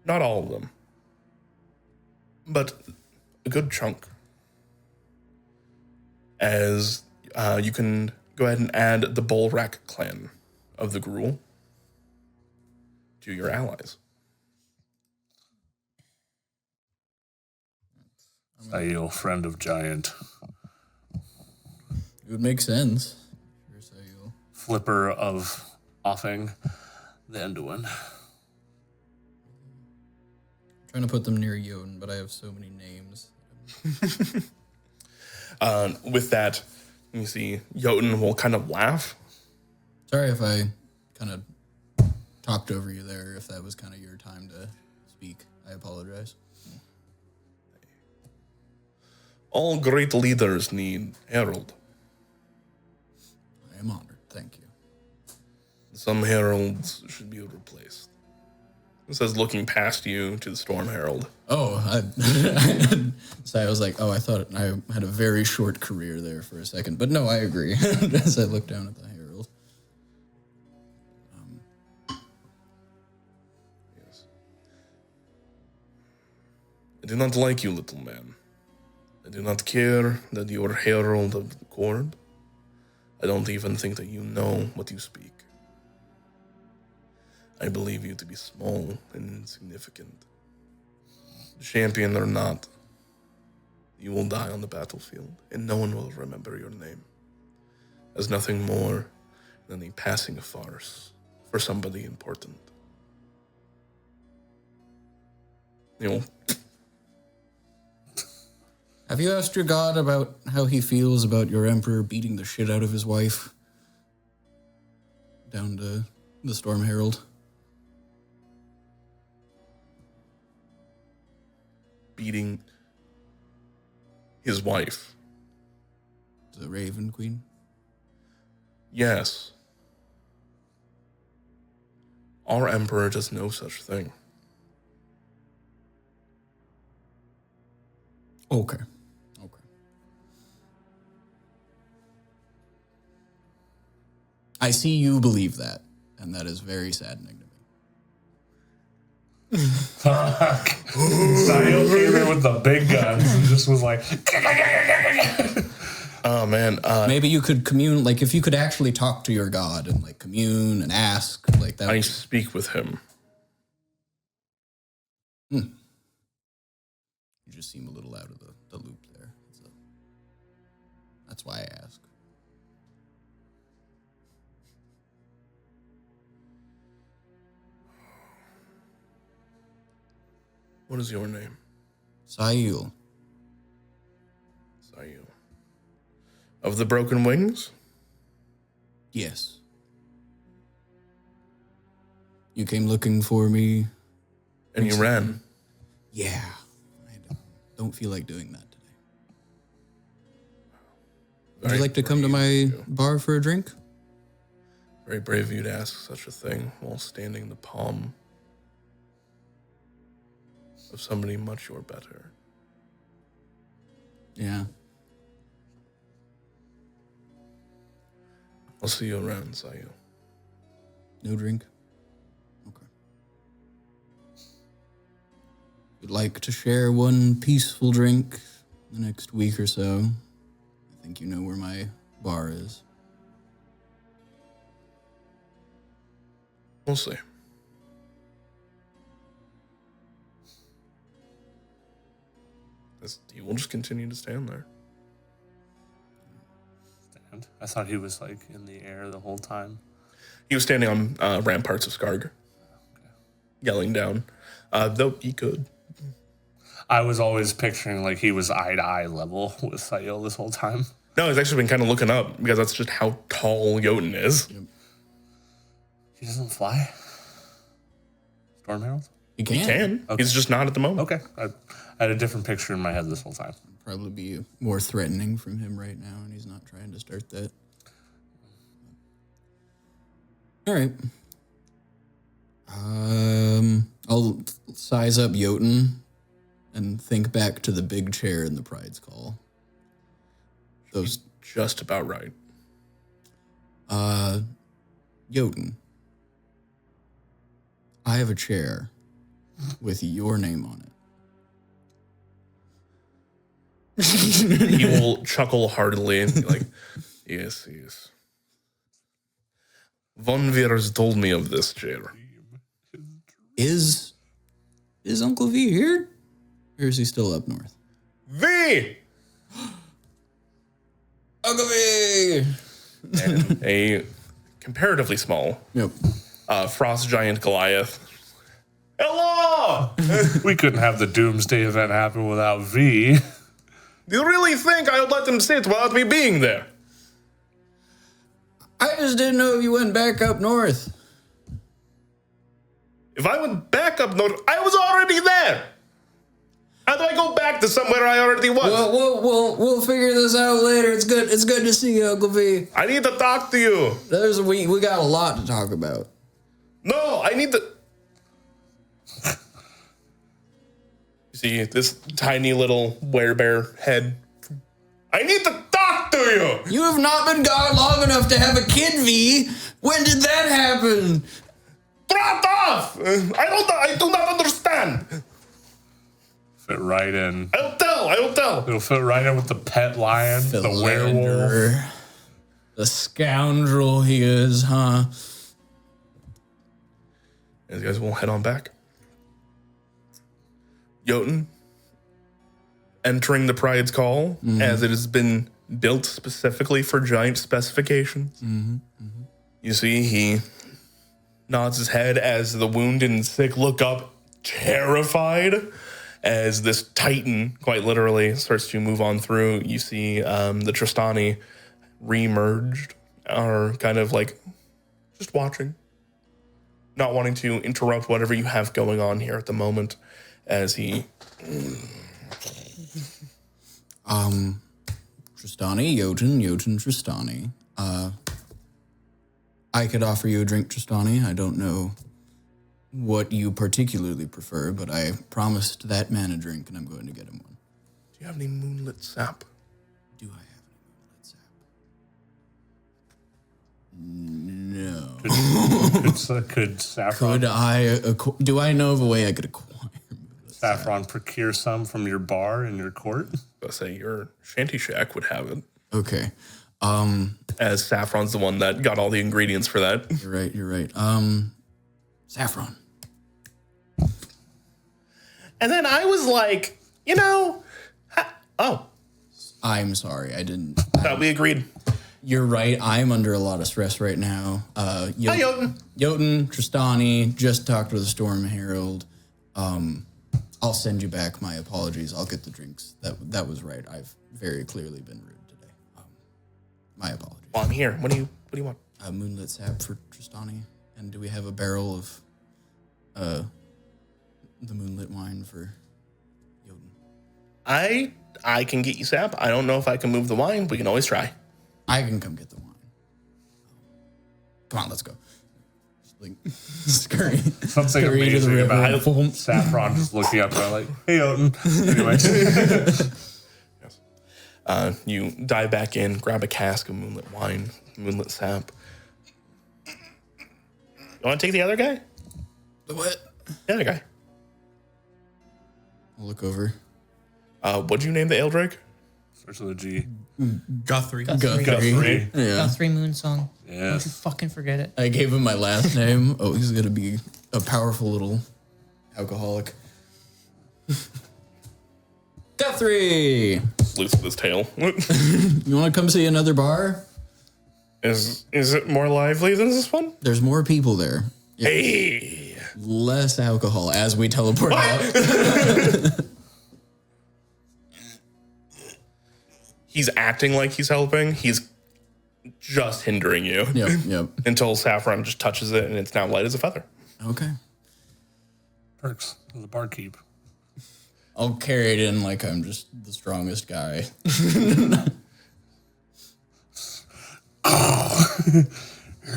Not all of them, but a good chunk. As you can go ahead and add the Bulrak clan of the Gruul to your allies. Sail, friend of giant. It would make sense. Sure, so you'll... Flipper of offing the Enduin. Trying to put them near Jotun, but I have so many names. With that, you see Jotun will kind of laugh. Sorry if I kind of talked over you there, if that was kind of your time to speak. I apologize. All great leaders need herald. I am honored. Thank you. Some heralds should be replaced. It says looking past you to the Storm Herald. Oh, so I was like, oh, I thought I had a very short career there for a second. But no, I agree. As I look down at the herald. Yes. I do not like you, little man. I do not care that you are herald of the Cord. I don't even think that you know what you speak. I believe you to be small and insignificant. Champion or not, you will die on the battlefield, and no one will remember your name as nothing more than a passing farce for somebody important. You know, Have you asked your god about how he feels about your emperor beating the shit out of his wife? Down to the Storm Herald. beating his wife. The Raven Queen? Yes. Our emperor does no such thing. Okay. I see you believe that, and that is very saddening to me. Sail came in with the big guns and just was like, Oh man, Maybe you could commune, like if you could actually talk to your god and like commune and ask, like that. I speak with him. You just seem a little out of the loop there. So that's why I ask. What is your name? Sayul. Sayil. Of the Broken Wings? Yes. You came looking for me. And you ran. Yeah. I don't feel like doing that today. Would you like to come to my bar for a drink? Very brave of you to ask such a thing while standing in the palm of somebody much your better. Yeah. I'll see you around, Sayil. No drink? Okay. Would like to share one peaceful drink the next week or so. I think you know where my bar is. We'll see. He will just continue to stand there. Stand. I thought he was like in the air the whole time. He was standing on ramparts of Skarg, yelling down. Though he could. I was always picturing like he was eye to eye level with Sayil this whole time. No, he's actually been kind of looking up because that's just how tall Jotun is. Yep. He doesn't fly. Storm Herald? You can. He can. Okay. He's just not at the moment. Okay. I had a different picture in my head this whole time. Probably be more threatening from him right now, and he's not trying to start that. All right. I'll size up Jotun and think back to the big chair in the Pride's Call. Those Just about right. Jotun. I have a chair with your name on it. He will chuckle heartily and be like, yes, yes. Von Veers told me of this chair. Is Uncle V here? Or is he still up north? V! Uncle V! And a comparatively small Yep. frost giant Goliath. Hello! We couldn't have the Doomsday event happen without V. Do you really think I would let them sit without me being there? I just didn't know if you went back up north. If I went back up north, I was already there. How do I go back to somewhere I already was? Well, we'll figure this out later. It's good to see you, Uncle V. I need to talk to you. We got a lot to talk about. No, I need to. You see this tiny little werebear head. I need to talk to you. You have not been gone long enough to have a kid, V. When did that happen? Drop off. I do not understand. Fit right in. I will tell. It'll fit right in with the pet lion, the werewolf. The scoundrel he is, huh? And you guys will head on back. Jotun, entering the Pride's Call, as it has been built specifically for giant specifications. You see, he nods his head as the wounded and sick look up, terrified, as this titan, quite literally, starts to move on through. You see the Tristani re-merged, are kind of like just watching, not wanting to interrupt whatever you have going on here at the moment, as he... Tristani, Jotun, Tristani. I could offer you a drink, Tristani. I don't know what you particularly prefer, but I promised that man a drink, and I'm going to get him one. Do you have any moonlit sap? Do I have any moonlit sap? No. Could Saffron, Could I? Do I know of a way I could acquire moonlit sap? Saffron procure some from your bar in your court? I say your shanty shack would have it. Okay. As Saffron's the one that got all the ingredients for that. You're right. Saffron. And then I was like, I'm sorry. I didn't. thought we agreed. You're right. I'm under a lot of stress right now. Hi, Jotun. Jotun, Tristani, just talked with the Storm Herald. I'll send you back my apologies. I'll get the drinks. That was right. I've very clearly been rude today. My apologies. Well, I'm here. What do you want? Moonlit sap for Tristani. And do we have a barrel of the moonlit wine for Jotun? I can get you sap. I don't know if I can move the wine. We can always try. I can come get the wine. Come on, let's go. Just like scurry. Something scurry to the amazing river about and pull- Saffron just looking up there like, hey, Odin. Anyway. You dive back in, grab a cask of moonlit wine, moonlit sap. You want to take the other guy? The what? The other guy. I'll look over. What'd you name the ale drake? Starts with a G. Guthrie. Guthrie. Yeah. Guthrie Moonsong. Don't you Yes. fucking forget it. I gave him my last name. Oh, he's gonna be a powerful little alcoholic. Guthrie! Loose with his tail. You wanna come see another bar? Is it more lively than this one? There's more people there. Yeah. Hey. Less alcohol as we teleport out. He's acting like he's helping. He's just hindering you. Yep. Until Saffron just touches it and it's now light as a feather. Okay. Perks of the barkeep. I'll carry it in like I'm just the strongest guy.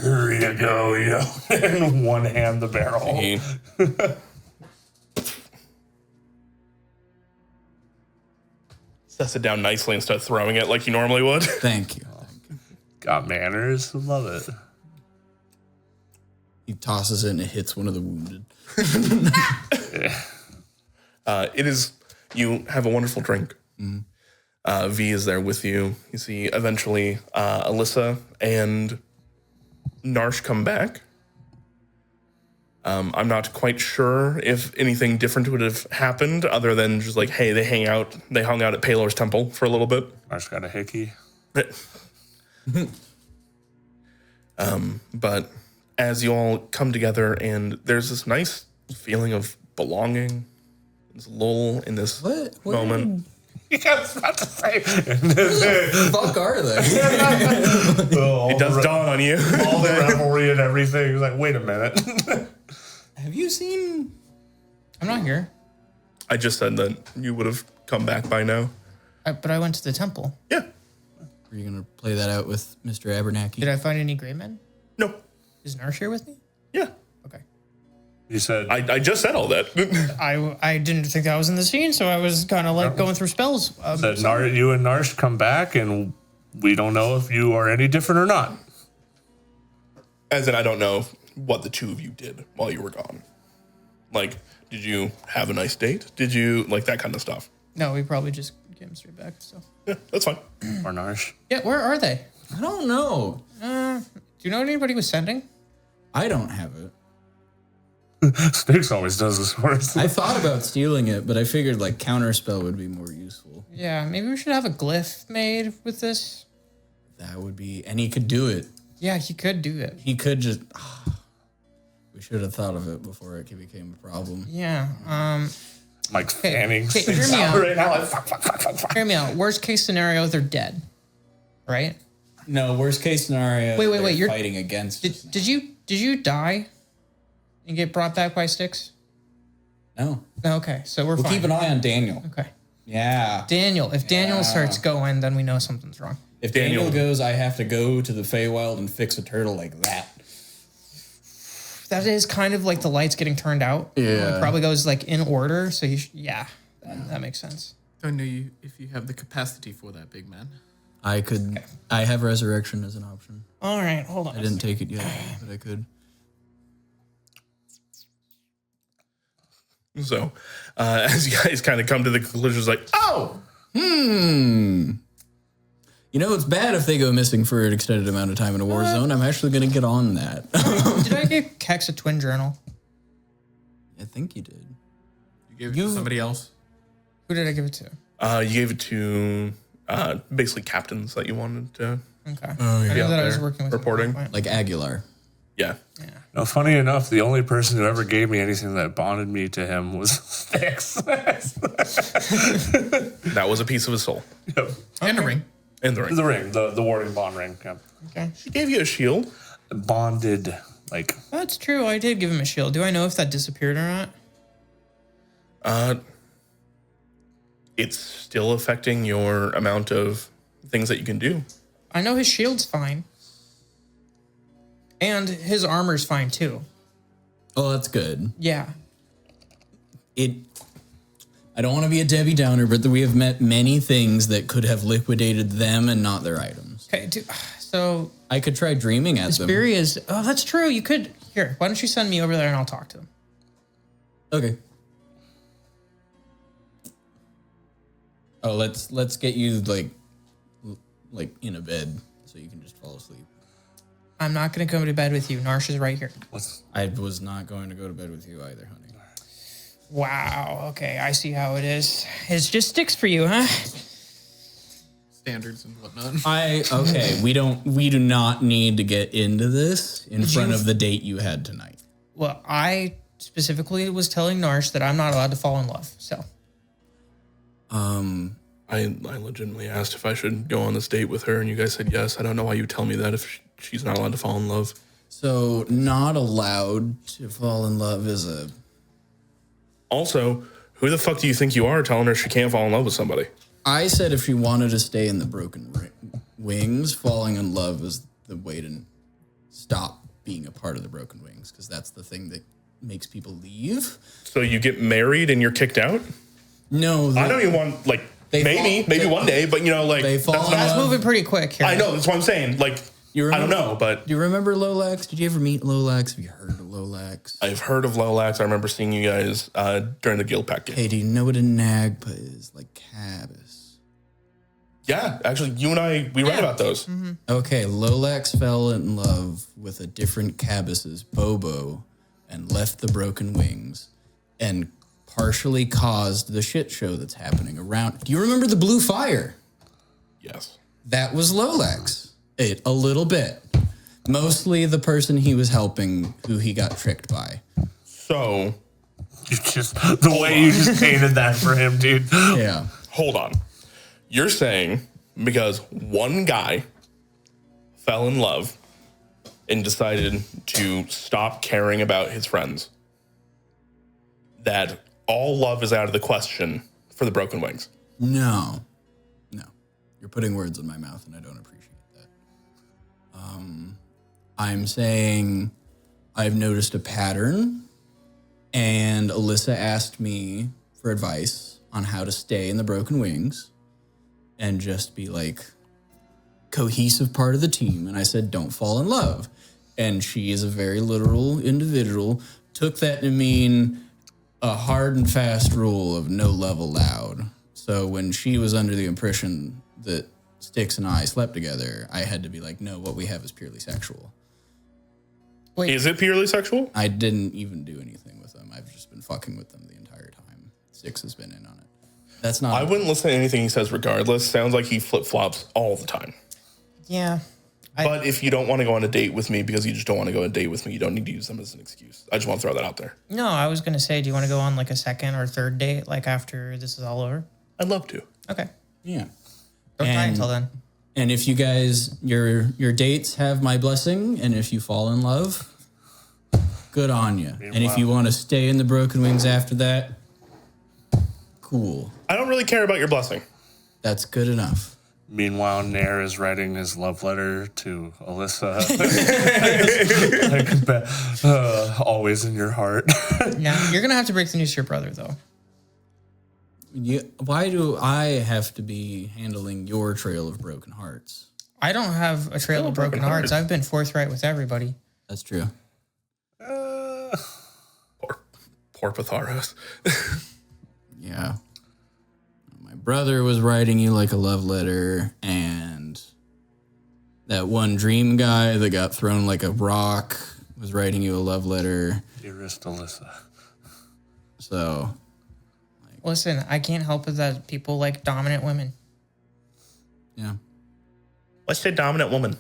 Here you go, and one hand the barrel. He sets it down nicely and starts throwing it like you normally would. Thank you. Got manners. Love it. He tosses it and it hits one of the wounded. It is, you have a wonderful drink. V is there with you. You see eventually Alyssa and Narsh come back. I'm not quite sure if anything different would have happened other than just like, hey, they hung out at Palor's temple for a little bit. I just got a hickey. But as you all come together and there's this nice feeling of belonging, this lull in this What moment. Yeah, I was about to say. fuck are they? It does dawn on you. All the revelry and everything. It's like, wait a minute. Have you seen? I'm not here. I just said that you would have come back by now. But I went to the temple. Yeah. Are you gonna play that out with Mr. Abernathy? Did I find any gray men? No. Is Narsh here with me? Yeah. Okay. You said, I just said all that. I didn't think that was in the scene, so I was kind of like going through spells. you and Narsh come back, and we don't know if you are any different or not. As in, I don't know what the two of you did while you were gone. Like, did you have a nice date? Did you, like, that kind of stuff? No, we probably just came straight back. So Yeah, that's fine. Or Narsh. yeah, where are they? I don't know. Do you know what anybody was sending? I don't have it. Styx always does this for us. I thought about stealing it, but I figured like counterspell would be more useful. Yeah, maybe we should have a glyph made with this. That would be, and he could do it. Yeah, he could do it. He could just. We should have thought of it before it became a problem. Yeah. Like fanning okay, Styx hear me out out. right now. Like, fuck. Hear me out. Worst case scenario, they're dead. Right? No, worst case scenario. Wait, they're you're fighting against. Did you die and get brought back by Styx? No, No, okay, so we're we'll fine. keep an eye on Daniel. Okay. Yeah. Daniel, if Daniel starts going, then we know something's wrong. If Daniel- Daniel goes, I have to go to the Feywild and fix a turtle like that. That is kind of like the lights getting turned out. Yeah. It probably goes like in order. So that makes sense. Don't know if you have the capacity for that, big man. I could. I have resurrection as an option. All right, hold on. I didn't take it yet, but I could. So, as you guys kind of come to the conclusion, it's like, oh, You know, it's bad if they go missing for an extended amount of time in a war zone. I'm actually going to get on that. Did I give Kex a twin journal? I think you did. You gave it to somebody else? Who did I give it to? You gave it to basically captains that you wanted to. Okay. Oh, yeah. I know that I was there working with reporting. Like Aguilar. Yeah. Now, funny enough, the only person who ever gave me anything that bonded me to him was Styx. That was a piece of his soul. Yep. And a ring. And the ring. The ring, the warding bond ring. Yep. Okay. She gave you a shield. Bonded, like, That's true. I did give him a shield. Do I know if that disappeared or not? It's still affecting your amount of things that you can do. I know his shield's fine. And his armor's fine too. Oh, that's good. Yeah. I don't want to be a Debbie Downer, but we have met many things that could have liquidated them and not their items. Okay, so I could try dreaming at them. Asperia's... Oh, that's true. You could... Here, why don't you send me over there and I'll talk to him. Okay. Oh, let's get you like in a bed so you can just fall asleep. I'm not going to go to bed with you. Narsh is right here. I was not going to go to bed with you either, honey. Wow. Okay, I see how it is. It's just sticks for you, huh? Standards and whatnot. We do not need to get into this in front of the date you had tonight. Well, I specifically was telling Narsh that I'm not allowed to fall in love, so... I legitimately asked if I should go on this date with her, and you guys said yes. I don't know why you tell me that if she's not allowed to fall in love. So, not allowed to fall in love is a... Also, who the fuck do you think you are telling her she can't fall in love with somebody? I said if she wanted to stay in the broken wings, falling in love is the way to stop being a part of the broken wings, because that's the thing that makes people leave. So you get married and you're kicked out? No. I don't even want, like, maybe one day, but, you know, like, They fall in That's love. moving pretty quick here. I know, that's what I'm saying. Like, I don't know, but... Do you remember Lolax? Did you ever meet Lolax? Have you heard of Lolax? I've heard of Lolax. I remember seeing you guys during the Guild Pack game. Hey, do you know what a Nagpa is? Like Cabas. Yeah, actually, you and I, we read about those. Mm-hmm. Okay, Lolax fell in love with a different Cabas's Bobo and left the broken wings and partially caused the shit show that's happening around. Do you remember the blue fire? Yes. That was Lolax. A little bit. Mostly the person he was helping who he got tricked by. So, the way you just painted that for him, dude. Yeah. hold on. You're saying because one guy fell in love and decided to stop caring about his friends, that all love is out of the question for the Broken Wings? No. You're putting words in my mouth, and I don't appreciate that. I'm saying I've noticed a pattern, and Alyssa asked me for advice on how to stay in the Broken Wings and just be like cohesive part of the team. And I said, don't fall in love. And she is a very literal individual, took that to mean a hard and fast rule of no love allowed. So when she was under the impression that Styx and I slept together, I had to be like, no, what we have is purely sexual. Wait. Is it purely sexual? I didn't even do anything with them. I've just been fucking with them the entire time. Styx has been in on it. That's not... I wouldn't listen to anything he says regardless. Sounds like he flip-flops all the time. Yeah. But if you don't want to go on a date with me because you just don't want to go on a date with me, you don't need to use them as an excuse. I just want to throw that out there. No, I was going to say, do you want to go on like a second or third date, like after this is all over? I'd love to. Okay. Yeah. Don't try until then. And if you guys, your dates have my blessing, and if you fall in love, good on you. And if you want to stay in the Broken Wings after that, cool. I don't really care about your blessing. That's good enough. Meanwhile, Nair is writing his love letter to Alyssa. Always in your heart. Yeah, you're going to have to break the news to your brother, though. Why do I have to be handling your trail of broken hearts? I don't have a trail of broken hearts. I've been forthright with everybody. That's true. Poor Patharos. Yeah. My brother was writing you like a love letter, and that one dream guy that got thrown like a rock was writing you a love letter. Dearest Alyssa. So, Listen, I can't help it that people like dominant women. yeah. What's the dominant woman?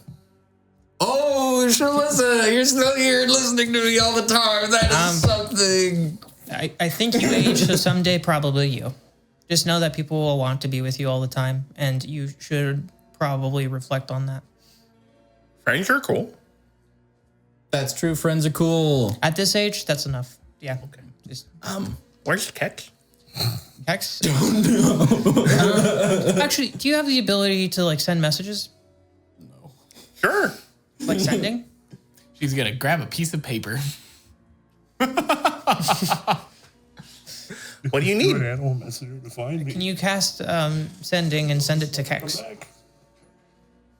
Oh, Shalissa, you're still here listening to me all the time. That is something. I think you age, so someday probably you. Just know that people will want to be with you all the time, and you should probably reflect on that. Friends are cool. That's true. Friends are cool. At this age, that's enough. Yeah. Okay. Just Where's Kex? text. Actually, do you have the ability to like send messages? Sure. Like sending? She's gonna grab a piece of paper. What do you need? An animal messenger to find me. Can you cast sending and send it to Kex?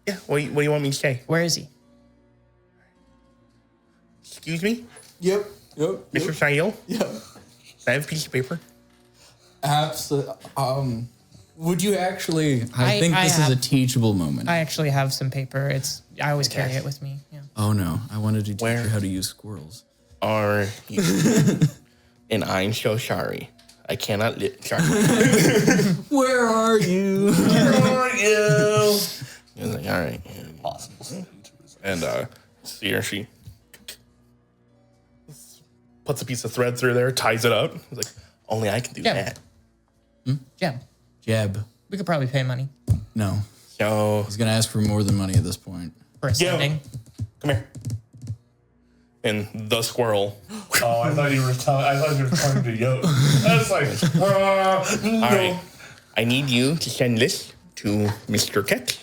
Yeah. What do you want me to say? Where is he? Excuse me, Yep. Mr. Sayil? Yep. I have a piece of paper. Absolutely. Would you actually? I I- think I this is a have- teachable moment. I actually have some paper. I always carry it with me. Yeah. Oh no! I wanted to teach Where? you how to use squirrels. Are you? And I'm so sorry. I cannot sorry. Where are you? Where are you? He's like, all right. Possible. And see her, she puts a piece of thread through there, ties it up. He's like, only I can do Yeah. that. Yeah. Jeb. We could probably pay money No, So, he's gonna ask for more than money at this point. for a sending. come here. And the squirrel. Oh, I thought you were talking to Yo. I was like, no. All right. I need you to send this to Mr. Keck.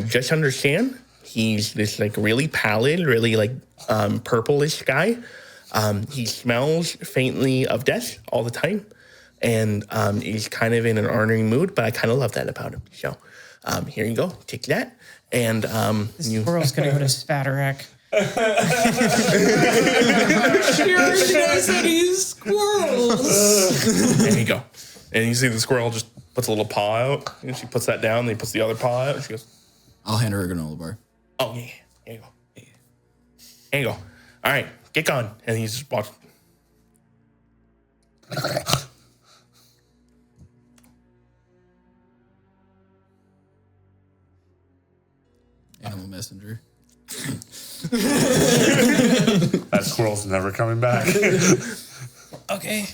Just understand, he's this like really pallid, really like purplish guy. He smells faintly of death all the time, and he's kind of in an ornery mood. But I kind of love that about him. So here you go, take that, and This squirrel's gonna go to Spatarack. there you go. And you see the squirrel just puts a little paw out, and she puts that down. And he puts the other paw out, and she goes, I'll hand her a granola bar. "Oh yeah, here you go, here you go. All right, get gone." And he's just watching. Animal messenger. That squirrel's never coming back. Okay.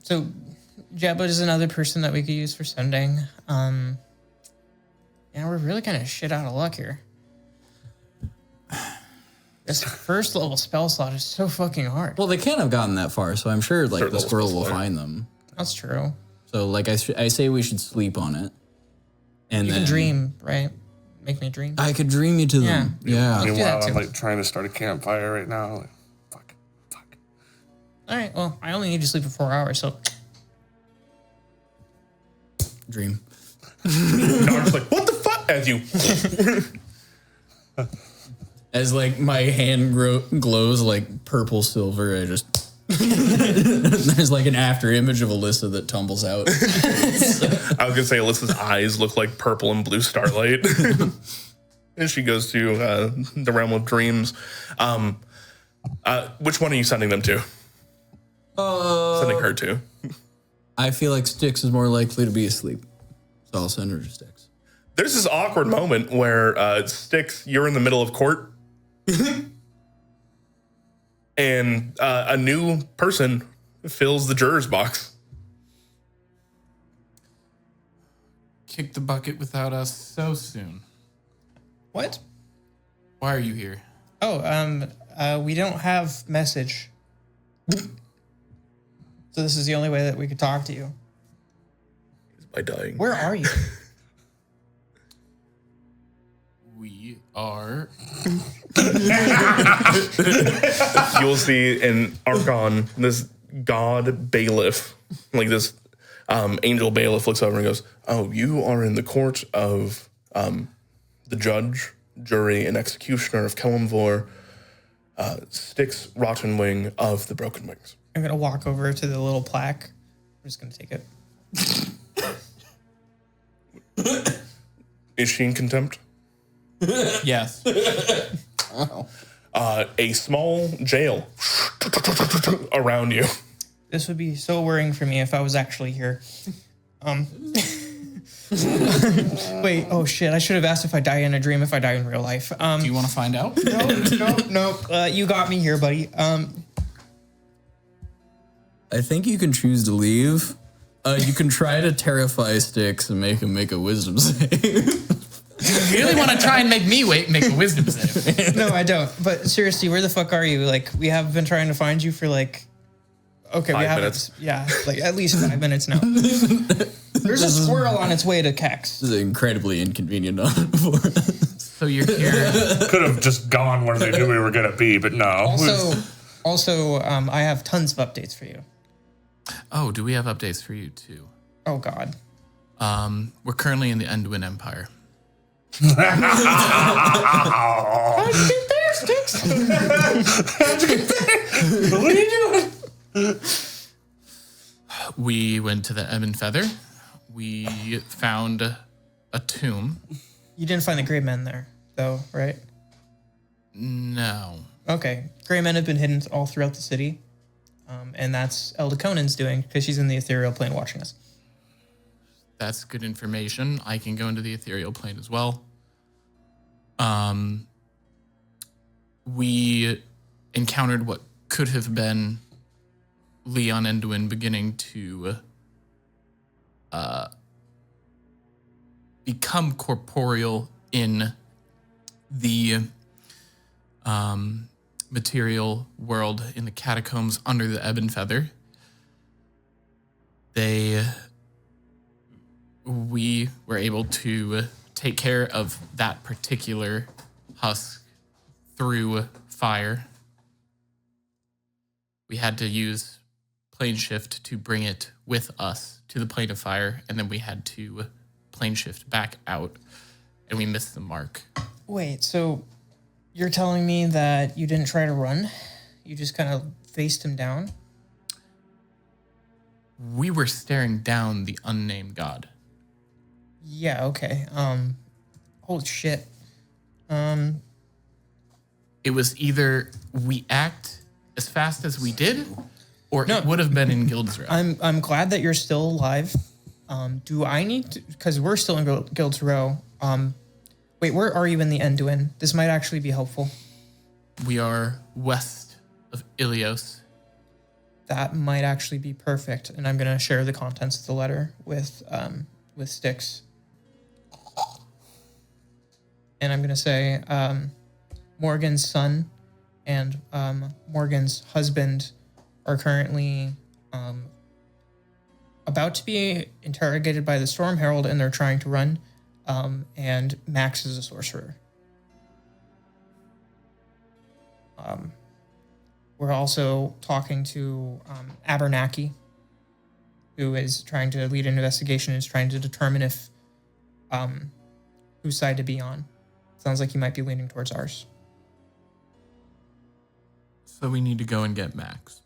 So Jabba is another person that we could use for sending. Yeah, we're really kind of shit out of luck here. This first level spell slot is so fucking hard. Well, they can't have gotten that far, so I'm sure like Third the level squirrel spell will slot. find them. That's true. So like I say we should sleep on it, and You then can dream, right? Make me dream. I could dream you to them. Yeah. do Meanwhile, that I'm too. like trying to start a campfire right now. Like, fuck. All right. Well, I only need to sleep for 4 hours, so Dream. Dark's like, "What the fuck?" As you. As like my hand glows like purple silver, I just there's like an after image of Alyssa that tumbles out. I was gonna say Alyssa's eyes look like purple and blue starlight. And she goes to the realm of dreams. Which one are you sending them to? Sending her to. I feel like Styx is more likely to be asleep, so I'll send her to Styx. There's this awkward moment where Styx, you're in the middle of court, and a new person fills the juror's box. Kick the bucket without us so soon. what? Why are you here? Oh, we don't have message. So this is the only way that we could talk to you. By dying. Where are you? We are. You'll see in Archon, this god bailiff, like this angel bailiff looks over and goes, "Oh, you are in the court of the judge, jury, and executioner of Kelimvor, Styx Rottenwing of the Broken Wings." I'm gonna walk over to the little plaque. I'm just gonna take it. Is she in contempt? Yes. A small jail around you. This would be so worrying for me if I was actually here. Wait, oh shit, I should have asked if I die in a dream, if I die in real life. Do you want to find out? No. You got me here, buddy. I think you can choose to leave. You can try to terrify Styx and make him make a wisdom save. You really want to try and make me make a wisdom save? No, I don't. But seriously, where the fuck are you? Like, we have been trying to find you for like... Okay, 5 minutes. Yeah, like at least 5 minutes now. There's a squirrel on its way to Kex. This is incredibly inconvenient for us. So you're here. Could have just gone where they knew we were going to be, but no. Also, I have tons of updates for you. Oh, do we have updates for you too? Oh God. We're currently in the Enduin Empire. What are you doing? We went to the Ebon Feather. We found a tomb. You didn't find the gray men there, though, right? No. Okay. Gray men have been hidden all throughout the city. And that's Elda Conan's doing, because she's in the ethereal plane watching us. That's good information. I can go into the ethereal plane as well. We encountered what could have been Leon Enduin beginning to become corporeal in the material world, in the catacombs under the Ebon Feather. We were able to take care of that particular husk through fire. We had to use plane shift to bring it with us to the plane of fire, and then we had to plane shift back out, and we missed the mark. Wait, so you're telling me that you didn't try to run? You just kind of faced him down? We were staring down the unnamed god. Yeah, okay. Holy shit. It was either we act as fast as we did, or it would have been in Guild's Row. I'm glad that you're still alive. Do I need to, because we're still in Guild's Row. Wait, where are you in the Enduin? This might actually be helpful. We are west of Ilios. That might actually be perfect, and I'm gonna share the contents of the letter with Styx. And I'm gonna say, Morgan's son and Morgan's husband are currently about to be interrogated by the Storm Herald, and they're trying to run. And Max is a sorcerer. We're also talking to Abernathy, who is trying to lead an investigation, is trying to determine if whose side to be on. Sounds like he might be leaning towards ours. So we need to go and get Max.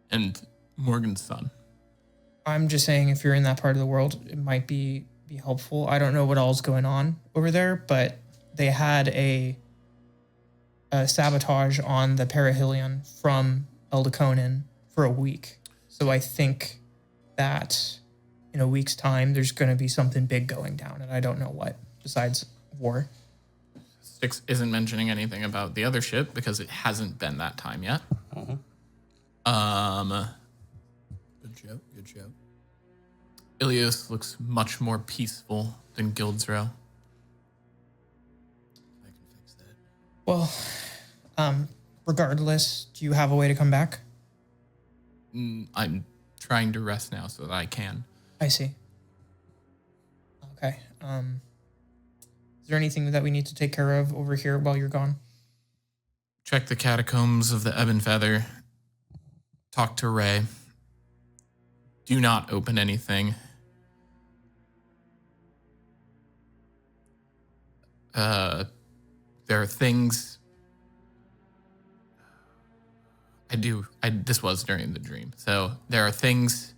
And Morgan's son. I'm just saying, if you're in that part of the world, it might be helpful. I don't know what all's going on over there, but they had a sabotage on the perihelion from Elda Conan for a week. So I think that in a week's time, there's going to be something big going down, and I don't know what, besides war. Styx isn't mentioning anything about the other ship because it hasn't been that time yet. Good show. Good show. Ilios looks much more peaceful than Guild's Row. I can fix that. Well, regardless, do you have a way to come back? I'm trying to rest now so that I can. I see. Okay. Is there anything that we need to take care of over here while you're gone? Check the catacombs of the Ebon Feather. Talk to Ray. Do not open anything. There are things. This was during the dream. So there are things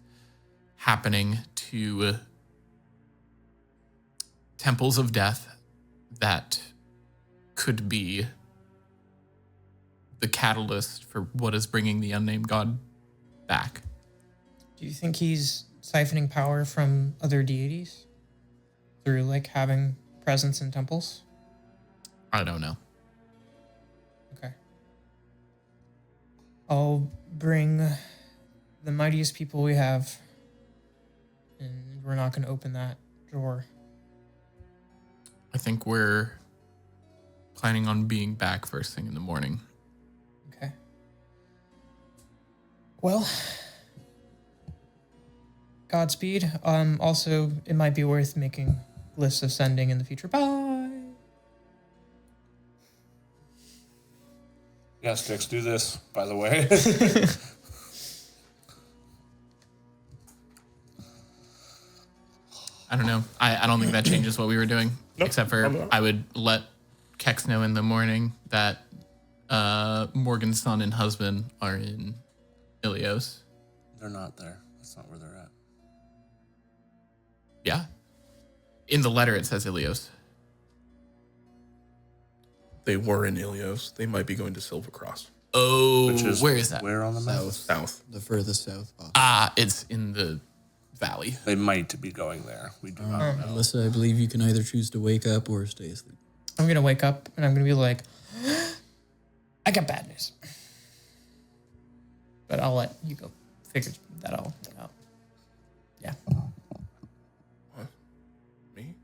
happening to temples of death that could be the catalyst for what is bringing the unnamed god back. Do you think he's siphoning power from other deities through like having presence in temples? I don't know. Okay. I'll bring the mightiest people we have, and we're not going to open that drawer. I think we're planning on being back first thing in the morning. Okay. Well, Godspeed. Also, it might be worth making lists of sending in the future. Bye. Yeah, Sticks, do this, by the way. I don't know. I don't think that changes what we were doing. Nope, Except for I would let Kex know in the morning that Morgan's son and husband are in Ilios. They're not there. That's not where they're at. Yeah. In the letter it says Ilios. They were in Ilios. They might be going to Silver Cross. Oh, Which is where is that? Where on the map? South. The furthest south possible. It's in the valley. They might be going there. We do not know. Alyssa, I believe you can either choose to wake up or stay asleep. I'm going to wake up and I'm going to be like, I got bad news. But I'll let you go figure that all out. Yeah. What? Me?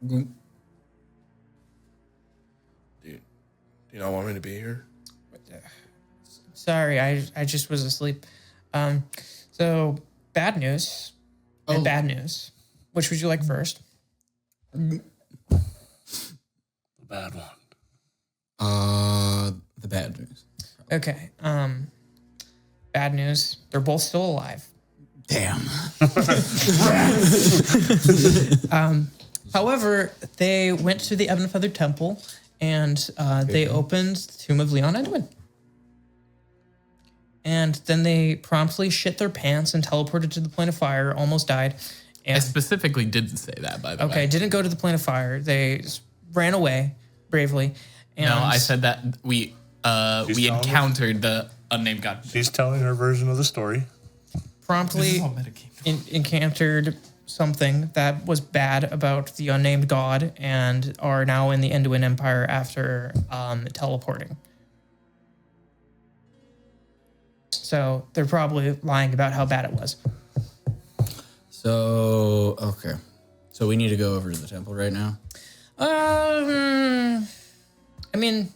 Mm. Do you not want me to be here? Sorry, I just was asleep. So bad news and bad news. Which would you like first? The bad one. The bad news. Okay. Bad news. They're both still alive. Damn. However, they went to the Ebon Feather Temple and they opened the Tomb of Leon Edwin. And then they promptly shit their pants and teleported to the Plane of Fire, almost died. I And specifically didn't say that, by the way. okay, didn't go to the Plane of Fire. They ran away bravely. And No, I said that we telling us? encountered the unnamed god. She's telling her version of the story. promptly encountered something that was bad about the unnamed god and are now in the Enduin Empire after teleporting. So they're probably lying about how bad it was. So, okay. So we need to go over to the temple right now? I mean,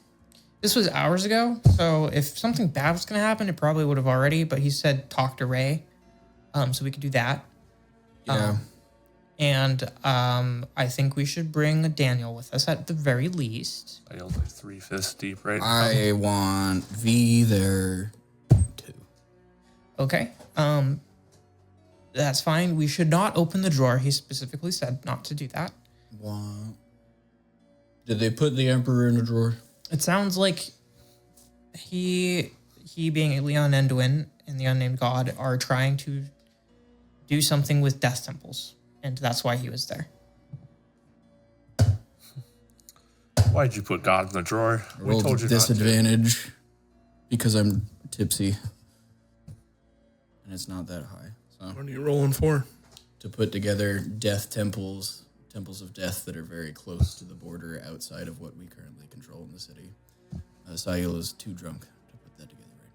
this was hours ago, so if something bad was going to happen, it probably would have already, but he said talk to Ray, so we could do that. Yeah. And I think we should bring Daniel with us at the very least. I yelled like 3 fists deep right now. I want V there too. Okay. That's fine. We should not open the drawer. He specifically said not to do that. What? Did they put the Emperor in a drawer? It sounds like he being Leon Enduin and the unnamed god are trying to do something with death temples, and that's why he was there. Why'd you put God in the drawer? I We rolled told you not to. disadvantage because I'm tipsy. And it's not that high. So What are you rolling for? to put together death temples of death that are very close to the border outside of what we currently control in the city. Sayul is too drunk to put that together right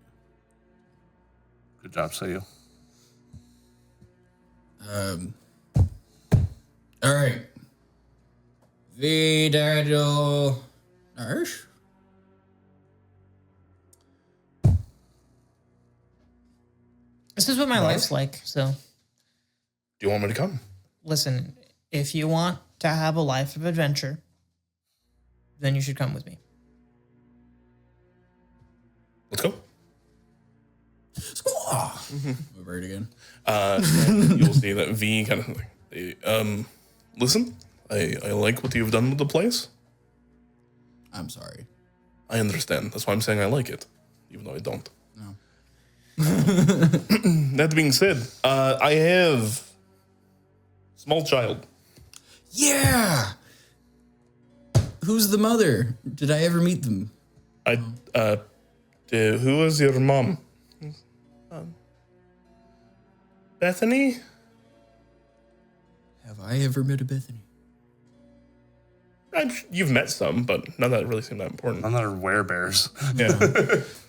Good job, Sayu. now. All right. Vidado Nourish? This is what my life's like. So Do you want me to come? listen, if you want to have a life of adventure, then you should come with me. Let's go. Over it again. And you'll see that V kind of like, listen, I like what you've done with the place. I'm sorry. I understand. That's why I'm saying I like it, even though I don't. No. That being said, I have small child. Yeah. Who's the mother? Did I ever meet them? Who was your mom? Bethany? Have I ever met a Bethany? You've met some, but none that really seemed that important. None that are werebears. Yeah.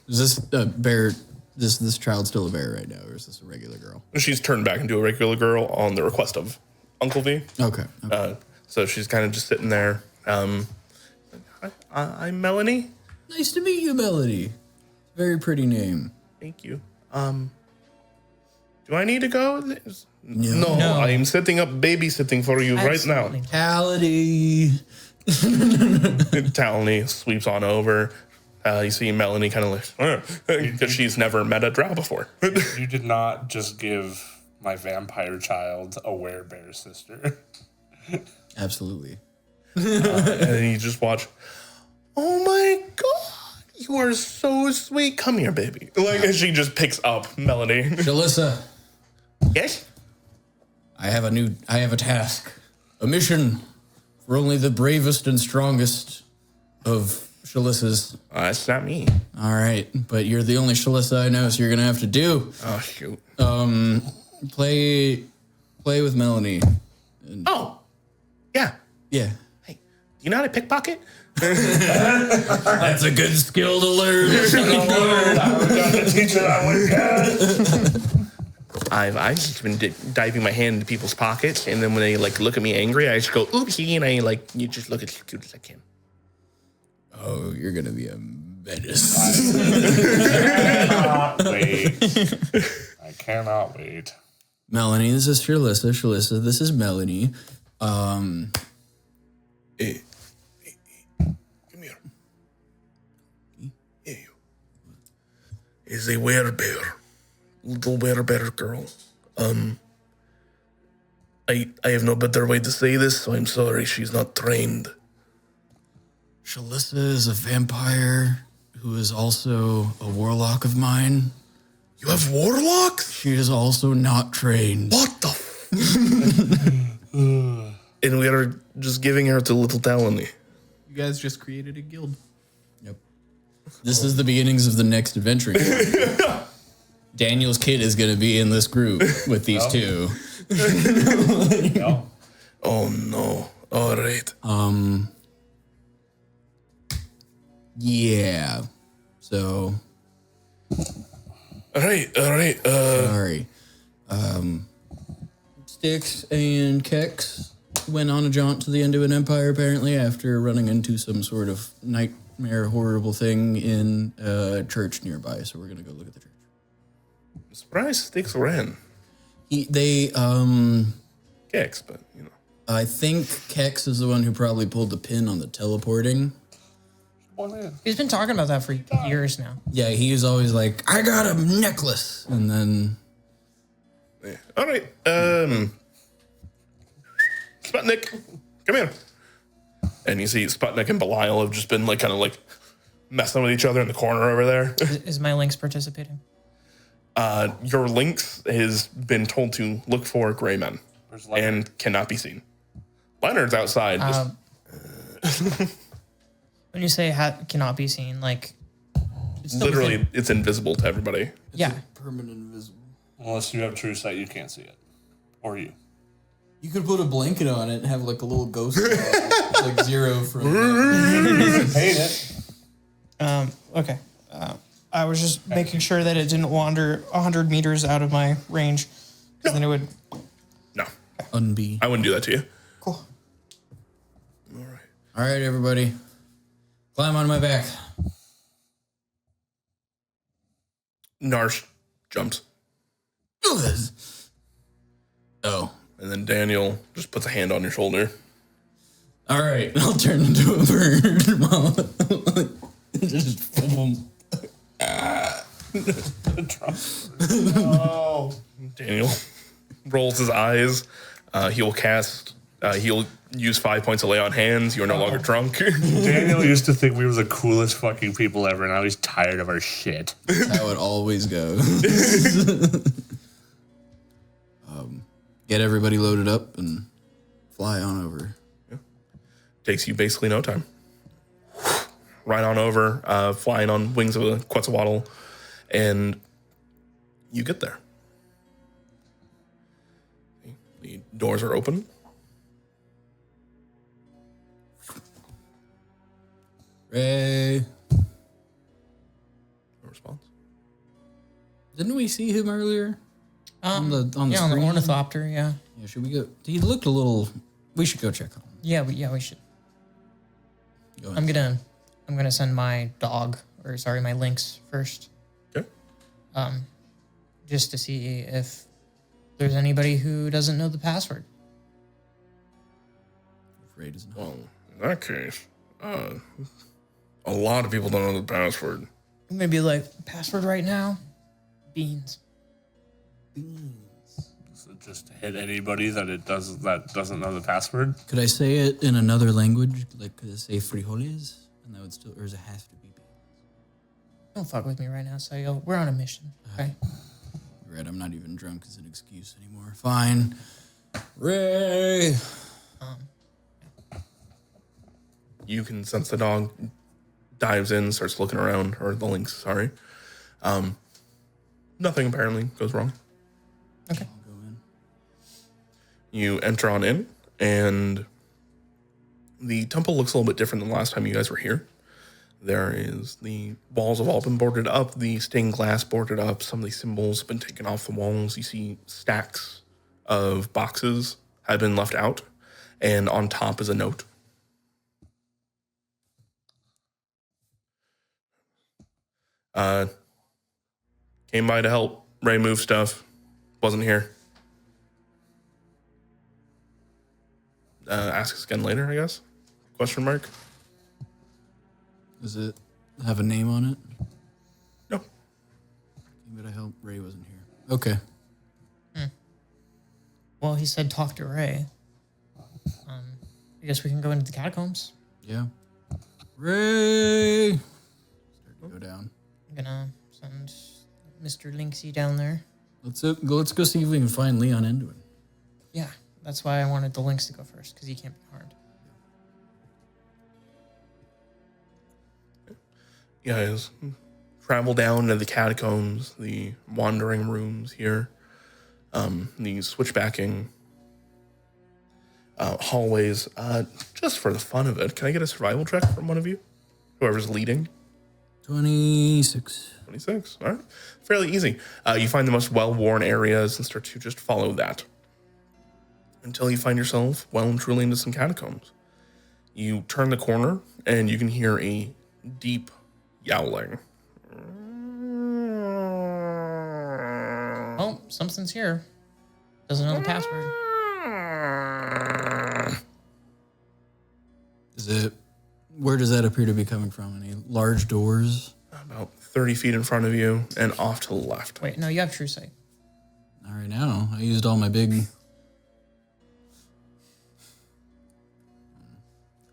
Is this a bear? This child still a bear right now, or is this a regular girl? She's turned back into a regular girl on the request of Uncle V. Okay. So she's kind of just sitting there. Hi, I'm Melanie. Nice to meet you, Melody. Very pretty name. Thank you. Do I need to go? No. No. I am setting up babysitting for you Absolutely. right Tality. now. Talony sweeps on over. You see Melanie kind of like, because she's never met a drow before. You did not just give my vampire child a werebear sister. Absolutely. And you just watch, oh my God, you are so sweet. Come here, baby. Like, and she just picks up Melanie. Shalissa, Yes? I have a task. A mission for only the bravest and strongest of Shalissas. That's not me. All right, but you're the only Shalissa I know, so you're gonna have to do. Oh, shoot. Play with Melanie. Oh, yeah. Yeah. Hey, do you know how to pickpocket? That's a good skill to learn. I've just been diving my hand into people's pockets, and then when they like look at me angry, I just go oopsie, and I like you just look as cute as I can. Oh, you're gonna be a menace. I cannot wait. Melanie, this is Shalissa. Shalissa, this is Melanie. Hey, come here. Hey, you. Is a werebear, little werebear girl. I have no better way to say this, so I'm sorry. She's not trained. Shalissa is a vampire who is also a warlock of mine. You have warlocks? She is also not trained. What the? And we are just giving her to little Talony. You guys just created a guild. Yep. This is the beginnings of the next adventure. Daniel's kid is going to be in this group with these two. No. Oh no! All right. Yeah. So, All right. sorry. Styx and Kex went on a jaunt to the end of an empire, apparently, after running into some sort of nightmare, horrible thing in a church nearby. So we're going to go look at the church. I'm surprised Sticks ran. They Kicks, but you know. I think Kex is the one who probably pulled the pin on the teleporting. He's been talking about that for years now. Yeah, he was always like, I got a necklace. And then... Yeah. All right. Sputnik, come here. And you see Sputnik and Belial have just been like kind of like messing with each other in the corner over there. Is my Lynx participating? Your Lynx has been told to look for gray men and cannot be seen. Leonard's outside. When you say cannot be seen, like it's still Literally, within- it's invisible to everybody. yeah. Permanent invisible. Unless you have true sight, you can't see it. Or you. You could put a blanket on it and have like a little ghost like Zero from... Hate it. Okay. I was just making sure that it didn't wander 100 meters out of my range, because then it would. No, Unbe. I wouldn't do that to you. Cool. All right. All right, everybody. Climb on my back. Narsh jumps. Oh. And then Daniel just puts a hand on your shoulder. All right, I'll turn into a bird. Just boom. Oh. Daniel rolls his eyes. He'll cast. He'll use 5 points to lay on hands. You are no longer drunk. Daniel used to think we were the coolest fucking people ever. Now he's tired of our shit. That's how it always goes. Get everybody loaded up and fly on over. Takes you basically no time. right on over, flying on wings of a Quetzalcoatl, and you get there. The doors are open. Ray. No response. Didn't we see him earlier? On the on the screen? ornithopter, yeah. Yeah, should we go? He looked a little. We should go check on him. Yeah, we should. Go ahead. I'm gonna send my dog, or sorry, my lynx first. Okay. Just to see if there's anybody who doesn't know the password. Afraid is not. Well, in that case, a lot of people don't know the password. I'm gonna be like, password right now? Beans. Does it just hit anybody that doesn't know the password? Could I say it in another language? Like, could I say frijoles? And that would still, or does it have to be beans? Don't fuck with me right now, Sayo. We're on a mission, okay? You're right, I'm not even drunk as an excuse anymore. Fine. Ray! You can sense the dog dives in, starts looking around, or the lynx, sorry. Nothing apparently goes wrong. Okay. I'll go in. You enter on in, and the temple looks a little bit different than the last time you guys were here. There is, the walls have all been boarded up, the stained glass boarded up, some of the symbols have been taken off the walls. You see stacks of boxes have been left out, and on top is a note. Came by to help Ray move stuff. Wasn't here. Ask us again later, I guess? Question mark? Does it have a name on it? No. But I hope Ray wasn't here. Okay. Well, he said talk to Ray. I guess we can go into the catacombs. Yeah. Ray! Start to go down. I'm gonna send Mr. Lynxy down there. Let's go see if we can find Leon Enduin. Yeah, that's why I wanted the lynx to go first, because he can't be harmed. You guys travel down to the catacombs, the wandering rooms here, the switchbacking hallways. Just for the fun of it, can I get a survival check from one of you? Whoever's leading. 26. 26. All right. Fairly easy. You find the most well-worn areas and start to just follow that until you find yourself well and truly into some catacombs. You turn the corner and you can hear a deep yowling. Oh, something's here. Doesn't know the password. Where does that appear to be coming from? Any large doors? About 30 feet in front of you and off to the left. Wait, no, you have true sight. All right, now I used all my big.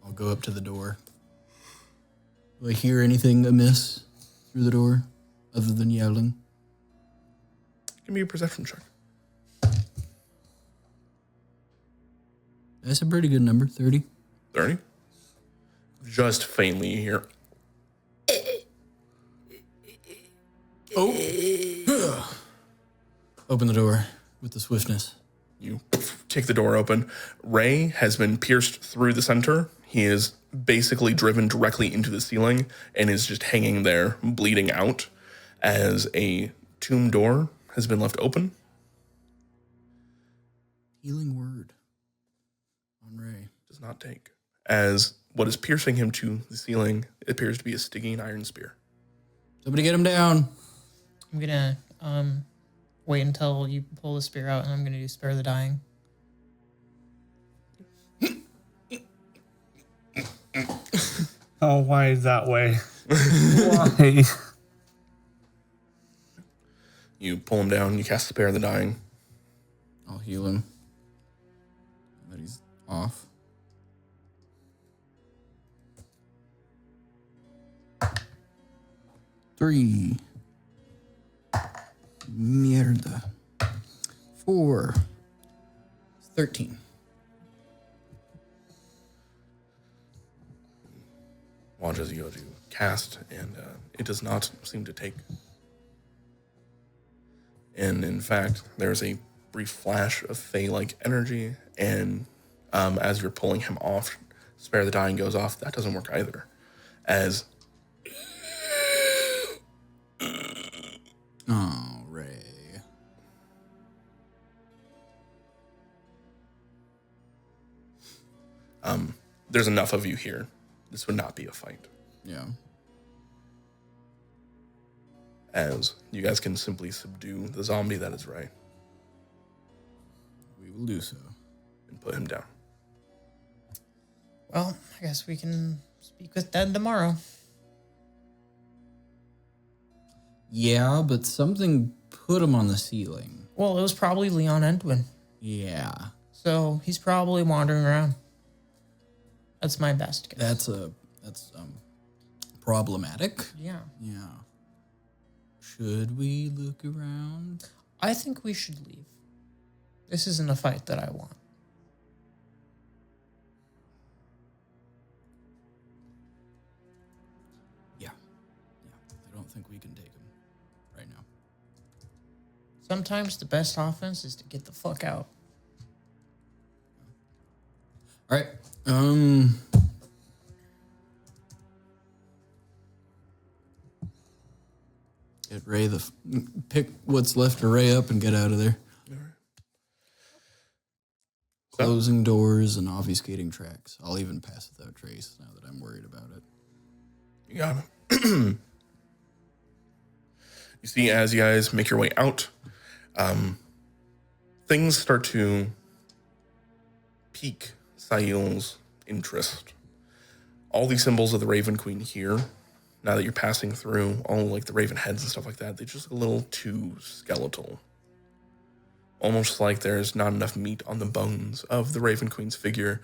I'll go up to the door. Do I hear anything amiss through the door other than yowling? Give me a perception check. That's a pretty good number, 30. 30. Just faintly you hear. Open the door with the swiftness. You kick the door open. Ray has been pierced through the center. He is basically driven directly into the ceiling and is just hanging there, bleeding out, as a tomb door has been left open. Healing word on Ray. Does not take. As what is piercing him to the ceiling appears to be a stinging iron spear. Somebody get him down. I'm gonna wait until you pull the spear out, and I'm gonna do spare the dying. Oh, why that way? Why? You pull him down, you cast Spare the Dying. I'll heal him. But he's off. Three. Mierda. 4. 13. Watch as you go to cast, and it does not seem to take. And in fact, there's a brief flash of Fey-like energy, and as you're pulling him off, Spare the Dying goes off. That doesn't work either. As Oh, Ray. there's enough of you here. This would not be a fight. Yeah. As you guys can simply subdue the zombie that is Ray We will do so. and put him down. Well, I guess we can speak with Dead tomorrow. Yeah, but something put him on the ceiling. Well, it was probably Leon Entwin. Yeah. So he's probably wandering around. That's my best guess. That's problematic. Yeah. Yeah. Should we look around? I think we should leave. This isn't a fight that I want. Yeah. I don't think we can take him right now. Sometimes the best offense is to get the fuck out. All right. Get Ray pick what's left of Ray up and get out of there. Closing doors and obfuscating tracks. I'll even pass without trace now that I'm worried about it. You got him. You see, as you guys make your way out, things start to pique Sail's interest. All these symbols of the Raven Queen here, now that you're passing through, all like the Raven heads and stuff like that, they just look a little too skeletal. Almost like there's not enough meat on the bones of the Raven Queen's figure.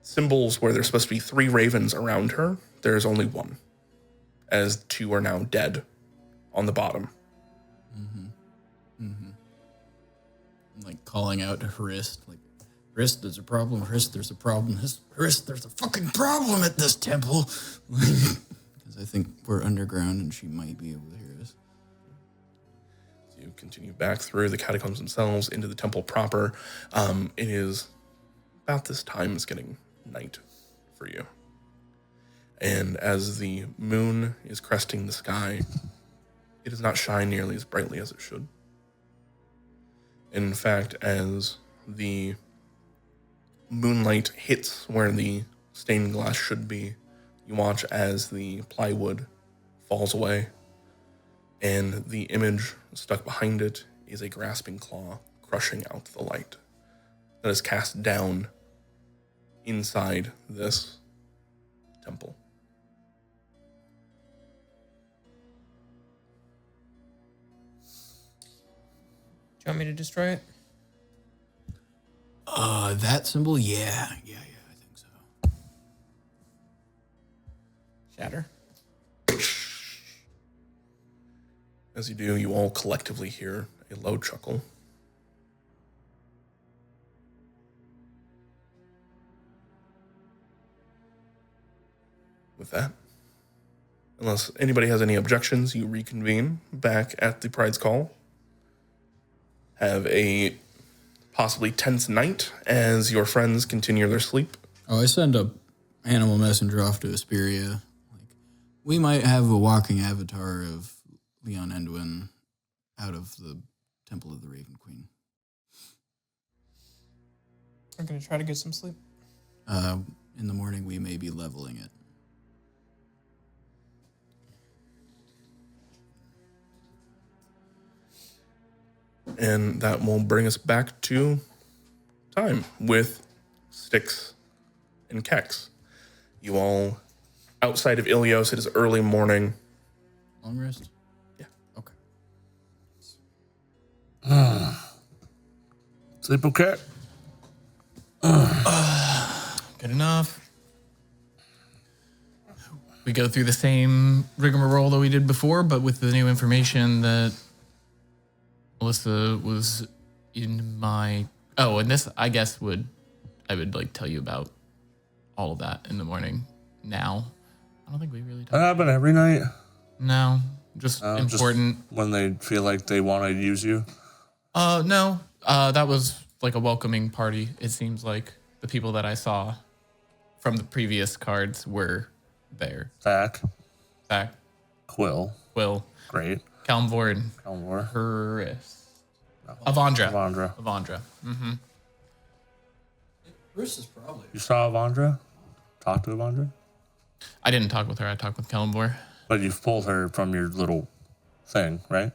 Symbols where there's supposed to be 3 ravens around her, there's only 1, as 2 are now dead on the bottom. I'm like calling out to Hrist, like, Hrist, there's a problem. Hrist, there's a problem. Hrist, there's a fucking problem at this temple. Because I think we're underground and she might be able to hear us. So you continue back through the catacombs themselves into the temple proper. It is about this time it's getting night for you. And as the moon is cresting the sky, it does not shine nearly as brightly as it should. In fact, as the moonlight hits where the stained glass should be, you watch as the plywood falls away, and the image stuck behind it is a grasping claw crushing out the light that is cast down inside this temple. Do you want me to destroy it? That symbol? Yeah, I think so. Shatter. As you do, you all collectively hear a low chuckle. With that, unless anybody has any objections, you reconvene back at the Pride's Call. Have a possibly tense night as your friends continue their sleep. Oh, I send a animal messenger off to Asperia. Like, we might have a walking avatar of Leon Endwin out of the Temple of the Raven Queen. I'm going to try to get some sleep. In the morning, we may be leveling it. And that will bring us back to time with Styx and Kex. You all, outside of Ilios, it is early morning. Long rest? Yeah. Okay. Sleep okay? Good enough. We go through the same rigmarole that we did before, but with the new information that Melissa was in my... Oh, and this, I guess, I would like tell you about all of that in the morning now. I don't think we really That talked. happen every night. No, just important. Just when they feel like they want to use you. No. That was like a welcoming party. It seems like the people that I saw from the previous cards were there. Zach, Zach, Quill, Will, great. Calmvor, and Elmore, Chris. Avandra. Avandra. Avandra. Mm-hmm. Bruce is probably. You saw Avandra? Talk to Avandra? I didn't talk with her. I talked with Calmvor. But you've pulled her from your little thing, right?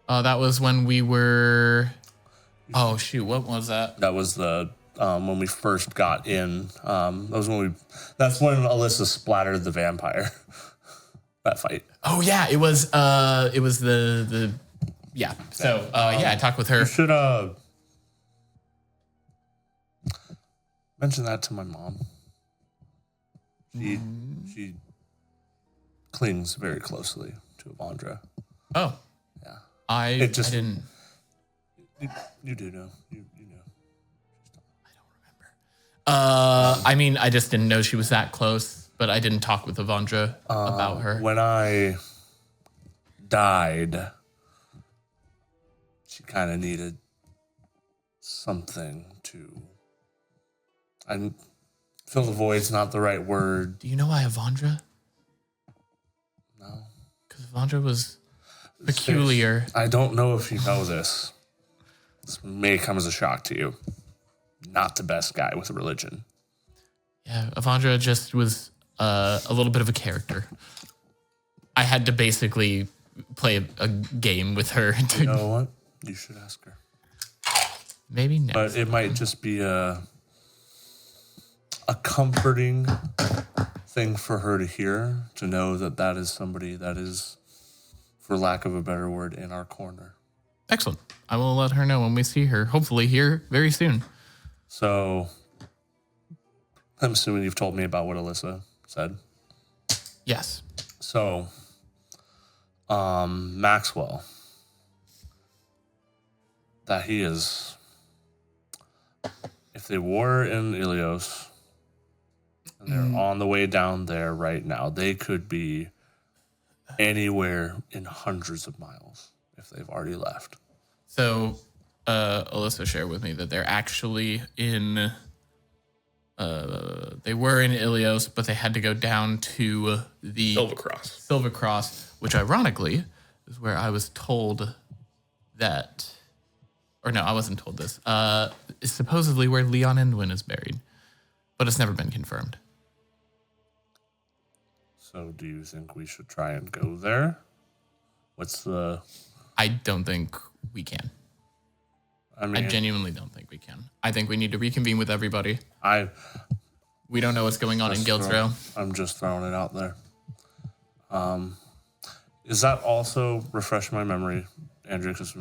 That was when we were. Oh shoot! What was that? That was the when we first got in. That was when we. That's when Alyssa splattered the vampire. That fight. Oh yeah, it was. It was the. Yeah. So yeah, I talked with her. You should mention that to my mom. She clings very closely to Avandra. Oh. Yeah. I didn't. You do know. You know. I mean, I just didn't know she was that close, but I didn't talk with Avandra about her. When I died, she kind of needed something to. I fill the void's not the right word. Do you know why Avandra? No. Because Avandra was peculiar. I don't know if you know this. This may come as a shock to you. Not the best guy with a religion. Yeah, Avandra just was a little bit of a character. I had to basically play a game with her. You know what? You should ask her. Maybe next. But it might just be a comforting thing for her to hear, to know that that is somebody that is, for lack of a better word, in our corner. Excellent. I will let her know when we see her, hopefully here very soon. So, I'm assuming you've told me about what Alyssa said. Yes. So, Maxwell, that he is, if they were in Ilios, and they're on the way down there right now, they could be anywhere in hundreds of miles if they've already left. So, Alyssa shared with me that they're actually in. They were in Ilios, but they had to go down to the Silver Cross, which ironically is where I was told that. Or no, I wasn't told this. Is supposedly where Leon Endwin is buried, but it's never been confirmed. So, do you think we should try and go there? What's the? I don't think we can. I genuinely don't think we can. I think we need to reconvene with everybody. We don't know what's going on in Guildsrow. I'm just throwing it out there. Is that also, refresh my memory, Andrew, is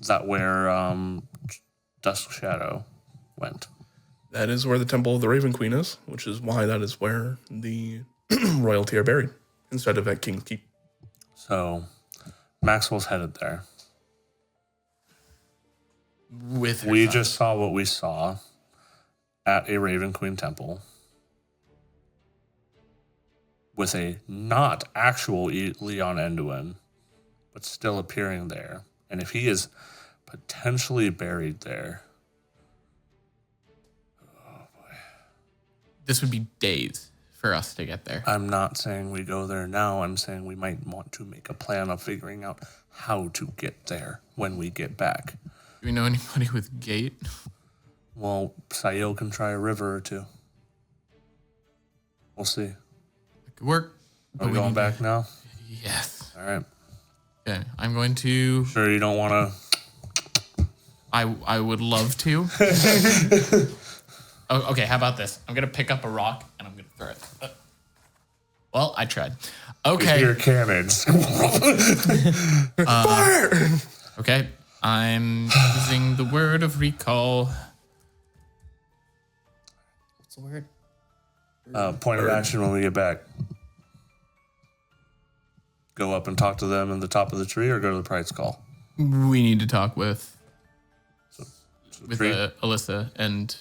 that where Dusk Shadow went? That is where the Temple of the Raven Queen is, which is why that is where the royalty are buried, instead of at King's Keep. So, Maxwell's headed there. We just saw what we saw at a Raven Queen temple with a not actual Leon Enduin, but still appearing there. And if he is potentially buried there, this would be days for us to get there. I'm not saying we go there now. I'm saying we might want to make a plan of figuring out how to get there when we get back. Do we know anybody with gate? Well, Sayo can try a river or two. We'll see. It could work. Are we going back now? Yes. All right. Okay, I'm going to... Sure you don't want to... I would love to. Oh, okay, how about this? I'm going to pick up a rock and I'm going to throw it. Well, I tried. Okay. Your cannons. Fire! Okay, I'm using the word of recall. What's the word? Point of action when we get back. Go up and talk to them in the top of the tree or go to the price call? We need to talk with Tree? Alyssa and...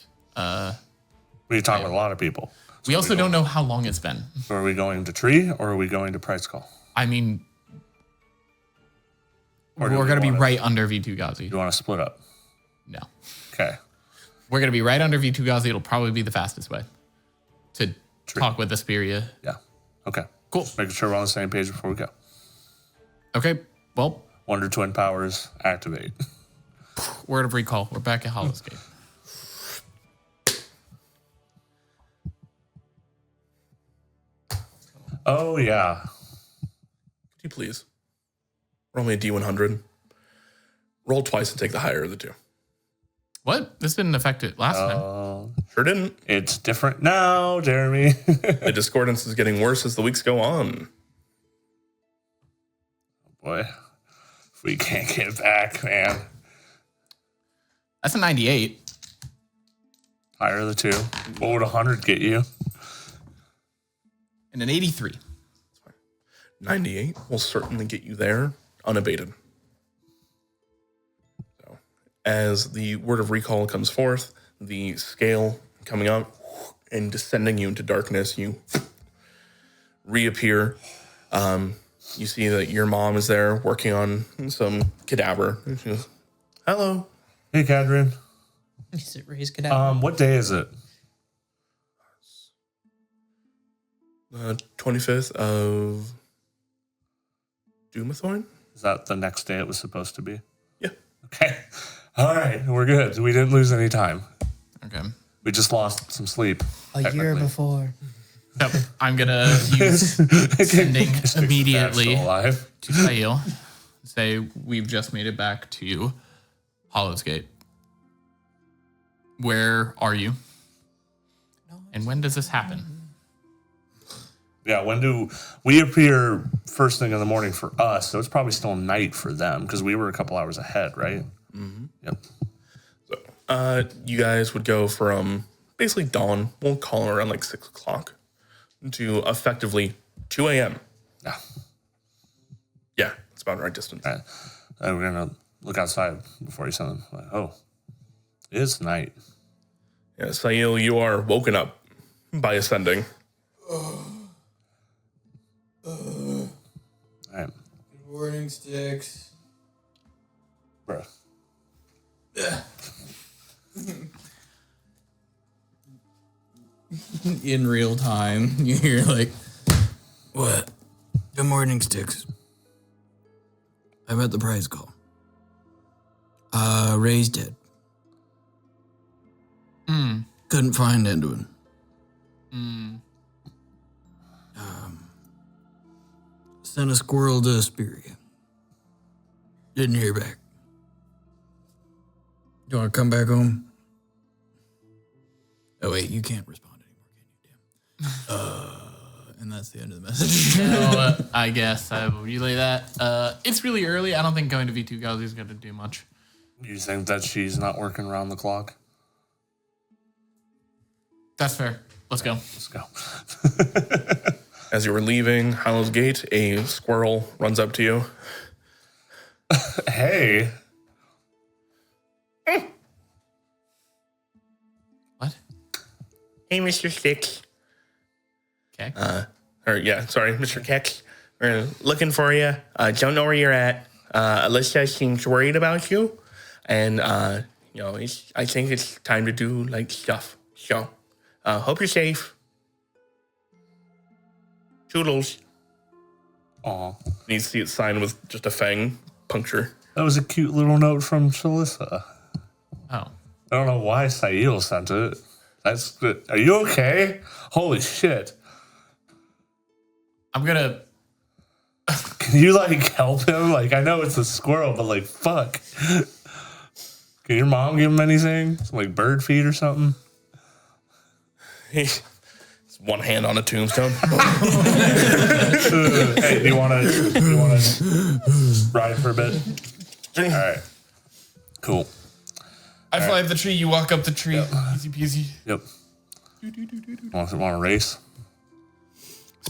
We talk with a lot of people. We also don't know how long it's been. So are we going to tree or are we going to price call? I mean, Or we're do we going to be wanna- right under V2 Ghazi. You want to split up? No. Okay. We're going to be right under V2 Ghazi. It'll probably be the fastest way to talk with Asperia. Yeah. Okay. Cool. Just making sure we're on the same page before we go. Okay. Well, Wonder Twin Powers activate. word of recall. We're back at Hollow's Gate. Oh, yeah. Could you please roll me a D100? Roll twice and take the higher of the two. What? This didn't affect it last time. Sure didn't. It's different now, Jeremy. The discordance is getting worse as the weeks go on. Boy, if we can't get back, man. That's a 98. Higher of the two. What would 100 get you? And an 83. 98 will certainly get you there unabated. So, as the word of recall comes forth, the scale coming up and descending you into darkness, you reappear. You see that your mom is there working on some cadaver. She goes, hello. Hey, Cadrin. Is it raised cadaver? What day is it? 25th of Doomathorn? Is that the next day it was supposed to be? Yeah. Okay. All right. We're good. We didn't lose any time. Okay. We just lost some sleep. A year technically. before. So I'm going to use sending immediately Still alive. to Sail. Say we've just made it back to Hollow's Gate. Where are you? And when does this happen? Yeah, when do we appear first thing in the morning for us? So it's probably still night for them because we were a couple hours ahead, right? Mm-hmm. Yep. So, you guys would go from basically dawn, we'll call it around like 6 o'clock, to effectively 2 a.m. Yeah. Yeah, it's about the right distance. All right. And we're going to look outside before you send them. Like, oh, it's night. Yeah, Sail, you are woken up by ascending. All right. Good morning, Sticks. Bro. In real time, you hear like, what? Good morning, Sticks. I'm at the prize call. Ray's dead. Couldn't find Enduin. Sent a squirrel to Asperia. Didn't hear back. You want to come back home? Oh, wait, you can't respond anymore, can you, Tim? And that's the end of the message. So, I guess I will relay that. It's really early. I don't think going to V2 Ghazi is going to do much. You think that she's not working around the clock? That's fair. Let's go. Let's go. As you were leaving Hollow's Gate, a squirrel runs up to you. Hey. What? Hey, Mr. Sticks. Okay. Sorry, Mr. Kex. We're looking for you. Don't know where you're at. Alyssa seems worried about you. And, I think it's time to do, stuff. So, hope you're safe. Toodles. Aw. You see it signed with just a fang puncture. That was a cute little note from Shalissa. Oh. I don't know why Sail sent it. That's good. Are you okay? Holy shit. I'm going to... Can you, help him? I know it's a squirrel, but, fuck. Can your mom give him anything? Some, bird feed or something? It's one hand on a tombstone. Hey, do you want to ride for a bit? All right. Cool. I fly up the tree, you walk up the tree. Easy peasy. Yep. Want to race?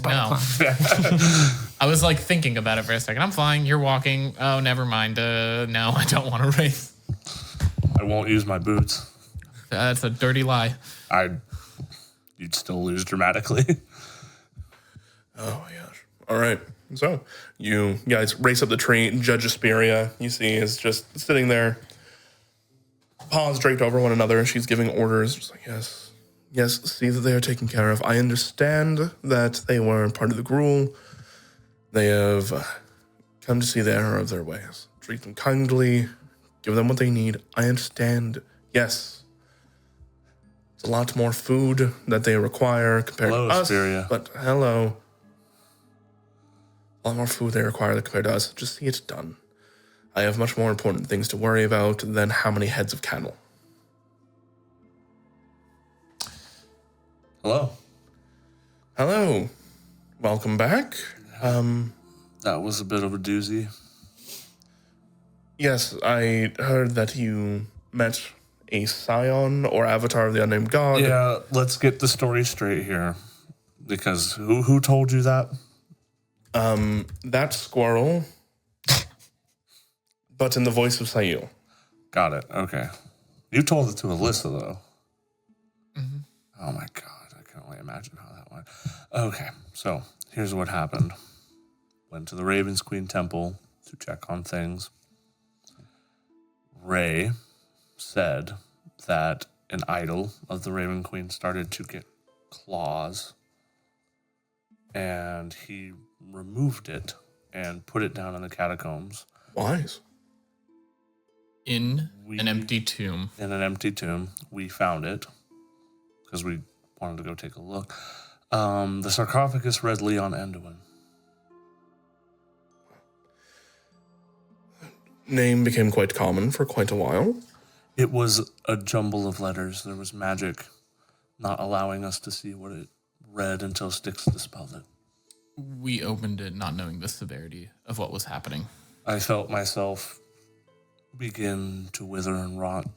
No. I was thinking about it for a second. I'm flying, you're walking. Oh, never mind. No, I don't want to race. I won't use my boots. That's a dirty lie. You you'd still lose dramatically. Oh my gosh. All right. So you guys race up the tree. Judge Asperia, you see, is just sitting there, paws draped over one another. She's giving orders. Just like, yes, see that they are taken care of. I understand that they were part of the Gruul. They have come to see the error of their ways. Treat them kindly. Give them what they need. I understand. Yes. It's a lot more food that they require compared to us. Asperia. But hello. A lot more food they require compared to us. Just see it done. I have much more important things to worry about than how many heads of cattle. Hello. Hello. Welcome back. That was a bit of a doozy. Yes, I heard that you met a scion or avatar of the unnamed god. Yeah, let's get the story straight here. Because who told you that? That squirrel, but in the voice of Sayil. Got it. Okay. You told it to Alyssa, though. Mm-hmm. Oh, my God. I can only imagine how that went. Okay. So here's what happened. Went to the Raven's Queen Temple to check on things. Ray said that an idol of the Raven Queen started to get claws, and he removed it and put it down in the catacombs. Wise. In an empty tomb. In an empty tomb. We found it because we wanted to go take a look. The sarcophagus read Leon Anduin. Name became quite common for quite a while. It was a jumble of letters. There was magic not allowing us to see what it read until Styx dispelled it. We opened it not knowing the severity of what was happening. I felt myself begin to wither and rot.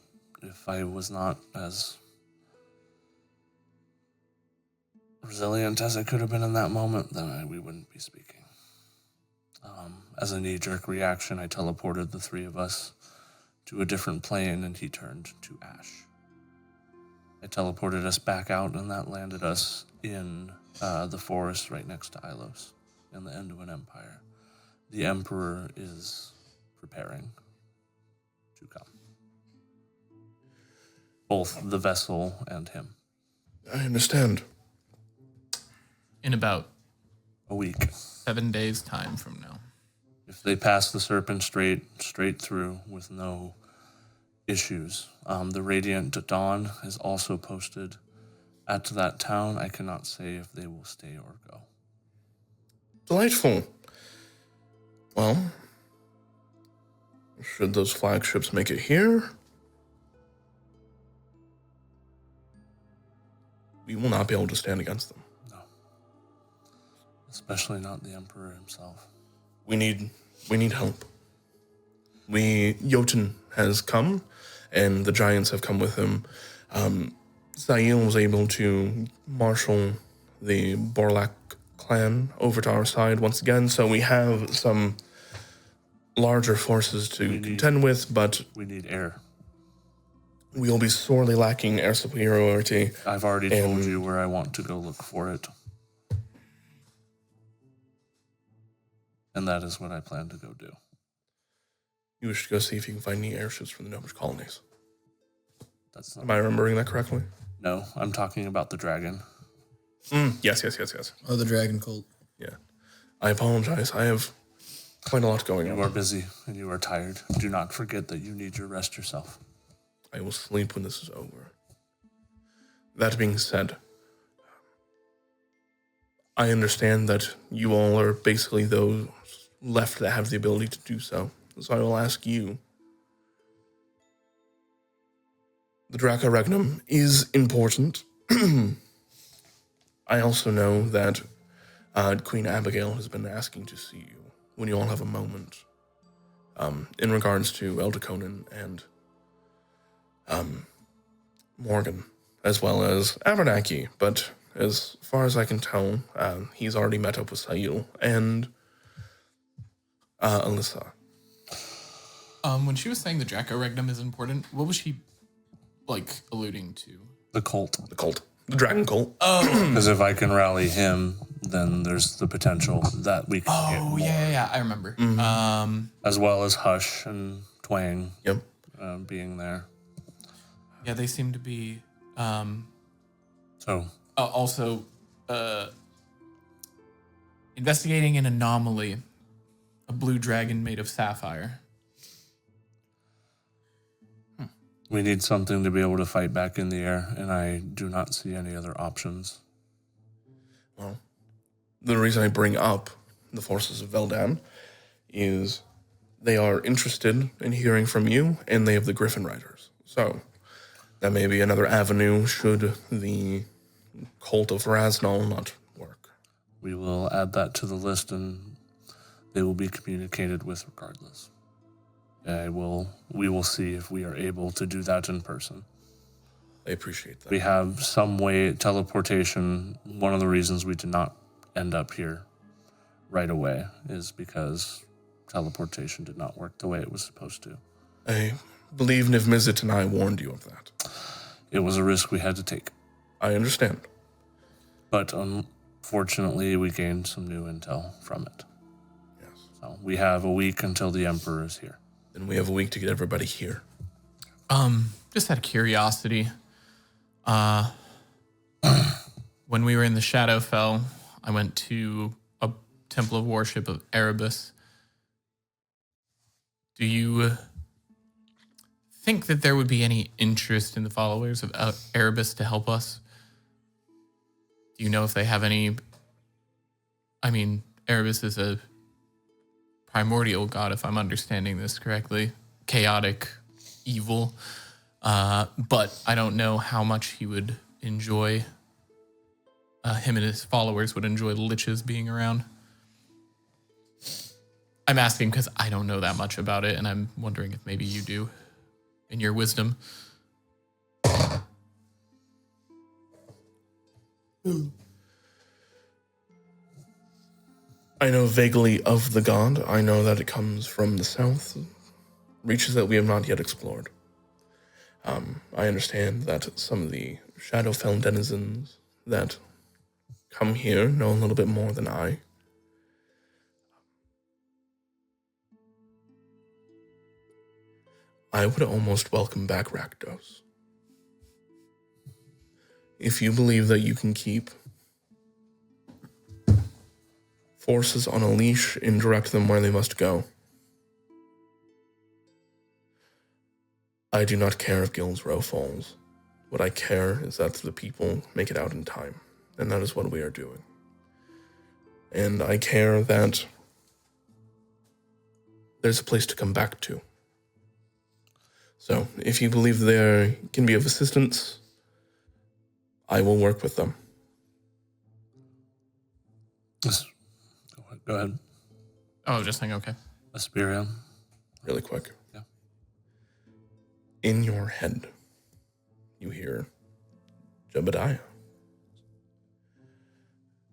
If I was not as resilient as I could have been in that moment, then we wouldn't be speaking. As a knee-jerk reaction, I teleported the three of us to a different plane, and he turned to ash. I teleported us back out, and that landed us in the forest right next to Ilos, in the Anduin Empire. The Emperor is preparing to come. Both the vessel and him. I understand. In about A week. 7 days' time from now. If they pass the Serpents straight through with no issues. The Radiant Dawn is also posted at that town. I cannot say if they will stay or go. Delightful. Well, should those flagships make it here, we will not be able to stand against them. No. Especially not the Emperor himself. We need help. Jotun has come, and the giants have come with him. Sayil was able to marshal the Borlak clan over to our side once again, so we have some larger forces to contend with, but we need air. we will be sorely lacking air superiority. I've already told you where I want to go look for it. And that is what I plan to go do. You should go see if you can find any airships from the Gnomish colonies. That's not. Am I remembering that correctly? No, I'm talking about the dragon. Yes. Oh, the dragon cult. Yeah. I apologize. I have quite a lot going on. You are busy and you are tired. Do not forget that you need your rest yourself. I will sleep when this is over. That being said, I understand that you all are basically those left that have the ability to do so. So I will ask you. The Draco Regnum is important. I also know that Queen Abigail has been asking to see you when you all have a moment in regards to Elder Conan and Morgan, as well as Abernathy. But as far as I can tell, he's already met up with Sayil and Alyssa. When she was saying the Draco Regnum is important, what was she, alluding to? The cult. The cult. The Dragon Cult. Because if I can rally him, then there's the potential that we can get more. Yeah, I remember. As well as Hush and Twang Yep. being there. Yeah, they seem to be So also investigating an anomaly, a blue dragon made of sapphire. we need something to be able to fight back in the air, and I do not see any other options. Well, the reason I bring up the forces of Veldan is they are interested in hearing from you, and they have the Griffin Riders. So that may be another avenue should the cult of Raznal not work. We will add that to the list, and they will be communicated with regardless. We will see if we are able to do that in person. I appreciate that. We have some way, teleportation. One of the reasons we did not end up here right away is because teleportation did not work the way it was supposed to. I believe Niv Mizzet and I warned you of that. It was a risk we had to take. I understand. But unfortunately, we gained some new intel from it. Yes. So we have a week until the Emperor is here. Then we have a week to get everybody here. Just out of curiosity, when we were in the Shadowfell, I went to a temple of worship of Erebus. Do you think that there would be any interest in the followers of Erebus to help us? Do you know if they have any... I mean, Erebus is a primordial god, if I'm understanding this correctly. Chaotic, evil. But I don't know how much he would enjoy... him and his followers would enjoy liches being around. I'm asking because I don't know that much about it, and I'm wondering if maybe you do, in your wisdom. I know vaguely of the god. I know that it comes from the south, reaches that we have not yet explored. I understand that some of the Shadowfell denizens that come here know a little bit more than I. I would almost welcome back Rakdos. If you believe that you can keep forces on a leash and direct them where they must go, I do not care if Gild's Row falls. What I care is that the people make it out in time, and that is what we are doing. And I care that there's a place to come back to. So, if you believe there can be of assistance, I will work with them. Yes. Go ahead. Oh, just saying, okay. Asperia. Really quick. Yeah. In your head, you hear Jebediah.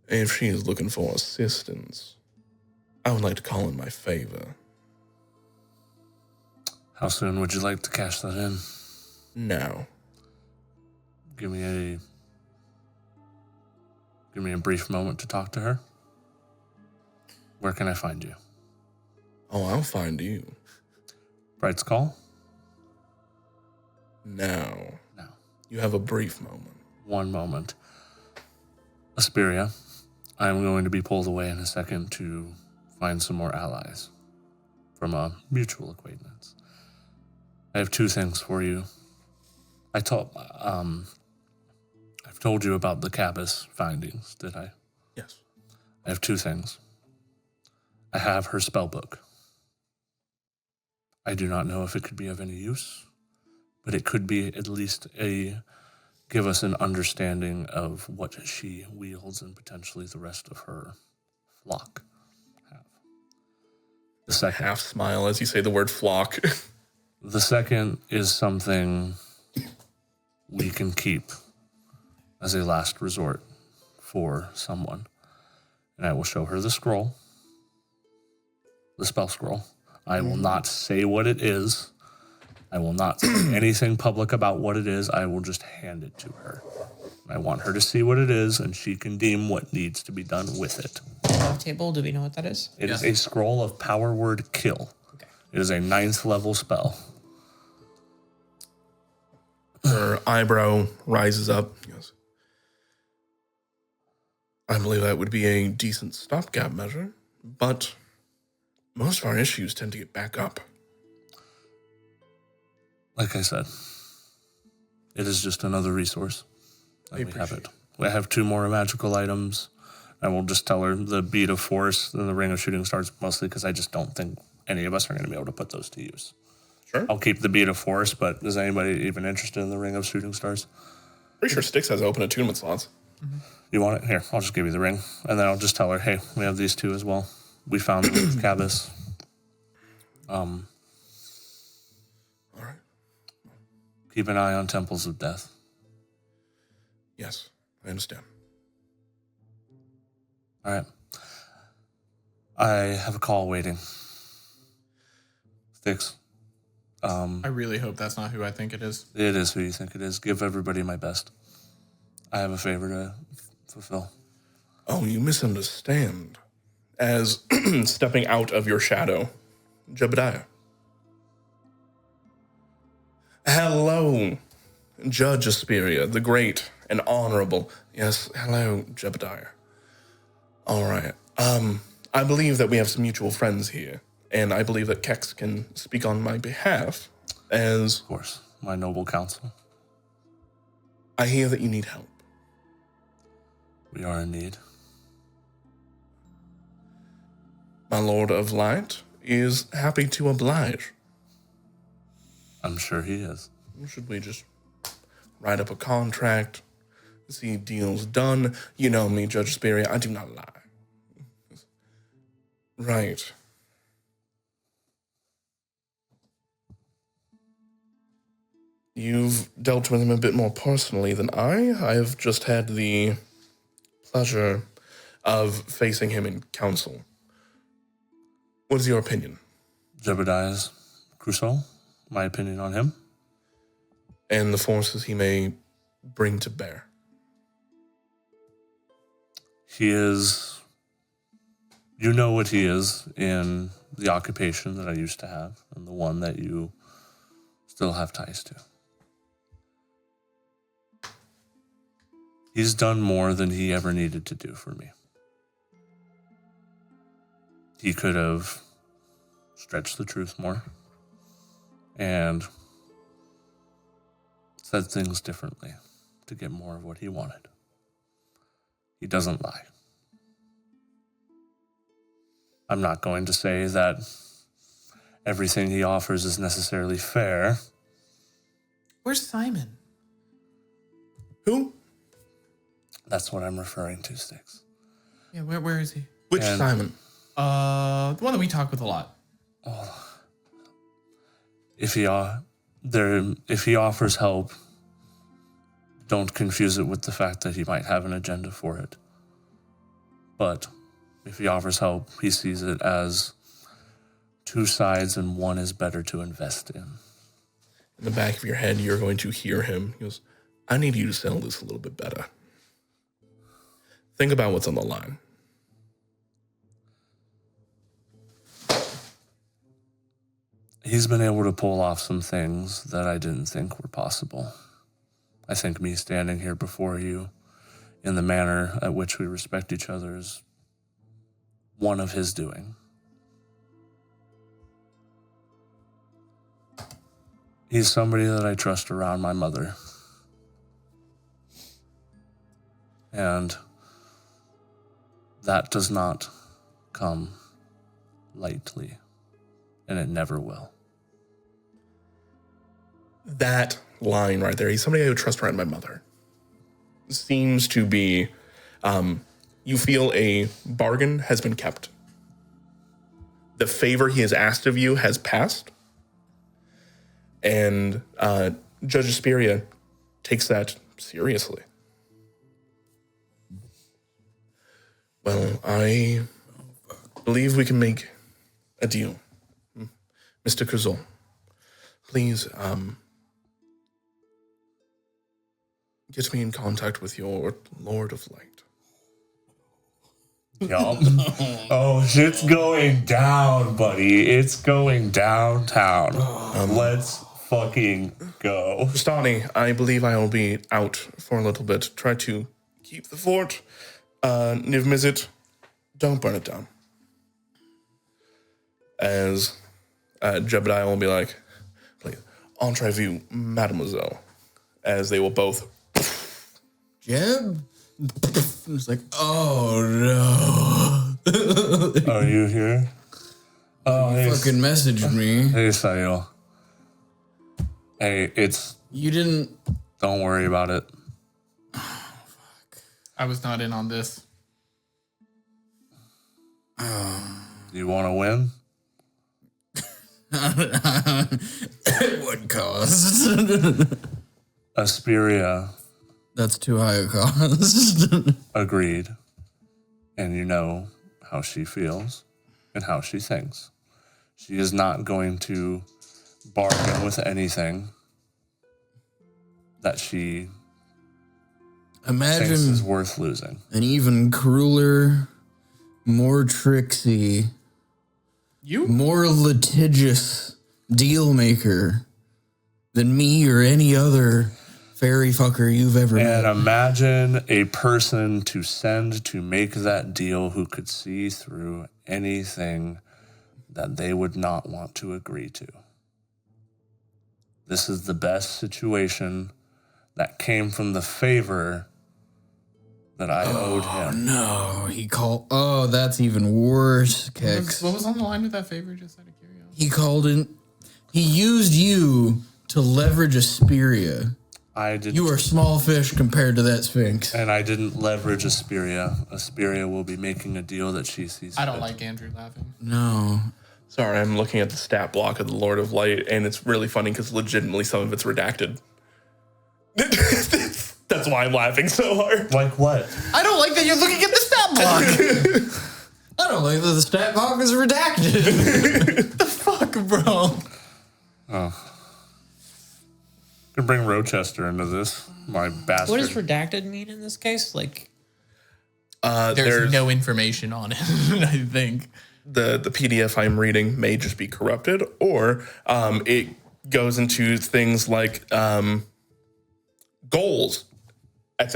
If she is looking for assistance, I would like to call in my favor. How soon would you like to cash that in? Now. Give me a brief moment to talk to her. Where can I find you? Oh, I'll find you. Bright's Call? Now. No. You have a brief moment. One moment. Asperia, I'm going to be pulled away in a second to find some more allies from a mutual acquaintance. I have two things for you. I've told you about the Cabas findings, did I? Yes. I have two things. I have her spellbook. I do not know if it could be of any use, but it could be at least give us an understanding of what she wields and potentially the rest of her flock have. The second, Half smile as you say the word flock. the second is something we can keep as a last resort for someone. And I will show her the scroll, the spell scroll. I will not say what it is I will not say anything public about what it is. I will just hand it to her. I want her to see what it is, and she can deem what needs to be done with it. Love table, do we know what that is? It is a scroll of power word kill. Okay. It is a 9th level spell. Her eyebrow rises up. Yes. I believe that would be a decent stopgap measure, but most of our issues tend to get back up. Like I said, it is just another resource. And we have it. We have 2 more magical items. I will just tell her the bead of force and the ring of shooting stars, mostly because I just don't think any of us are going to be able to put those to use. Sure. I'll keep the bead of force, but is anybody even interested in the ring of shooting stars? Pretty sure Styx has open attunement slots. Mm-hmm. You want it? Here, I'll just give you the ring. And then I'll just tell her, hey, we have these 2 as well. We found them with Cabas. All right. Keep an eye on Temples of Death. Yes, I understand. All right. I have a call waiting. Styx. I really hope that's not who I think it is. It is who you think it is. Give everybody my best. I have a favor to fulfill. Oh, you misunderstand. As stepping out of your shadow, Jebediah. Hello, Judge Asperia, the great and honorable. Yes, hello, Jebediah. All right. I believe that we have some mutual friends here, and I believe that Kex can speak on my behalf as... Of course, my noble counsel. I hear that you need help. We are in need. My Lord of Light is happy to oblige. I'm sure he is. Should we just write up a contract, see deals done? You know me, Judge Asperia, I do not lie. Right. You've dealt with him a bit more personally than I. I have just had the pleasure of facing him in council. What is your opinion? Jebediah's Crusoe, my opinion on him. And the forces he may bring to bear. He is, you know what he is in the occupation that I used to have and the one that you still have ties to. He's done more than he ever needed to do for me. He could have stretched the truth more and said things differently to get more of what he wanted. He doesn't lie. I'm not going to say that everything he offers is necessarily fair. Where's Simon? Who? That's what I'm referring to, Styx. Yeah, where is he? Which And- Simon? The one that we talk with a lot. If he offers help, don't confuse it with the fact that he might have an agenda for it. But if he offers help, he sees it as 2 sides and one is better to invest in. In the back of your head, you're going to hear him. He goes, I need you to sell this a little bit better. Think about what's on the line. He's been able to pull off some things that I didn't think were possible. I think me standing here before you in the manner at which we respect each other is one of his doing. He's somebody that I trust around my mother. And that does not come lightly, and it never will. That line right there, he's somebody I would trust around my mother, seems to be, you feel a bargain has been kept. The favor he has asked of you has passed. And Judge Asperia takes that seriously. Well, I believe we can make a deal. Mr. Cazol, please get me in contact with your Lord of Light. Yup. Oh, shit's going down, buddy. It's going downtown. Let's fucking go. Stani, I believe I will be out for a little bit. Try to keep the fort. Niv Mizzet, don't burn it down. As Jebediah will be like, please, entrez-vous, mademoiselle. As they will both. Jeb? It's like, oh no. Are you here? Oh, hey, Fucking messaged me. hey, Sayil. Hey, You didn't. don't worry about it. I was not in on this. You want to win? At what cost? Asperia That's too high a cost. agreed. And you know how she feels and how she thinks. She is not going to bargain with anything that she thinks is Imagine worth losing. an even crueler, more tricksy, more litigious deal maker than me or any other fairy fucker you've ever And met. imagine a person to send to make that deal who could see through anything that they would not want to agree to. This is the best situation that came from the favor that I owed him. No, he called. Oh, that's even worse, Kex. What was on the line with that favor, just out of curiosity? He called in. He used you to leverage Asperia. I did, You are small fish compared to that Sphinx. and I didn't leverage Asperia. Asperia will be making a deal that she sees. I don't fit. like Andrew laughing. No. Sorry, I'm looking at the stat block of the Lord of Light, and it's really funny because legitimately some of it's redacted. That's why I'm laughing so hard. Like what? I don't like that you're looking at the stat block. I don't like that the stat block is redacted. The fuck, bro? Could bring Rochester into this, my bastard. What does redacted mean in this case? Like, There's no information on it, I think. the PDF I'm reading may just be corrupted, or it goes into things like goals. It's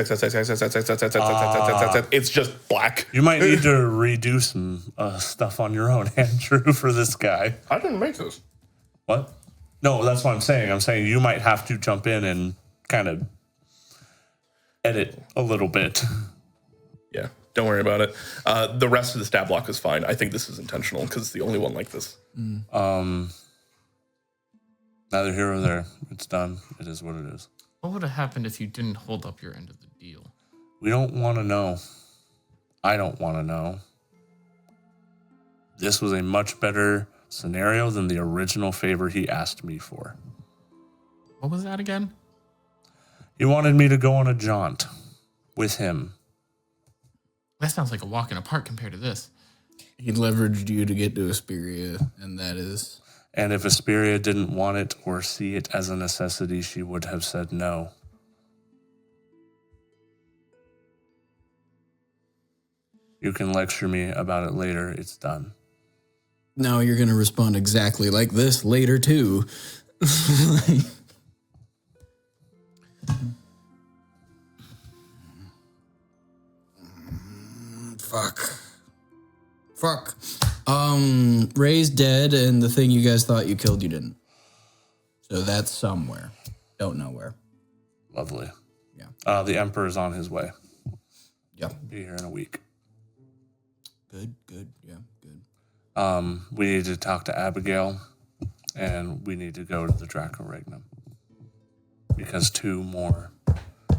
just black. You might need to redo some stuff on your own, Andrew, for this guy. I didn't make this. What? No, that's what I'm saying. I'm saying you might have to jump in and kind of edit a little bit. Yeah, don't worry about it. The rest of the stat block is fine. I think this is intentional because it's the only one like this. Neither here or there. It's done. It is what it is. What would have happened if you didn't hold up your end of the deal? We don't want to know. I don't want to know. This was a much better scenario than the original favor he asked me for. What was that again? He wanted me to go on a jaunt with him. That sounds like a walk in the park compared to this. He leveraged you to get to Asperia, and that is... And if Asperia didn't want it or see it as a necessity, she would have said no. You can lecture me about it later. It's done. Now you're going to respond exactly like this later, too. Fuck. Ray's dead, and the thing you guys thought you killed, you didn't. So that's somewhere. Don't know where. Lovely. Yeah. The Emperor's on his way. Yep. Be here in a week. Good. Yeah, good. We need to talk to Abigail, and we need to go to the Draco Regnum. Because 2 more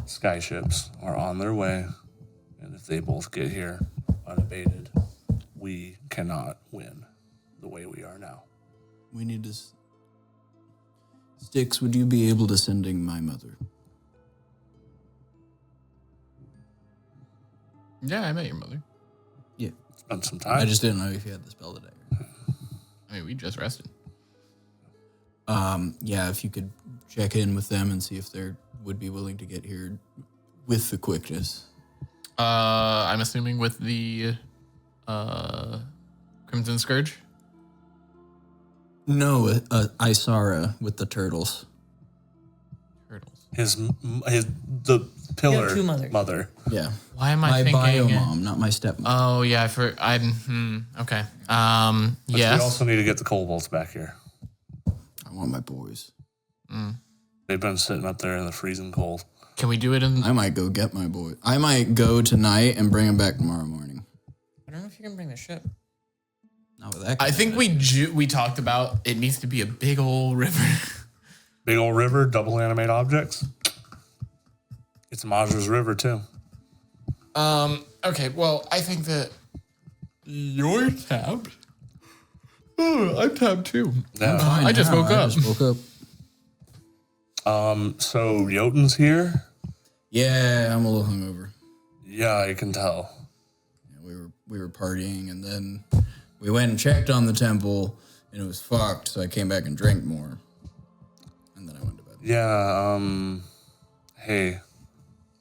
skyships are on their way, and if they both get here unabated, we cannot win the way we are now. We need to... Styx, would you be able to sending my mother? Yeah, I met your mother. Yeah. Spend some time. I just didn't know if you had the spell today. I mean, we just rested. Yeah, if you could check in with them and see if they would be willing to get here with the quickness. I'm assuming with the Crimson Scourge? No, Isara with the turtles. The pillar two mothers. mother. Yeah. Why am I My thinking? bio mom, not my stepmom. Oh yeah, okay. But Yes. we also need to get the kobolds back here. I want my boys. They've been sitting up there in the freezing cold. Can we do it in? I might go get my boy. I might go tonight and bring them back tomorrow morning. I don't know if you can bring the ship. Not with that. I think we talked about it needs to be a big old river. Big old river, double animate objects. It's Majra's River too. Okay. Well, I think that you're tabbed. Oh, I'm tabbed too. Yeah. I just woke up. So Jotun's here. Yeah, I'm a little hungover. Yeah, I can tell. Yeah, we were partying, and then we went and checked on the temple, and it was fucked. So I came back and drank more, and then I went to bed. Yeah. Hey.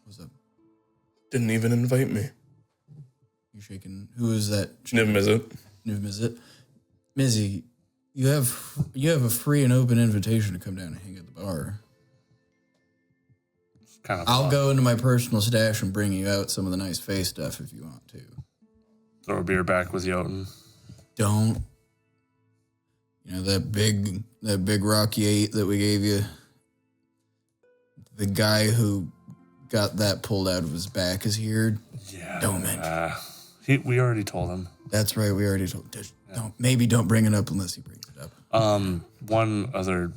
What's up? Didn't even invite me. You shaking? Who is that? Niv Mizzet. Niv Mizzet. Mizzy, you have a free and open invitation to come down and hang at the bar. It's kind of. I'll fun. go into my personal stash and bring you out some of the nice face stuff if you want to. Throw a beer back with Jotun. Don't. You know that big rock you ate that we gave you? The guy who got that pulled out of his back is here. Yeah. Don't mention. We already told him. That's right. We already told. Don't bring it up unless he brings it up. One other.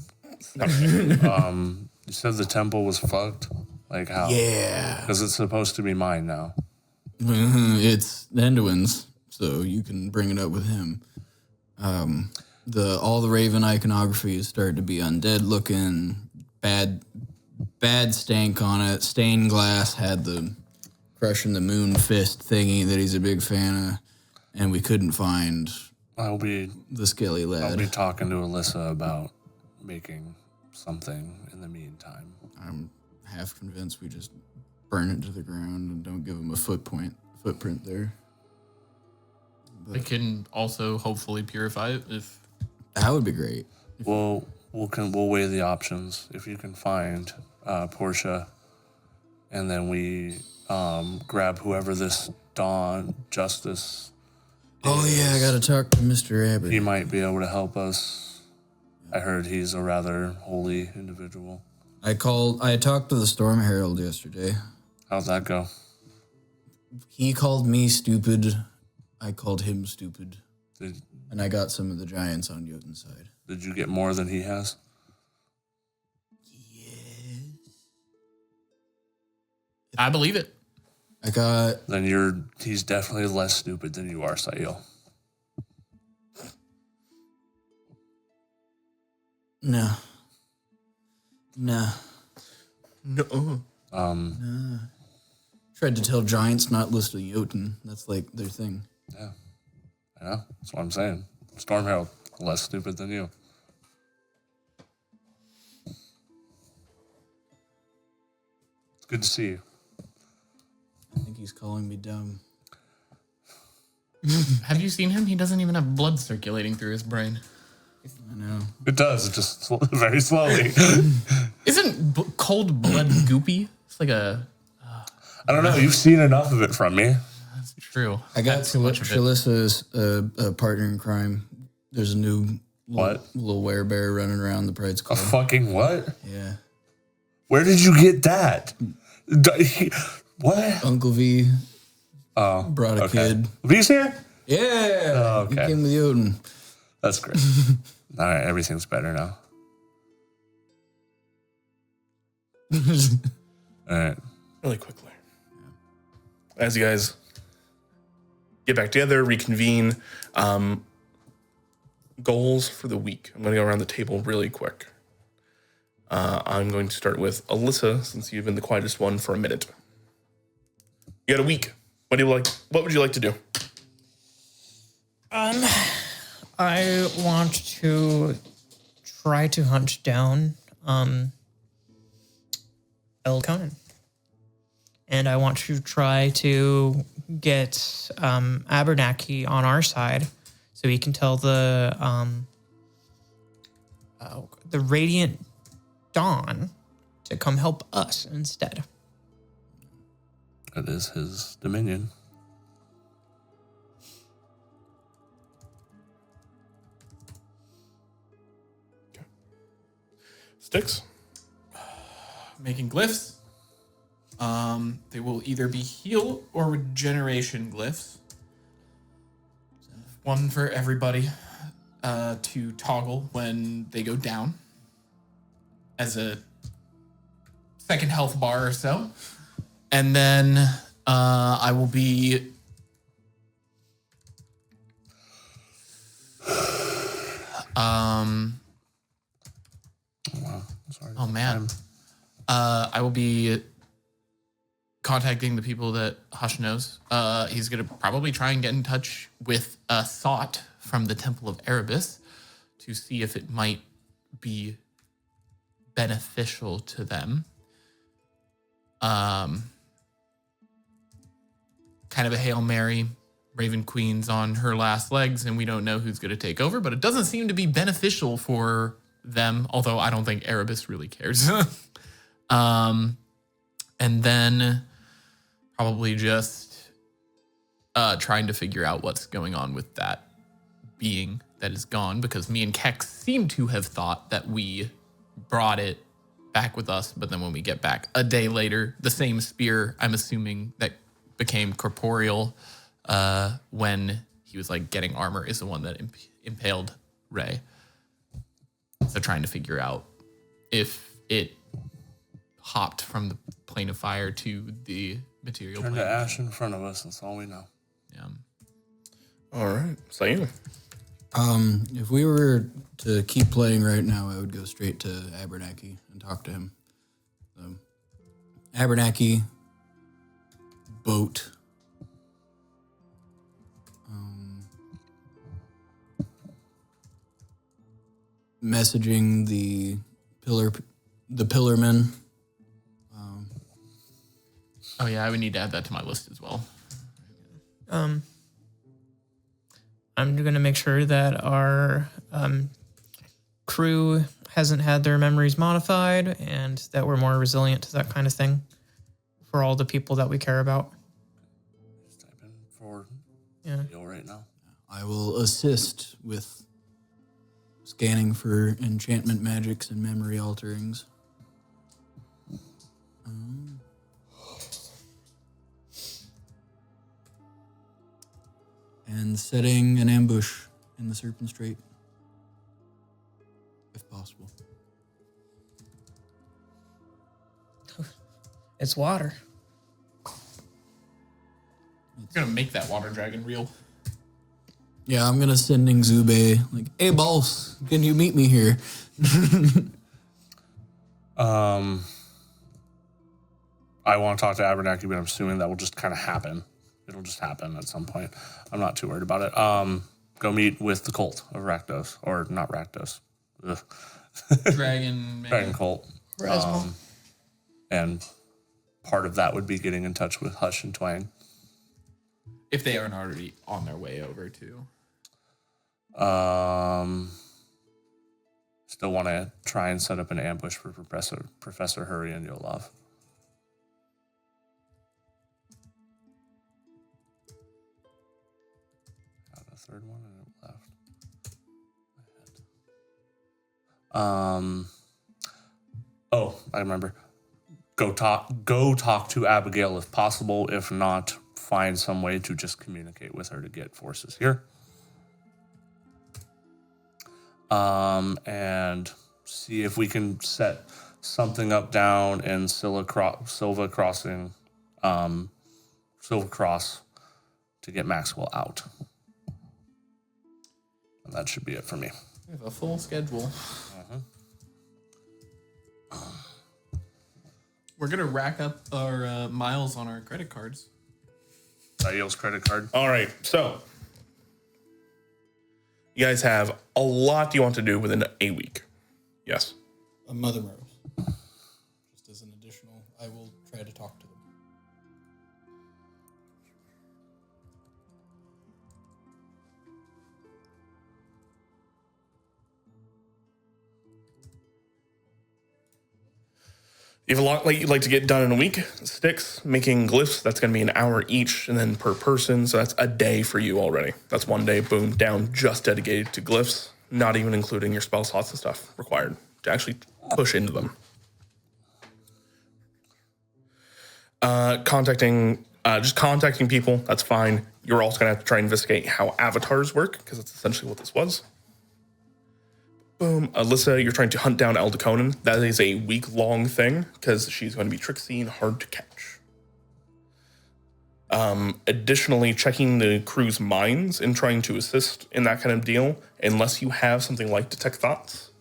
You said the temple was fucked. Like how? Yeah. Because it's supposed to be mine now. It's Nenduin's, so you can bring it up with him. All the Raven iconography is starting to be undead looking. Bad stank on it. Stained glass had the crushing the moon fist thingy that he's a big fan of, and we couldn't find I'll be the scaly lad. talking to Alyssa about making something in the meantime. I'm half convinced we just burn it to the ground and don't give him a footprint there. It can also hopefully purify it if. That would be great. We'll weigh the options. If you can find Portia, and then we grab whoever this Dawn Justice. Oh yeah, I gotta talk to Mr. Abbott. He might be able to help us. I heard he's a rather holy individual. I talked to the Storm Herald yesterday. How'd that go? He called me stupid. I called him stupid. Did And I got some of the giants on Jotun's side. Did you get more than he has? Yes. I believe it. I got... Then he's definitely less stupid than you are, Sail. No. No. Tried to tell giants not listen to Jotun. That's like their thing. Yeah. I know. That's what I'm saying. Storm Herald, less stupid than you. It's good to see you. I think he's calling me dumb. Have you seen him? He doesn't even have blood circulating through his brain. I know. It does. It just very slowly. Isn't cold blood goopy? It's like a. I don't know. You've seen enough of it from me. That's true. I got too much of it. Shalissa's a partner in crime. There's a new little werebear running around the Pride's A Club. fucking what? Yeah. Where did you get that? What? Uncle V brought a Okay. kid. V's here? Yeah. Oh, okay. He came with Jotun. That's great. All right, everything's better now. All right. Really quickly. As you guys get back together, reconvene, goals for the week. I'm going to go around the table really quick. I'm going to start with Alyssa, since you've been the quietest one for a minute. You got a week. What would you like to do? I want to try to hunt down El Conan. And I want to try to get Abernathy on our side so he can tell the Radiant Dawn to come help us instead. It is his dominion. Sticks. Making glyphs. They will either be heal or regeneration glyphs. One for everybody to toggle when they go down as a second health bar or so. And then I will be Wow. Sorry. oh man. I will be contacting the people that Hush knows. He's going to probably try and get in touch with a thought from the Temple of Erebus to see if it might be beneficial to them. Kind of a Hail Mary. Raven Queen's on her last legs, and we don't know who's going to take over, but it doesn't seem to be beneficial for them, although I don't think Erebus really cares. And then probably just trying to figure out what's going on with that being that is gone, because me and Kex seem to have thought that we brought it back with us, but then when we get back a day later, the same spear, I'm assuming, that became corporeal when he was like getting armor is the one that impaled Ray. So trying to figure out if it hopped from the plane of fire to the material Turn plane. to ash in front of us. That's all we know. Yeah. All right. Saying. If we were to keep playing right now, I would go straight to Abernathy and talk to him. Abernathy, boat. Messaging the pillarmen. Oh yeah, I would need to add that to my list as well. I'm going to make sure that our crew hasn't had their memories modified and that we're more resilient to that kind of thing for all the people that we care about. Just type in for Yeah. deal right now. I will assist with scanning for enchantment magics and memory alterings. And setting an ambush in the Serpents Straight, if possible. It's water. I'm gonna make that water dragon real. Yeah, I'm gonna sending Zube like, hey boss, can you meet me here? I want to talk to Abernathy, but I'm assuming that will just kind of happen. It'll just happen at some point. I'm not too worried about it. Go meet with the cult of Rakdos, or not Rakdos, the Dragon man. Dragon cult. Rasmal. And part of that would be getting in touch with Hush and Twang. If they aren't already on their way over to. Still want to try and set up an ambush for Professor Hurry and Yolov. Got a third one and it left. Oh, I remember. Go talk to Abigail if possible. If not, find some way to just communicate with her to get forces here. And see if we can set something up down in Silva Cross to get Maxwell out. And that should be it for me. We have a full schedule. We're gonna rack up our miles on our credit cards. Adios credit card. All right. So you guys have a lot you want to do within a week. Yes. A Mother Rose. Just as an additional, I will try to talk to them. You have a lot like you'd like to get done in a week. Sticks, making glyphs, that's going to be an hour each, and then per person, so that's a day for you already. That's 1 day, boom, down, just dedicated to glyphs, not even including your spell slots and stuff required to actually push into them. Just contacting people, that's fine. You're also going to have to try and investigate how avatars work, because that's essentially what this was. Boom. Alyssa, you're trying to hunt down Eldeconan. That is a week-long thing, because she's going to be tricksy and hard to catch. Additionally, checking the crew's minds and trying to assist in that kind of deal, unless you have something like Detect Thoughts.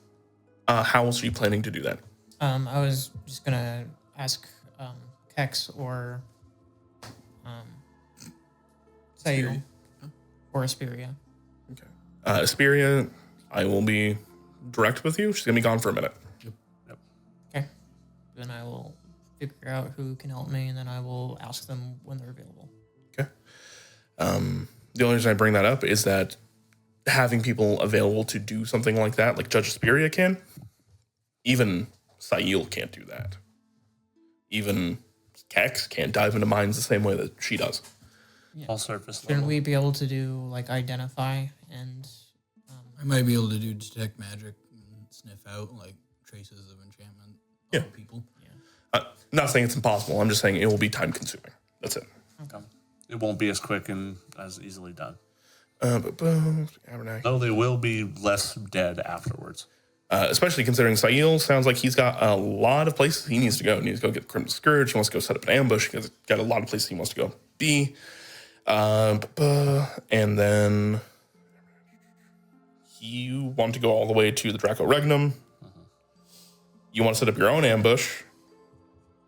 How else are you planning to do that? I was just gonna ask Kex or Sayul or Asperia. Okay. Asperia, I will be direct with you. She's going to be gone for a minute. Okay. Then I will figure out who can help me, and then I will ask them when they're available. Okay. The only reason I bring that up is that having people available to do something like that, like Judge Asperia can, even Sayul can't do that. Even Kex can't dive into mines the same way that she does. All surface Shouldn't level. we be able to do like identify and I might be able to do detect magic and sniff out like traces of enchantment on people. Not saying it's impossible. I'm just saying it will be time consuming. That's it. It won't be as quick and as easily done. Abernathy. Though they will be less dead afterwards. Especially considering Sayul sounds like he's got a lot of places he needs to go. He needs to go get the Crimson Scourge. He wants to go set up an ambush. He's got a lot of places he wants to go be. And then you want to go all the way to the Draco Regnum. You want to set up your own ambush.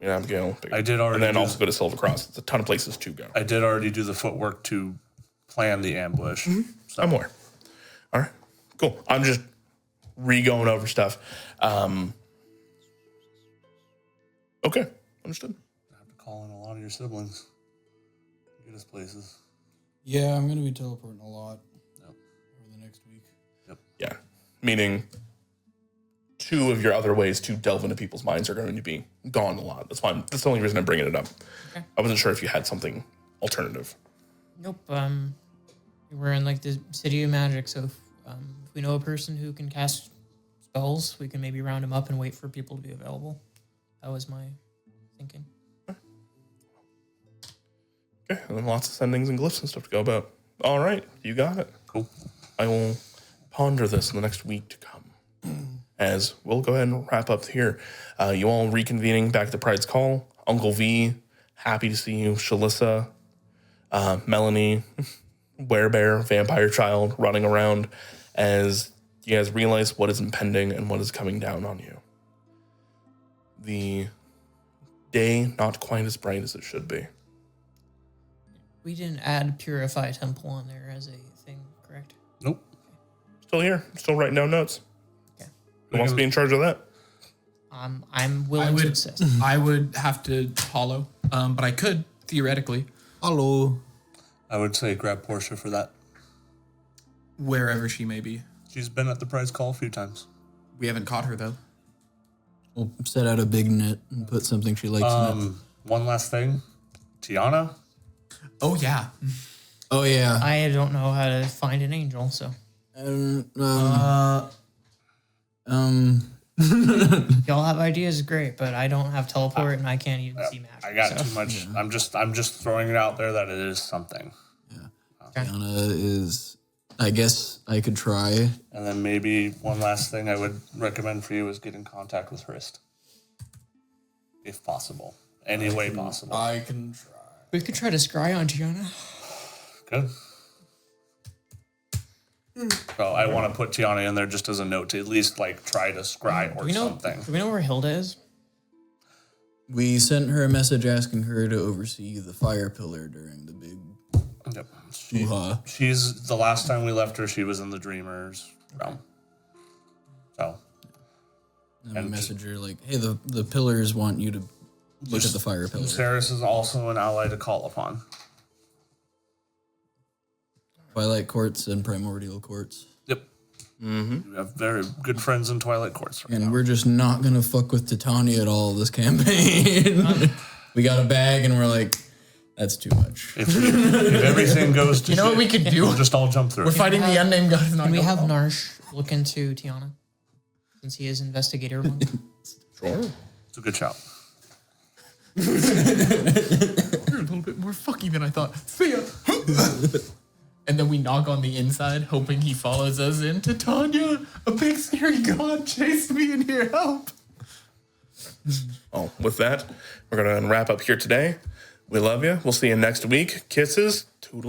Abigail. I did already. And then do also go to Silver Cross. It's a ton of places to go. I did already do the footwork to plan the ambush. So. I'm aware. All right. Cool. I'm just re-going over stuff. Okay. Understood. I have to call in a lot of your siblings. Get us places. Yeah, I'm going to be teleporting a lot over the next week. Yeah. Meaning 2 of your other ways to delve into people's minds are going to be gone a lot. That's fine. That's the only reason I'm bringing it up. Okay. I wasn't sure if you had something alternative. nope. We're in like the city of magic, so if we know a person who can cast spells, we can maybe round them up and wait for people to be available. That was my thinking. Okay. And then lots of sendings and glyphs and stuff to go about. All right. You got it. Cool. I will ponder this in the next week to come. As we'll go ahead and wrap up here. You all reconvening back at the Pride's Call. Uncle V, happy to see you. Shalissa, Melanie, Werebear, Vampire Child running around as you guys realize what is impending and what is coming down on you. The day not quite as bright as it should be. We didn't add Purify Temple on there as a thing, correct? Nope. Still here. Still writing down notes. Okay. Who wants to be in charge of that? I'm willing to assist. I would have to follow, but I could theoretically Hello. I would say grab Portia for that. wherever she may be. She's been at the prize call a few times. We haven't caught her though. We'll set out a big net and put something she likes in it. One last thing. Tiana? Oh yeah. Oh, yeah. I don't know how to find an angel, so y'all have ideas, great, but I don't have teleport and I can't even see magic. I got so. too much. I'm just throwing it out there that it is something. Tiana is, I guess I could try. And then maybe one last thing I would recommend for you is get in contact with Hrist. If possible. Any way possible. I can try. We could try to scry on Gianna. Good. So I want to put Tiana in there just as a note to at least like try to scry or something. Do we know where Hilda is? We sent her a message asking her to oversee the fire pillar during the big Yep. hoo-ha. She's the last time we left her, she was in the Dreamers realm. So And a messenger like, hey, the pillars want you to look at the fire pillar. Lucerys is also an ally to call upon. Twilight Courts and Primordial Courts. Yep. Mm-hmm. We have very good friends in Twilight Courts right And now. we're just not going to fuck with Titania at all this campaign. We got a bag and we're like, that's too much. If everything goes to You know what we could do? we'll just all jump through We're it. fighting the unnamed god. Can we have Narsh look into Tiana? Since he is investigator one. Sure. It's a good shout. You're a little bit more fucky than I thought. See ya. And then we knock on the inside, hoping he follows us in. Titania, a big scary god chased me in here. Help. Well, with that, we're going to wrap up here today. We love you. We'll see you next week. Kisses. Toodle.